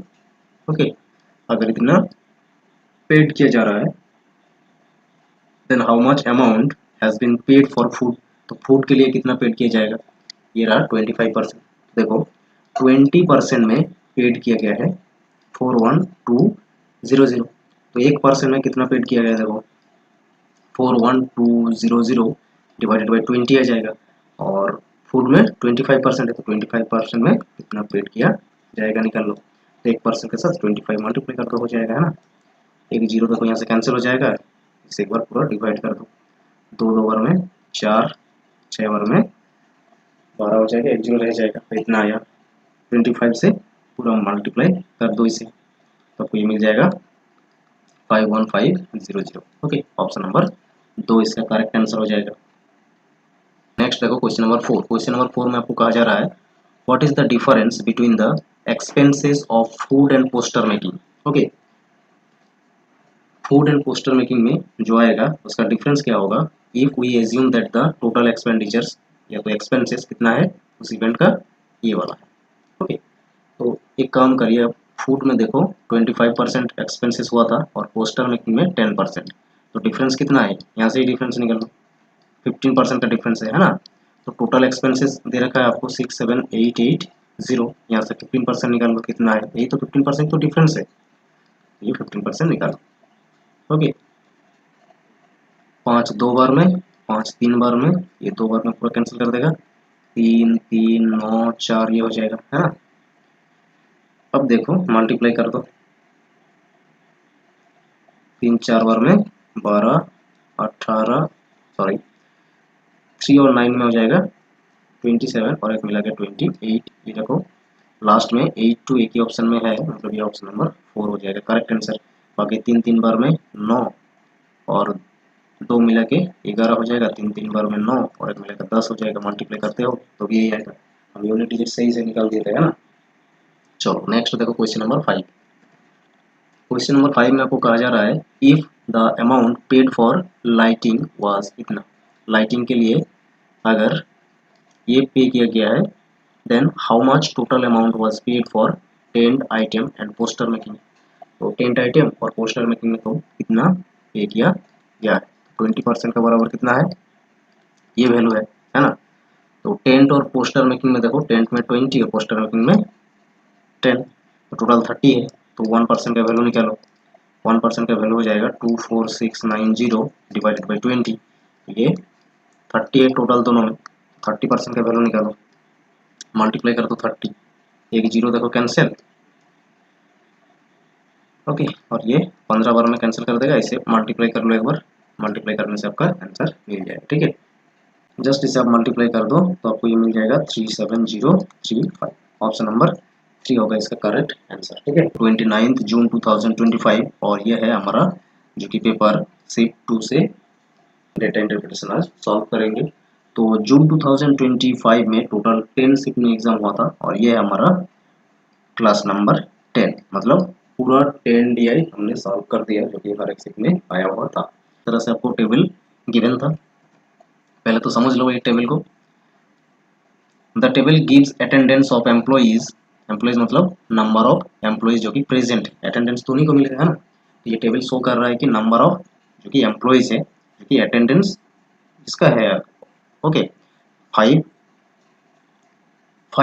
ओके, अगर इतना पेड किया जा रहा है, then how much amount has been paid for food, तो फूड के लिए कितना पेड किया जाएगा, ये रहा 25%। देखो 20% में पेड किया गया है 41200, तो 1% में कितना पेड किया गया है, देखो 41200 डिवाइडेड बाई 20 आ जाएगा, और फूड में 25% है तो 25% में कितना पेड किया जाएगा निकाल लो, तो 1% के साथ 25 मल्टीप्लाई कर दो, हो जाएगा, है ना। एक जीरो देखो यहाँ से कैंसिल हो जाएगा, इसे एक बार पूरा डिवाइड कर दो, 2 बार में 4, 6 बार में 12 हो जाएगा, एक जीरो रह जाएगा, तो इतना आया। 25 से पूरा मल्टीप्लाई कर दो इसे, तो आपको ये मिल जाएगा 51500, ओके, ऑप्शन नंबर 2 इसका करेक्ट आंसर हो जाएगा। नेक्स्ट देखो क्वेश्चन नंबर 4। क्वेश्चन नंबर 4 में आपको कहा जा रहा है what is the difference between the expenses of food and poster making. Okay, food and poster making में जो आएगा उसका डिफरेंस क्या होगा, if we assume that the total expenditures या तो एक्सपेंसेस कितना है उस इवेंट का, ये वाला है। ओके, तो एक काम करिए, आप फूड में देखो 25% एक्सपेंसेस हुआ था और पोस्टर मेकिंग में 10%, तो डिफरेंस कितना है, यहाँ से ही डिफरेंस निकाल लो, 15% का डिफरेंस है ना। तो टोटल एक्सपेंसेस दे रखा है आपको 67880, यहाँ से 15% निकाल लो कितना है, यही तो 15% तो डिफरेंस है, ये 15% निकालो। ओके, 5 2 बार में, 5 3 बार में, ये 2 बार में पूरा कैंसिल कर देगा, 3 3 9 4 ये हो जाएगा, है ना। अब देखो मल्टीप्लाई कर दो, 3 4 बार में 12 18, सॉरी 3 और 9 में हो जाएगा 27 और एक मिला के 28, ये देखो लास्ट में 8 टू एक ही ऑप्शन में है, मतलब ये ऑप्शन नंबर 4 हो जाएगा करेक्ट आंसर। बाकी 3 3 बार में 9 और 2 मिला के 11 हो जाएगा, 3 3 बार में 9 और एक मिला के 10 हो जाएगा, मल्टीप्लाई करते हो तो भी यही आएगा, हम यूनिट डिजिट सही से निकाल देते हैं ना। चलो नेक्स्ट देखो क्वेश्चन नंबर 5। क्वेश्चन नंबर 5 में आपको कहा जा रहा है if the amount paid for lighting was इतना, लाइटिंग के लिए अगर ये पे किया गया है, then how much total amount was paid for tent item and poster making. तो टेंट आइटम और पोस्टर मेकिंग में तो कितना पे किया गया है, 20% का बराबर कितना है, ये वैल्यू है ना। तो टेंट और पोस्टर मेकिंग में देखो, टेंट में 20 और पोस्टर मेकिंग में 10, तो टोटल 30 है। तो 1% का वैल्यू निकालो, 1% का वैल्यू हो जाएगा 24690 डिवाइडेड बाई 20, ये 30 है टोटल दोनों में। 30% का वैल्यू निकालो, मल्टीप्लाई कर दो 30, एक जीरो देखो कैंसिल, ओके, और ये 15 बार में कैंसिल कर देगा, इसे मल्टीप्लाई कर लो एक बार, मल्टीप्लाई करने से आपका आंसर मिल जाएगा, ठीक है। जस्ट इसे आप मल्टीप्लाई कर दो तो आपको ये मिल जाएगा 37035, ऑप्शन नंबर 3 होगा इसका करेक्ट आंसर, ठीक है। 29 जून 2025 और ये है हमारा जो कि पेपर शिफ्ट 2 से डेटा इंटरप्रिटेशन आज सॉल्व करेंगे। तो जून 2025 में टोटल 10 शिफ्ट में एग्जाम हुआ था और ये है हमारा क्लास नंबर 10, मतलब पूरा 10 DI हमने सॉल्व कर दिया जो कि हर एक शिफ्ट में आया हुआ था। इस तरह से आपको टेबल गिवन था, पहले तो समझ लो ये टेबल को। The table gives attendance of employees, employees मतलब नंबर ऑफ एम्प्लॉइज जो कि प्रेजेंट, अटेंडेंस तो नहीं को मिलेगा है ना। तो ये टेबल शो कर रहा है कि नंबर ऑफ जो कि एम्प्लॉइज है, जो कि अटेंडेंस इसका है, ओके, 5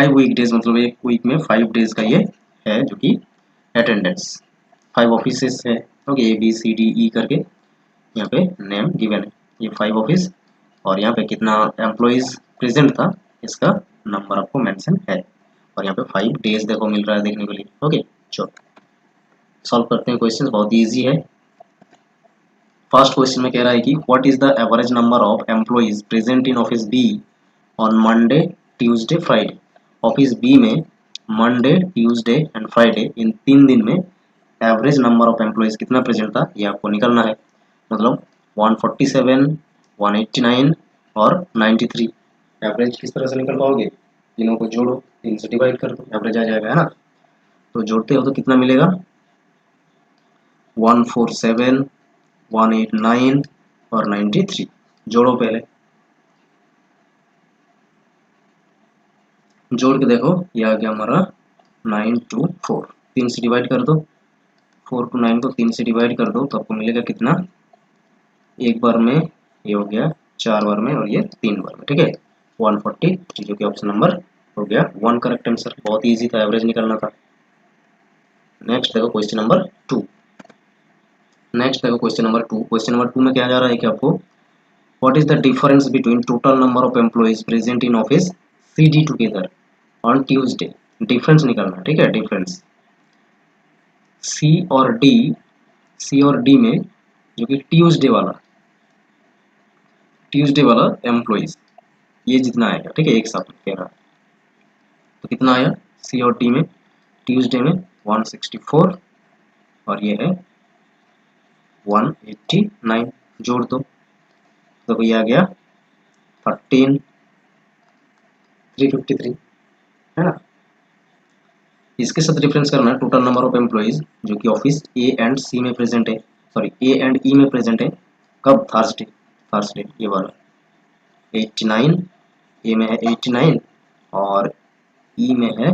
वीकडेज, मतलब एक वीक में 5 डेज का ये है जो कि अटेंडेंस। 5 ऑफिसेस है, ओके, ABCDE करके यहाँ पे नेम गिवन है, ये 5 ऑफिस और यहाँ पे कितना एम्प्लॉइज प्रेजेंट था इसका नंबर आपको मेंशन है, और यहाँ पे 5 डेज देखो मिल रहा है देखने के लिए, ओके। चलो सॉल्व करते हैं क्वेश्चन, बहुत इजी है। फर्स्ट क्वेश्चन में कह रहा है कि what is the average number of employees present in office B on Monday Tuesday Friday. Office B में मंडे ट्यूसडे एंड फ्राइडे इन 3 दिन में एवरेज नंबर ऑफ एम्प्लॉइज कितना प्रेजेंट था ये आपको निकालना है, मतलब 147, 189 और 93। एवरेज किस तरह से निकल पाओगे, तीनों को जोड़ो, 3 से डिवाइड कर दो, एवरेज आ जाएगा, है ना। तो जोड़ते हो तो कितना मिलेगा, 147, 189 और 93, जोड़ो पहले, जोड़ के देखो ये आ गया हमारा 924, 3 से डिवाइड कर दो, 4 to 9 को 3 से डिवाइड कर दो तो आपको मिलेगा कितना, एक बार में ये हो गया, 4 बार में और ये 3 बार में, ठीक है, 140, जो कि ऑप्शन नंबर हो गया 1 करेक्ट आंसर। बहुत इजी था, एवरेज निकालना था। नेक्स्ट देखो क्वेश्चन नंबर 2, नेक्स्ट देखो क्वेश्चन नंबर 2। क्वेश्चन नंबर 2 में क्या जा रहा है कि आपको what is the difference between total number of employees present in office CD together on Tuesday, difference निकालना, ठीक है। डिफरेंस सी और डी में जो कि ट्यूसडे वाला एम्प्लॉइज ये जितना आएगा, ठीक है, एक साथ कह रहा है, तो कितना आया सी और डी में, ट्यूसडे में 164 और ये है 189, जोड़ दो तो ये आ गया 353 है ना। इसके साथ डिफरेंस करना है टोटल नंबर ऑफ एम्प्लॉइज जो कि ऑफिस ए एंड सी में प्रेजेंट है, सॉरी ए एंड ई में प्रेजेंट है, कब, थर्सडे ये वाला 89, ए में है 89 और ई में है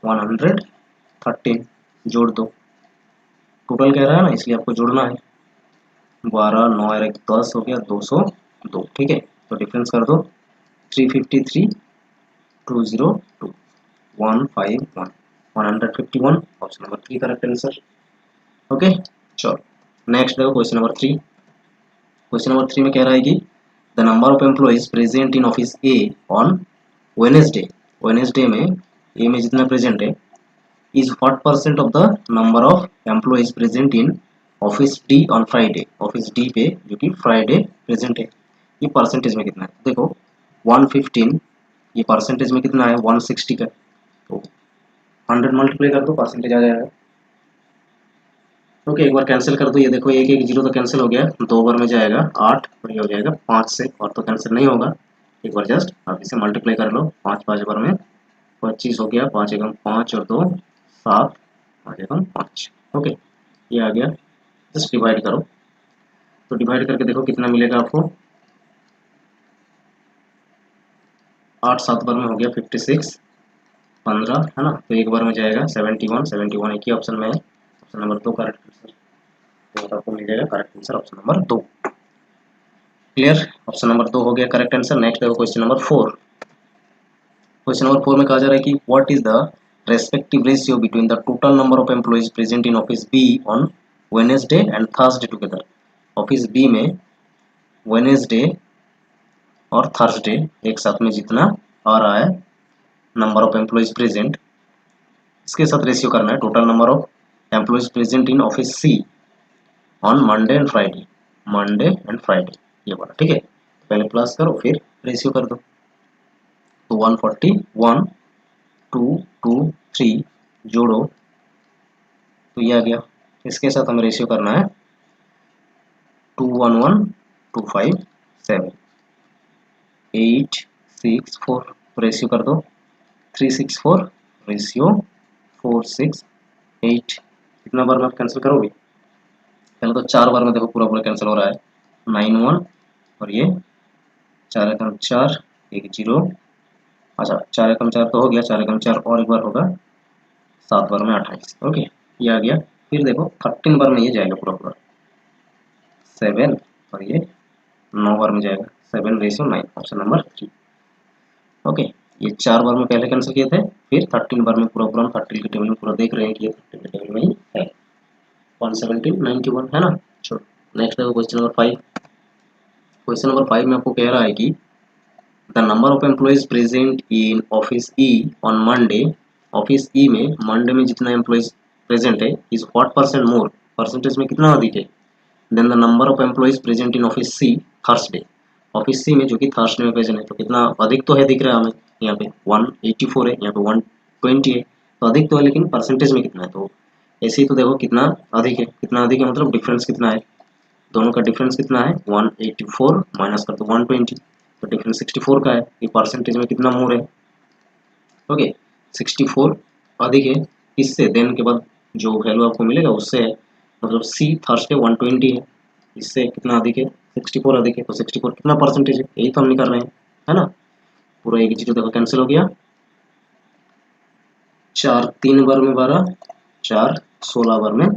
113, जोड़ दो, टोटल कह रहा है ना इसलिए आपको जोड़ना है, 12 9 और 1 10 हो गया 202, ठीक है। तो डिफरेंस कर दो 353, 202, 151, 151, option number 3 correct answer, okay. चलो नेक्स्ट देखो क्वेश्चन नंबर 3। क्वेश्चन नंबर 3 में कह रहा है कि the number of employees present in office A on Wednesday में ए में जितना प्रेजेंट है is what percent of the number of employees present in office D on Friday, office D पे जो कि फ्राइडे प्रेजेंट है, ये परसेंटेज में कितना है, देखो 115, ये परसेंटेज में कितना है 160 का, तो 100 मल्टीप्लाई कर दो परसेंटेज आ जाएगा, ओके। एक बार कैंसिल कर दो, ये देखो एक एक जीरो तो कैंसिल हो गया, 2 बार में जाएगा 8 और ये हो जाएगा 5 से, और तो कैंसिल नहीं होगा, एक बार जस्ट आप इसे मल्टीप्लाई कर लो, 5 बार में 25 हो गया, 5 एकम 5 और 2 7, 5 एकम 5, ओके, ये आ गया। जस्ट डिवाइड करो, तो डिवाइड करके देखो कितना मिलेगा आपको, 8 7 बार में हो गया 56, 15 है ना, तो एक बार में जाएगा 71, 71 एक ही ऑप्शन में है, ऑप्शन नंबर 2 करेक्ट आंसर, तो आपको मिल जाएगा correct answer option number 2। Clear, option number 2 हो गया करेक्ट आंसर। नेक्स्ट है क्वेश्चन नंबर 4। क्वेश्चन नंबर 4 में कहा जा रहा है कि what is the respective ratio between the total number of employees present in office B on Wednesday and Thursday together. Office B में वेडनेसडे और थर्सडे एक साथ में जितना आ रहा है नंबर ऑफ एम्प्लॉइज प्रेजेंट, इसके साथ रेशियो करना है total number of employees present in office C on Monday and Friday, Monday and Friday ये वाला, ठीक है। पहले प्लस करो फिर रेशियो कर दो, तो 141 2 2 3 जोड़ो तो ये आ गया। इसके साथ हमें रेशियो करना है 211 257 864, रेशियो कर दो 364 रेशियो 468, कितना बार में आप कैंसिल करोगे, पहले तो 4 बार में देखो पूरा पूरा कैंसिल हो रहा है, 91 और ये 4 एकम 4 1 0, अच्छा 4 एकम 4 तो हो गया, 4 एकम 4 और एक बार होगा 7 बार में 28, ओके ये आ गया। फिर देखो 13 बार में ये जाएगा पूरा पूरा 7 और ये 9 बार में जाएगा 7 रेशियो 9, ऑप्शन नंबर 3, ओके। ये 4 बार में पहले कैंसिल किए थे, फिर 13 बार में पूरा पूरा 13 के टेबल में पूरा देख रहे हैं कि ये 13 के टेबल में ही है, 117 91 है ना। चलो नेक्स्ट है क्वेश्चन नंबर 5। क्वेश्चन नंबर 5 में आपको कह रहा है कि the number of employees present in office E on Monday, office E में मंडे में जितना एम्प्लॉइज प्रेजेंट है is what percent more, percentage में कितना अधिक है, than the number of employees present in office C Thursday, office C में जो कि थर्सडे में प्रेजेंट है, तो कितना अधिक तो है दिख रहा है हमें, यहाँ पे 184 है, यहाँ पे 120 है, तो अधिक तो है लेकिन परसेंटेज में कितना है, तो ऐसे ही तो देखो कितना अधिक है, कितना अधिक है मतलब डिफरेंस कितना है, दोनों का डिफरेंस कितना है 184 माइनस कर दो 120, तो डिफरेंस 64 का है, ये परसेंटेज में कितना मोर है, ओके 64 अधिक है, इससे देन के बाद जो वैल्यू आपको मिलेगा उससे है, मतलब सी थर्सडे 120 है, इससे कितना अधिक है 64 अधिक है, तो 64 कितना परसेंटेज है, यही तो हम निकाल रहे हैं है ना। पूरा एक जीरो देखो कैंसिल हो गया, 4 3 बार में 12, 4 16 बार में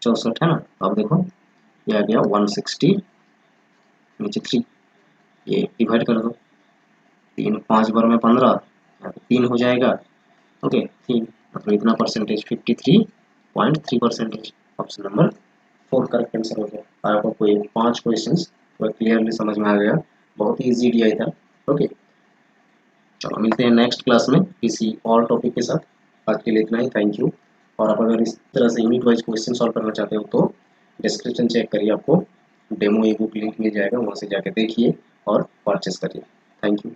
64 है ना। अब देखो ये आ गया 160 नीचे 3, ये डिवाइड कर दो, 3 5 बार में 15, 3 हो जाएगा, ओके 3 मतलब इतना percentage 53.3%, option number 4 correct answer हो गया। आपको ये 5 क्वेश्चंस पूरा क्लियरली समझ में आ गया, बहुत ही इजी दिया था, ओके। चलो मिलते हैं नेक्स्ट क्लास में किसी और टॉपिक के साथ, आज के लिए इतना ही, थैंक यू। और आप अगर इस तरह से यूनिट वाइज क्वेश्चन सॉल्व करना चाहते हो तो डिस्क्रिप्शन चेक करिए, आपको डेमो ई बुक लिंक मिल जाएगा, वहाँ से जाके देखिए और परचेस करिए, थैंक यू।